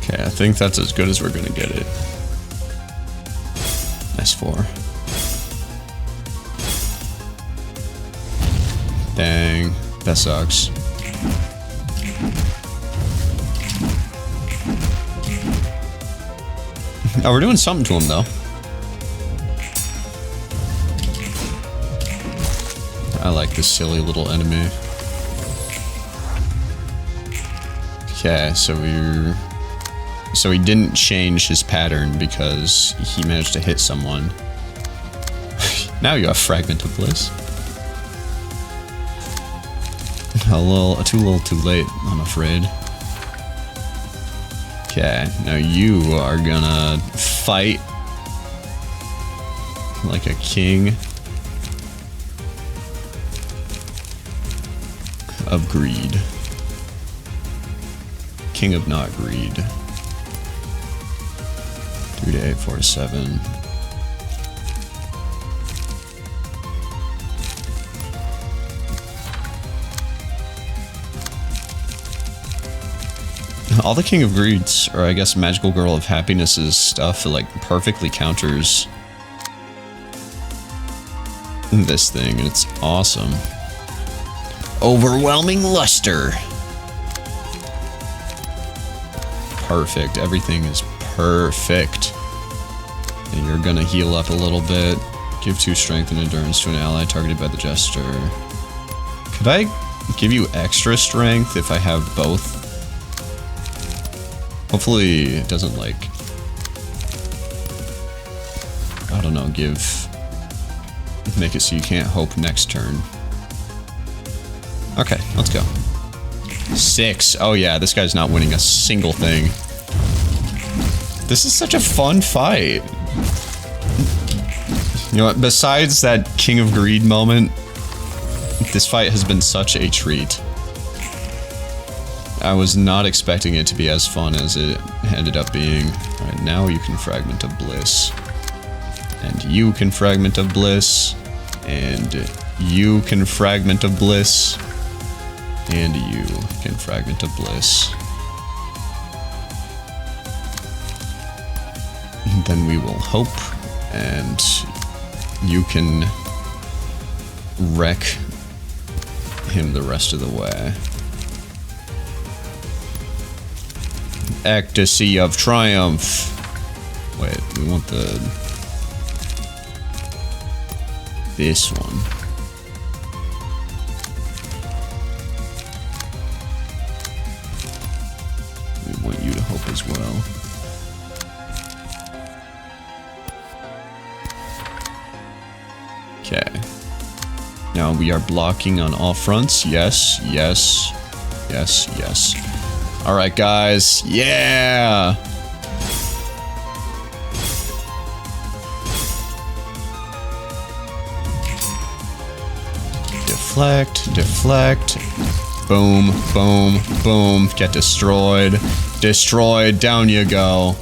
Okay, I think that's as good as we're gonna get it. Nice 4. Dang, that sucks. Oh, we're doing something to him though. I like this silly little enemy. Okay, so he didn't change his pattern because he managed to hit someone. Now you have Fragment of Bliss. Too little too late, I'm afraid. Okay, now you are gonna fight like a king of greed. King of not greed. 3 to 8, 4 to 7. All the King of Greeds, or I guess Magical Girl of Happiness's stuff, like perfectly counters this thing, and it's awesome. Overwhelming Luster. perfect. Everything is perfect. And you're gonna heal up a little bit. Give 2 strength and endurance to an ally targeted by the jester. Could I give you extra strength if I have both? Hopefully it doesn't, like, I don't know, make it so you can't hope next turn. Okay, let's go. 6. Oh yeah, this guy's not winning a single thing. This is such a fun fight. You know what, besides that King of Greed moment, this fight has been such a treat. I was not expecting it to be as fun as it ended up being. Alright, now you can Fragment of Bliss. And you can Fragment of Bliss. And you can Fragment of Bliss. And you can Fragment of Bliss. And then we will hope, and you can wreck him the rest of the way. Ecstasy of Triumph. Wait, we want this one. We want you to hope as well. Okay. Now we are blocking on all fronts. Yes, yes, yes, yes. Alright, guys. Yeah! Deflect, deflect. Boom, boom, boom. Get destroyed. Destroyed. Down you go.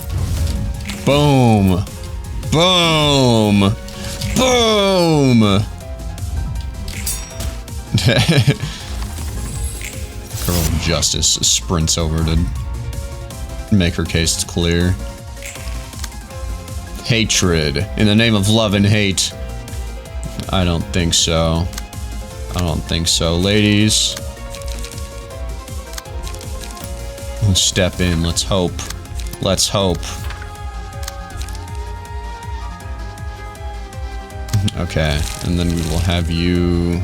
Boom. Boom. Boom! Girl of Justice sprints over to make her case clear. Hatred. In the name of love and hate. I don't think so. I don't think so, ladies. Let's step in. Let's hope. Let's hope. Okay, and then we will have you...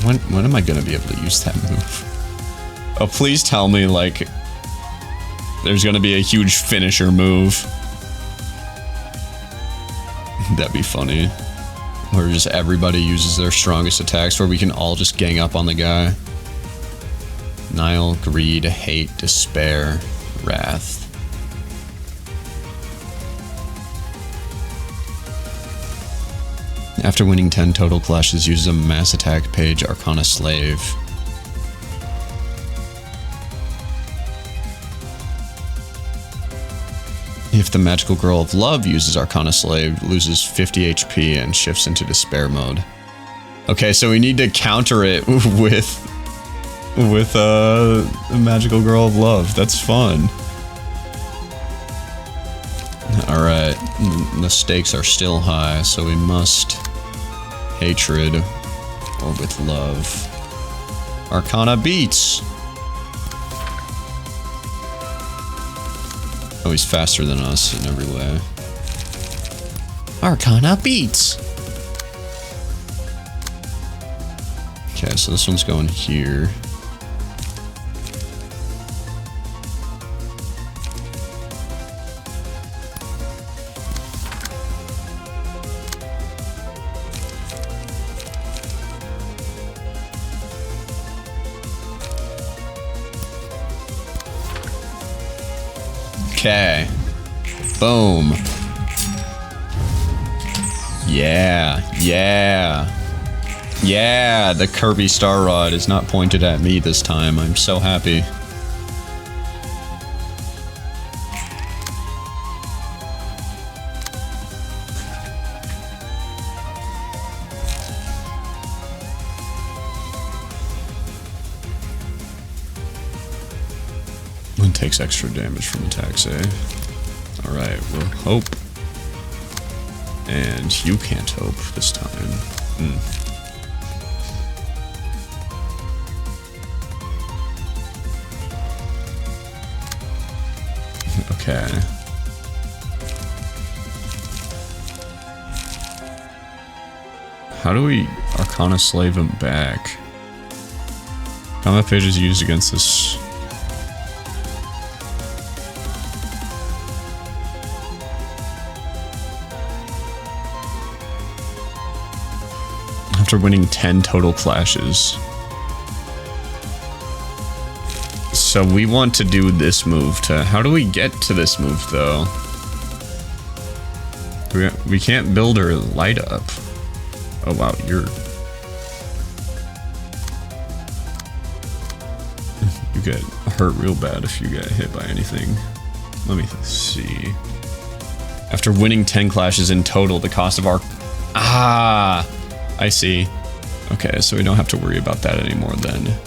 When am I gonna be able to use that move? Oh, please tell me, like, there's gonna be a huge finisher move. That'd be funny. Where just everybody uses their strongest attacks, where we can all just gang up on the guy. Nile, Greed, Hate, Despair, Wrath. After winning 10 total clashes, uses a mass attack page, Arcana Slave. If the Magical Girl of Love uses Arcana Slave, loses 50 HP and shifts into Despair mode. Okay, so we need to counter it with a Magical Girl of Love. That's fun. Alright, the stakes are still high, so we must hatred or with love. Arcana beats! Oh, he's faster than us in every way. Arcana beats! Okay, so this one's going here. Okay. Boom. Yeah. Yeah. Yeah, the Kirby Star Rod is not pointed at me this time. I'm so happy. One takes extra damage from attacks, eh? Alright, we'll hope. And you can't hope this time. Okay. How do we Arcana slave him back? Combat page is used against this. After winning 10 total clashes. So we want to do this move to... How do we get to this move, though? We can't build or light up. Oh, wow, you're... You get hurt real bad if you get hit by anything. Let me see. After winning 10 clashes in total, the cost of our... Ah! I see. Okay, so we don't have to worry about that anymore then.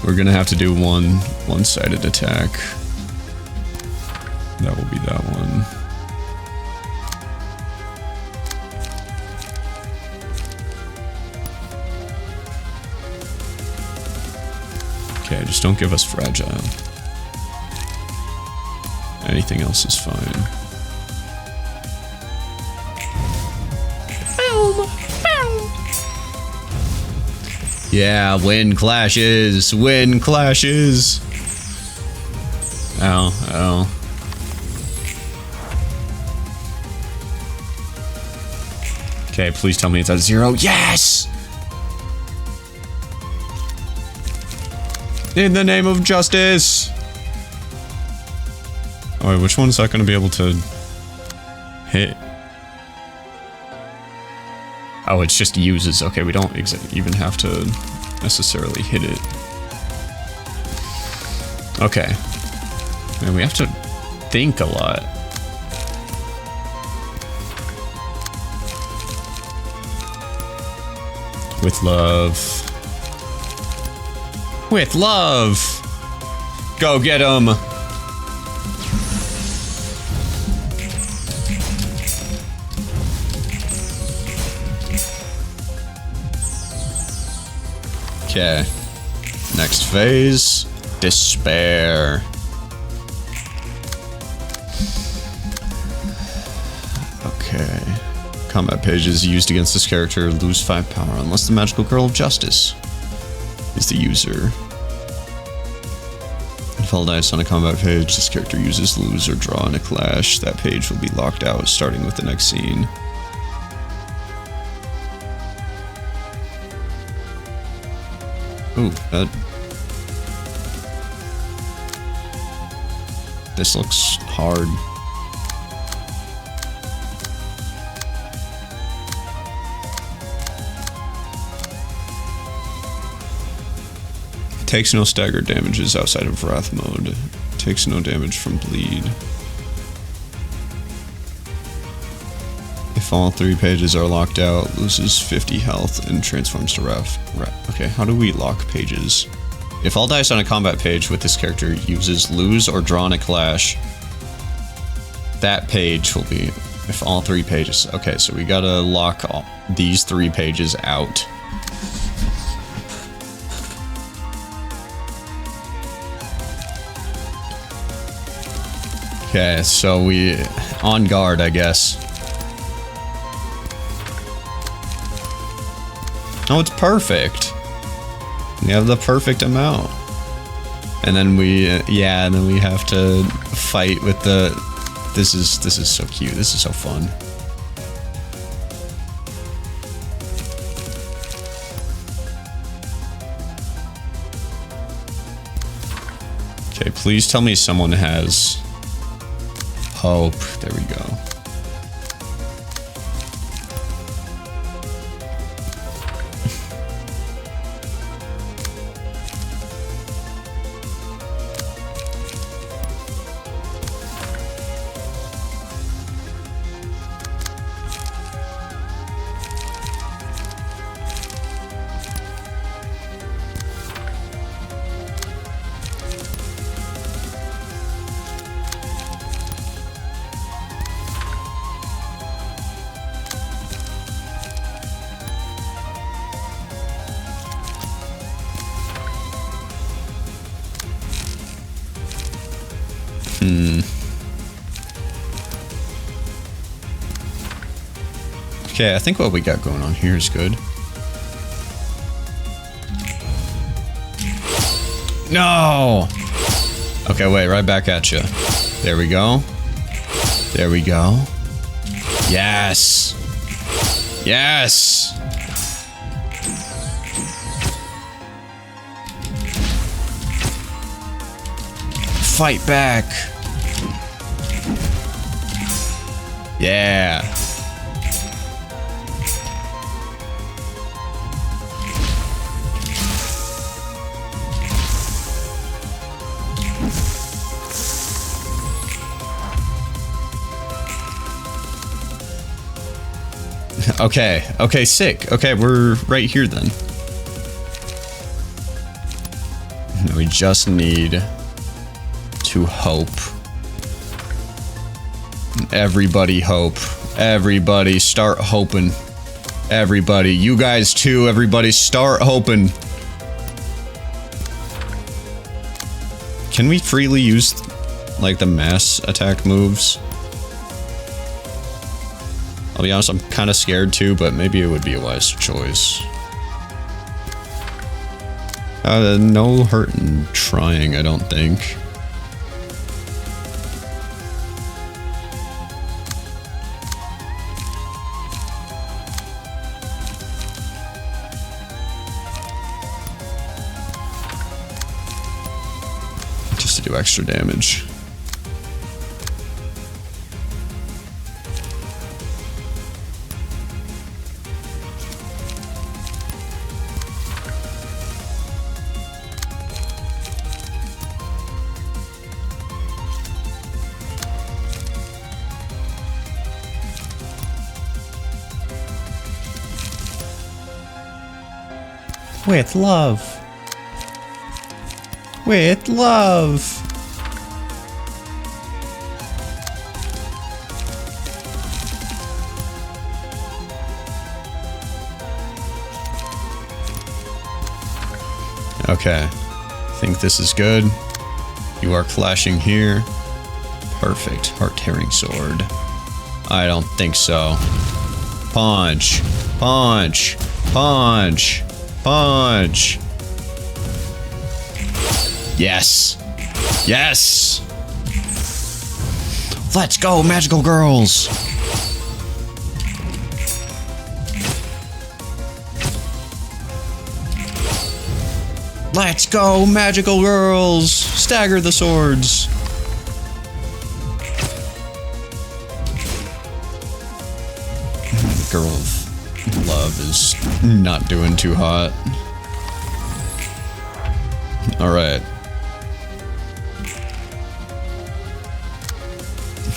We're gonna have to do one-sided attack. That will be that one. Okay, just don't give us fragile. Anything else is fine. Yeah, win clashes! Win clashes! Ow, ow. Okay, please tell me it's at 0. Yes! In the name of justice! Oh wait, which one's that gonna be able to hit? Oh, it's just uses. Okay, we don't even have to necessarily hit it. Okay. Man, we have to think a lot. With love. With love! Go get him! Okay. Next phase. Despair. Okay. Combat pages used against this character lose 5 power unless the magical girl of justice is the user. If all dice on a combat page this character uses lose or draw in a clash, that page will be locked out starting with the next scene. Ooh, this looks hard. Takes no staggered damages outside of Wrath mode. Takes no damage from bleed. If all 3 pages are locked out, loses 50 health and transforms to Wrath. Okay, how do we lock pages? If all dice on a combat page with this character uses lose or draw in a clash, that page will be... If all 3 pages... Okay, so we gotta lock these 3 pages out. Okay, so we... On guard, I guess. Oh, it's perfect. We have the perfect amount. And then we... yeah, and then we have to fight with the... This is so cute. This is so fun. Okay, please tell me someone has... hope. There we go. Okay, I think what we got going on here is good. No! Okay, wait, right back at you. There we go. There we go. Yes! Yes! Fight back! Yeah! Okay, okay, sick. Okay, we're right here then. We just need to hope. Everybody hope. Everybody start hoping. Everybody, you guys too, everybody start hoping. Can we freely use, like, the mass attack moves? I'll be honest, I'm kind of scared too, but maybe it would be a wise choice. No hurt in trying, I don't think. Just to do extra damage. With love. With love. Okay. I think this is good. You are clashing here. Perfect. Heart-tearing sword. I don't think so. Punch. Punch. Punch. Punch. Yes. Yes. Let's go, magical girls. Let's go, magical girls. Stagger the swords. Girl of love is not doing too hot. Alright.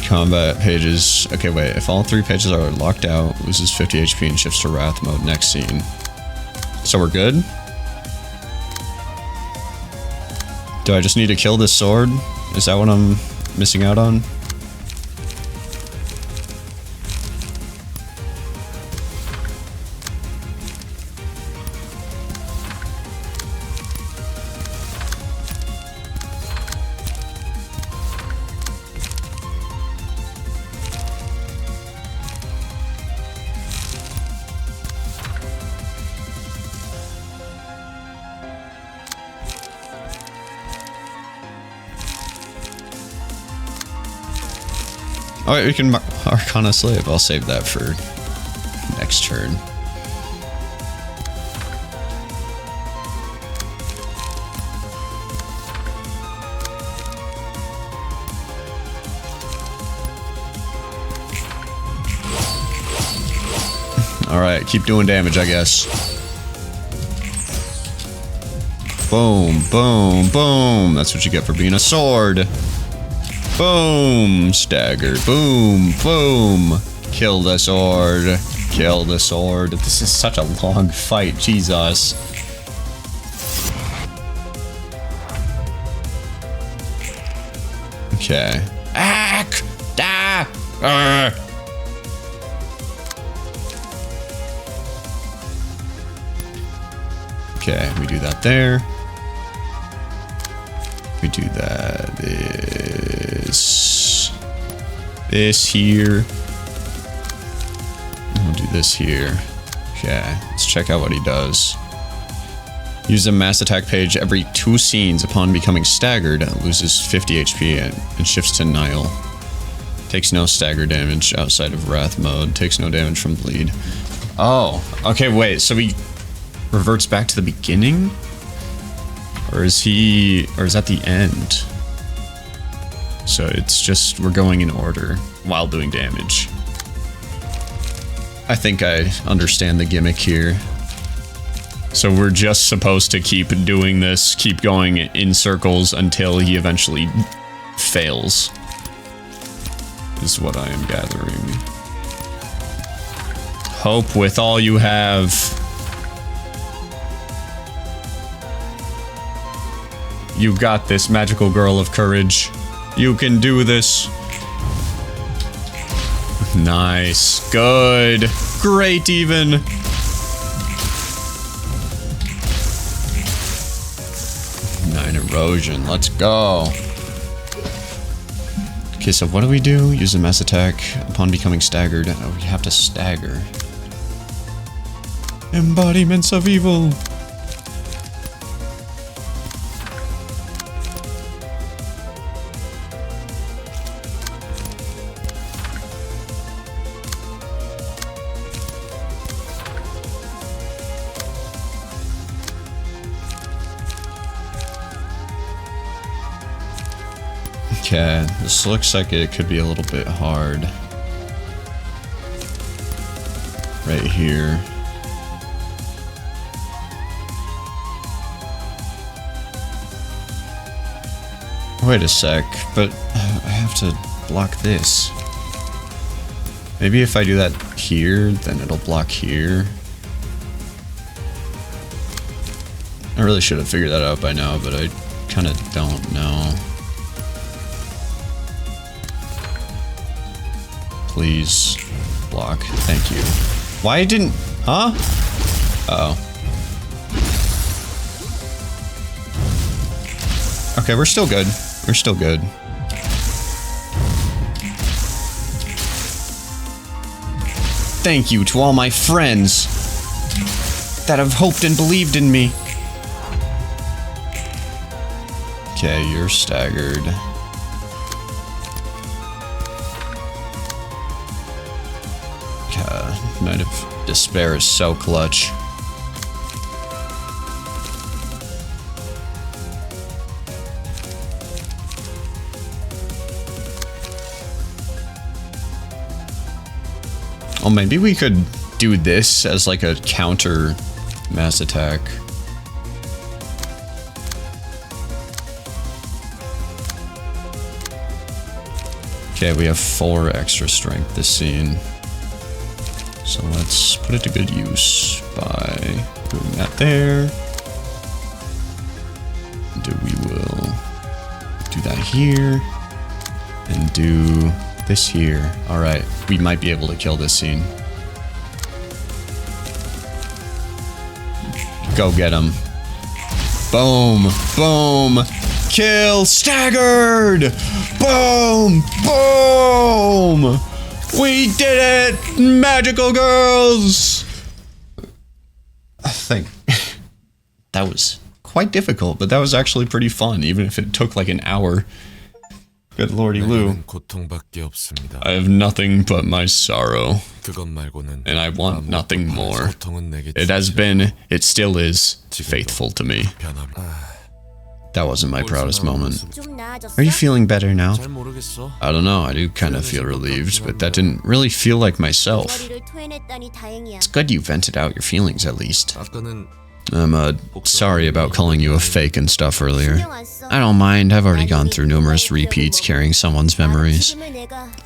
Combat pages. Okay, wait. If all 3 pages are locked out, loses 50 HP and shifts to Wrath mode next scene. So we're good? Do I just need to kill this sword? Is that what I'm missing out on? Alright, we can Arcana Slave. I'll save that for next turn. Alright, keep doing damage, I guess. Boom, boom, boom. That's what you get for being a sword. Boom! Stagger. Boom! Boom! Kill the sword. Kill the sword. This is such a long fight. Jesus. Okay. Ack! Da! Okay, we do that there. We do that. This here. We'll do this here. Okay, let's check out what he does. Use a mass attack page every 2 scenes. Upon becoming staggered, loses 50 HP and shifts to Nile. Takes no stagger damage outside of Wrath mode. Takes no damage from bleed. Oh, okay, wait, so he reverts back to the beginning? Or is that the end? So it's just, we're going in order while doing damage. I think I understand the gimmick here. So we're just supposed to keep doing this, keep going in circles until he eventually fails. Is what I am gathering. Hope with all you have. You got this, magical girl of courage. You can do this. Nice. Good. Great even. Erosion. Let's go. Okay, so what do we do? Use a mass attack upon becoming staggered. Oh, we have to stagger. Embodiments of evil. Okay, this looks like it could be a little bit hard. Right here. Wait a sec, but I have to block this. Maybe if I do that here, then it'll block here. I really should have figured that out by now, but I kind of don't know. Please block. Thank you. Why didn't... Huh? Uh-oh. Okay, we're still good. We're still good. Thank you to all my friends that have hoped and believed in me. Okay, you're staggered. Night of Despair is so clutch. Oh, maybe we could do this as like a counter mass attack. Okay, we have 4 extra strength this scene. So let's put it to good use by doing that there. And we will do that here. And do this here. Alright, we might be able to kill this scene. Go get him. Boom! Boom! Kill! Staggered! Boom! Boom! We did it! Magical girls! I think that was quite difficult, but that was actually pretty fun, even if it took like an hour. Good lordy Lou. I have nothing but my sorrow, and I want nothing more. It has been, it still is, faithful to me. That wasn't my proudest moment. Are you feeling better now? I don't know, I do kind of feel relieved, but that didn't really feel like myself. It's good you vented out your feelings at least. I'm sorry about calling you a fake and stuff earlier. I don't mind, I've already gone through numerous repeats carrying someone's memories.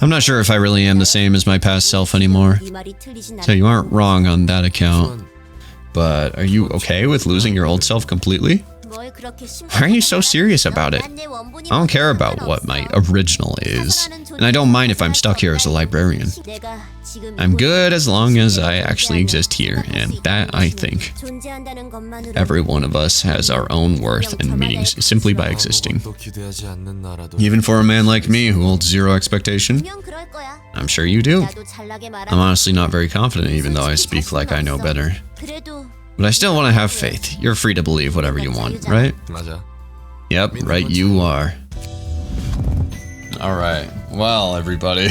I'm not sure if I really am the same as my past self anymore. So you aren't wrong on that account. But are you okay with losing your old self completely? Why are you so serious about it? I don't care about what my original is, and I don't mind if I'm stuck here as a librarian. I'm good as long as I actually exist here, and that, I think. Every one of us has our own worth and meaning simply by existing. Even for a man like me who holds zero expectation. I'm sure you do. I'm honestly not very confident even though I speak like I know better. But I still want to have faith. You're free to believe whatever you want, right? Yep, right you are. Alright, well everybody,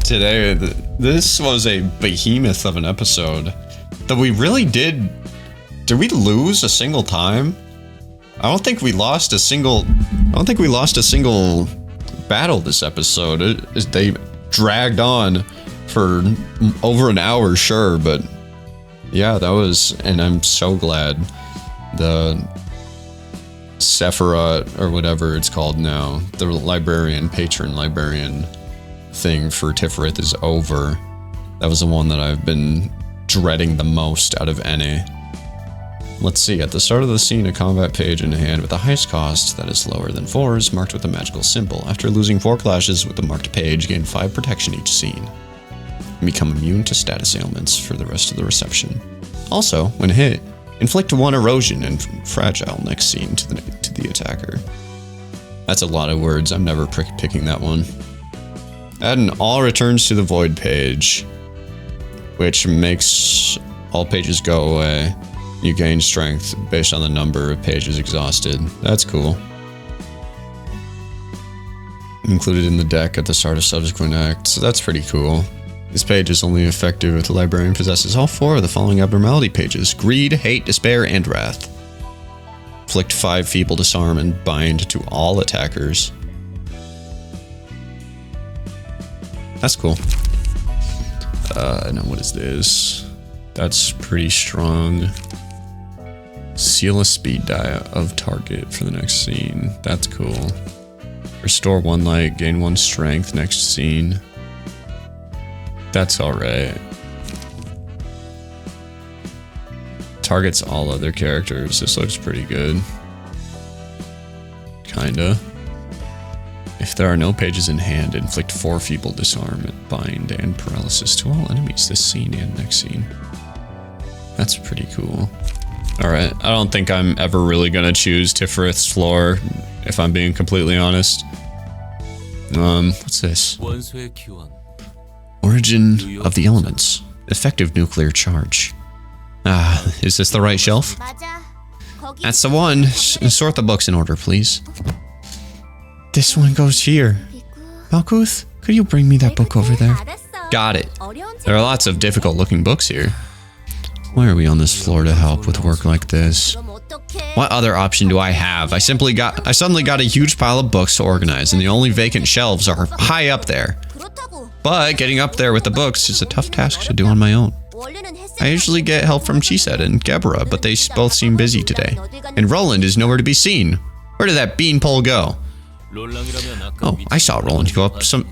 today this was a behemoth of an episode that we really did we lose a single time? I don't think we lost a single battle this episode. They dragged on for over an hour, sure, but yeah, that was, and I'm so glad the Sephiroth, or whatever it's called now, the patron librarian thing for Tifferith is over. That was the one that I've been dreading the most out of any. Let's see, at the start of the scene, a combat page in hand with the highest cost, that is lower than 4, is marked with a magical symbol. After losing 4 clashes with the marked page, gain 5 protection each scene. And become immune to status ailments for the rest of the reception. Also, when hit, inflict 1 erosion and fragile next scene to the attacker. That's a lot of words, I'm never picking that one. Add an all returns to the void page, which makes all pages go away. You gain strength based on the number of pages exhausted. That's cool. Included in the deck at the start of subsequent acts, so that's pretty cool. This page is only effective if the librarian possesses all 4 of the following abnormality pages: greed, hate, despair, and wrath. Inflict 5 feeble disarm and bind to all attackers. That's cool. Now what is this? That's pretty strong. Seal a speed die of target for the next scene. That's cool. Restore 1 light, gain 1 strength next scene. That's alright. Targets all other characters. This looks pretty good. Kinda. If there are no pages in hand, inflict 4 feeble disarm, bind, and paralysis to all enemies this scene and next scene. That's pretty cool. Alright, I don't think I'm ever really gonna choose Tifferith's floor, if I'm being completely honest. What's this? Origin of the elements. Effective nuclear charge. Ah, is this the right shelf? That's the one. Sort the books in order, please. This one goes here. Malkuth, could you bring me that book over there? Got it. There are lots of difficult looking books here. Why are we on this floor to help with work like this? What other option do I have? I suddenly got a huge pile of books to organize, and the only vacant shelves are high up there. But getting up there with the books is a tough task to do on my own. I usually get help from Chised and Gebra, but they both seem busy today. And Roland is nowhere to be seen. Where did that beanpole go? Oh, I saw Roland go up some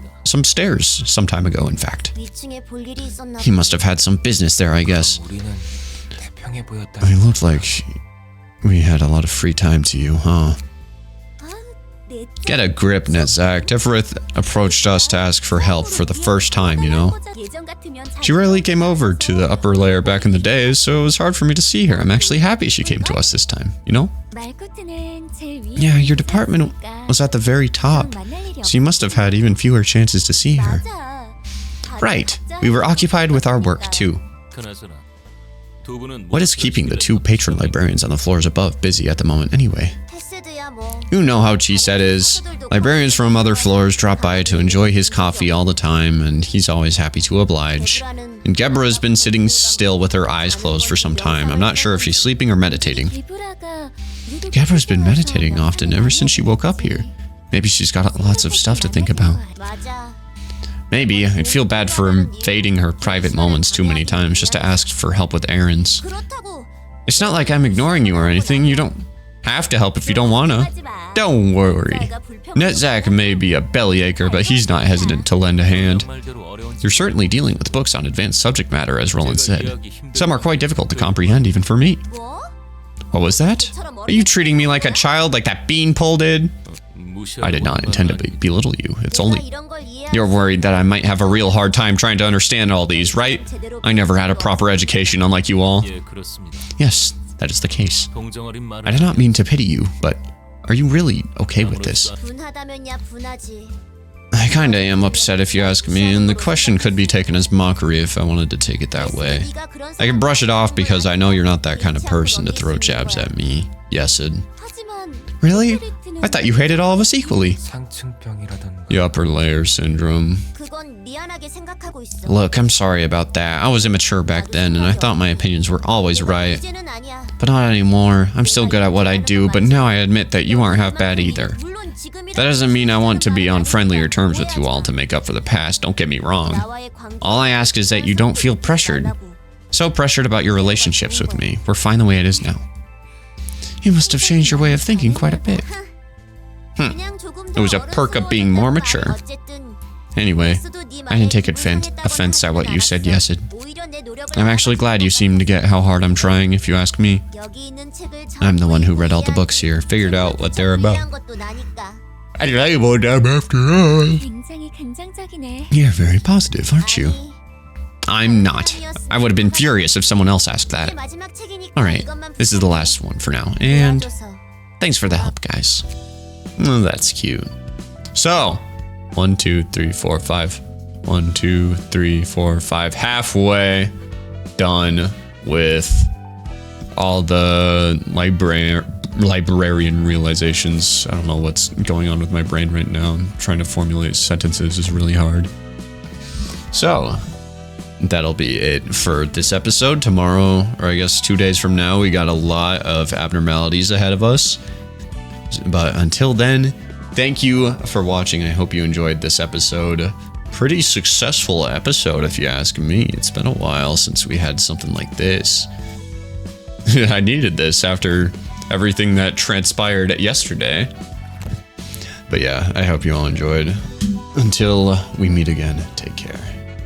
stairs some time ago, in fact. He must have had some business there, I guess. It looked like we had a lot of free time to you, huh? Get a grip, Netzach. Tifferith approached us to ask for help for the first time, you know? She rarely came over to the upper layer back in the days, so it was hard for me to see her. I'm actually happy she came to us this time, you know? Yeah, your department was at the very top, so you must have had even fewer chances to see her. Right, we were occupied with our work too. What is keeping the 2 patron librarians on the floors above busy at the moment anyway? You know how Chised is. Librarians from other floors drop by to enjoy his coffee all the time, and he's always happy to oblige. And Gebra has been sitting still with her eyes closed for some time. I'm not sure if she's sleeping or meditating. Gebra's been meditating often ever since she woke up here. Maybe she's got lots of stuff to think about. Maybe. I'd feel bad for invading her private moments too many times just to ask for help with errands. It's not like I'm ignoring you or anything. You don't have to help if you don't wanna. Don't worry. Netzach may be a bellyachre, but he's not hesitant to lend a hand. You're certainly dealing with books on advanced subject matter, as Roland said. Some are quite difficult to comprehend even for me. What was that? Are you treating me like a child, like that beanpole did? I did not intend to belittle you. It's only... You're worried that I might have a real hard time trying to understand all these, right? I never had a proper education, unlike you all. Yes, that is the case. I did not mean to pity you, but are you really okay with this? I kinda am upset if you ask me, and the question could be taken as mockery if I wanted to take it that way. I can brush it off because I know you're not that kind of person to throw jabs at me, Yesid. Really? I thought you hated all of us equally. The upper layer syndrome. Look, I'm sorry about that. I was immature back then, and I thought my opinions were always right. But not anymore. I'm still good at what I do, but now I admit that you aren't half bad either. That doesn't mean I want to be on friendlier terms with you all to make up for the past, don't get me wrong. All I ask is that you don't feel pressured. So pressured about your relationships with me. We're fine the way it is now. You must have changed your way of thinking quite a bit. It was a perk of being more mature. Anyway, I didn't take offense at what you said, Yesid. I'm actually glad you seem to get how hard I'm trying, if you ask me. I'm the one who read all the books here, figured out what they're about. I labeled them after all. You're very positive, aren't you? I'm not. I would have been furious if someone else asked that. Alright, this is the last one for now, and thanks for the help, guys. Oh, that's cute. So, 1, 2, 3, 4, 5. 1, 2, 3, 4, 5. Halfway done with all the librarian realizations. I don't know what's going on with my brain right now. I'm trying to formulate sentences is really hard. So, that'll be it for this episode. Tomorrow, or I guess 2 days from now, we got a lot of abnormalities ahead of us. But until then, thank you for watching. I hope you enjoyed this episode. Pretty successful episode, if you ask me. It's been a while since we had something like this. I needed this after everything that transpired yesterday. But yeah, I hope you all enjoyed. Until we meet again, take care.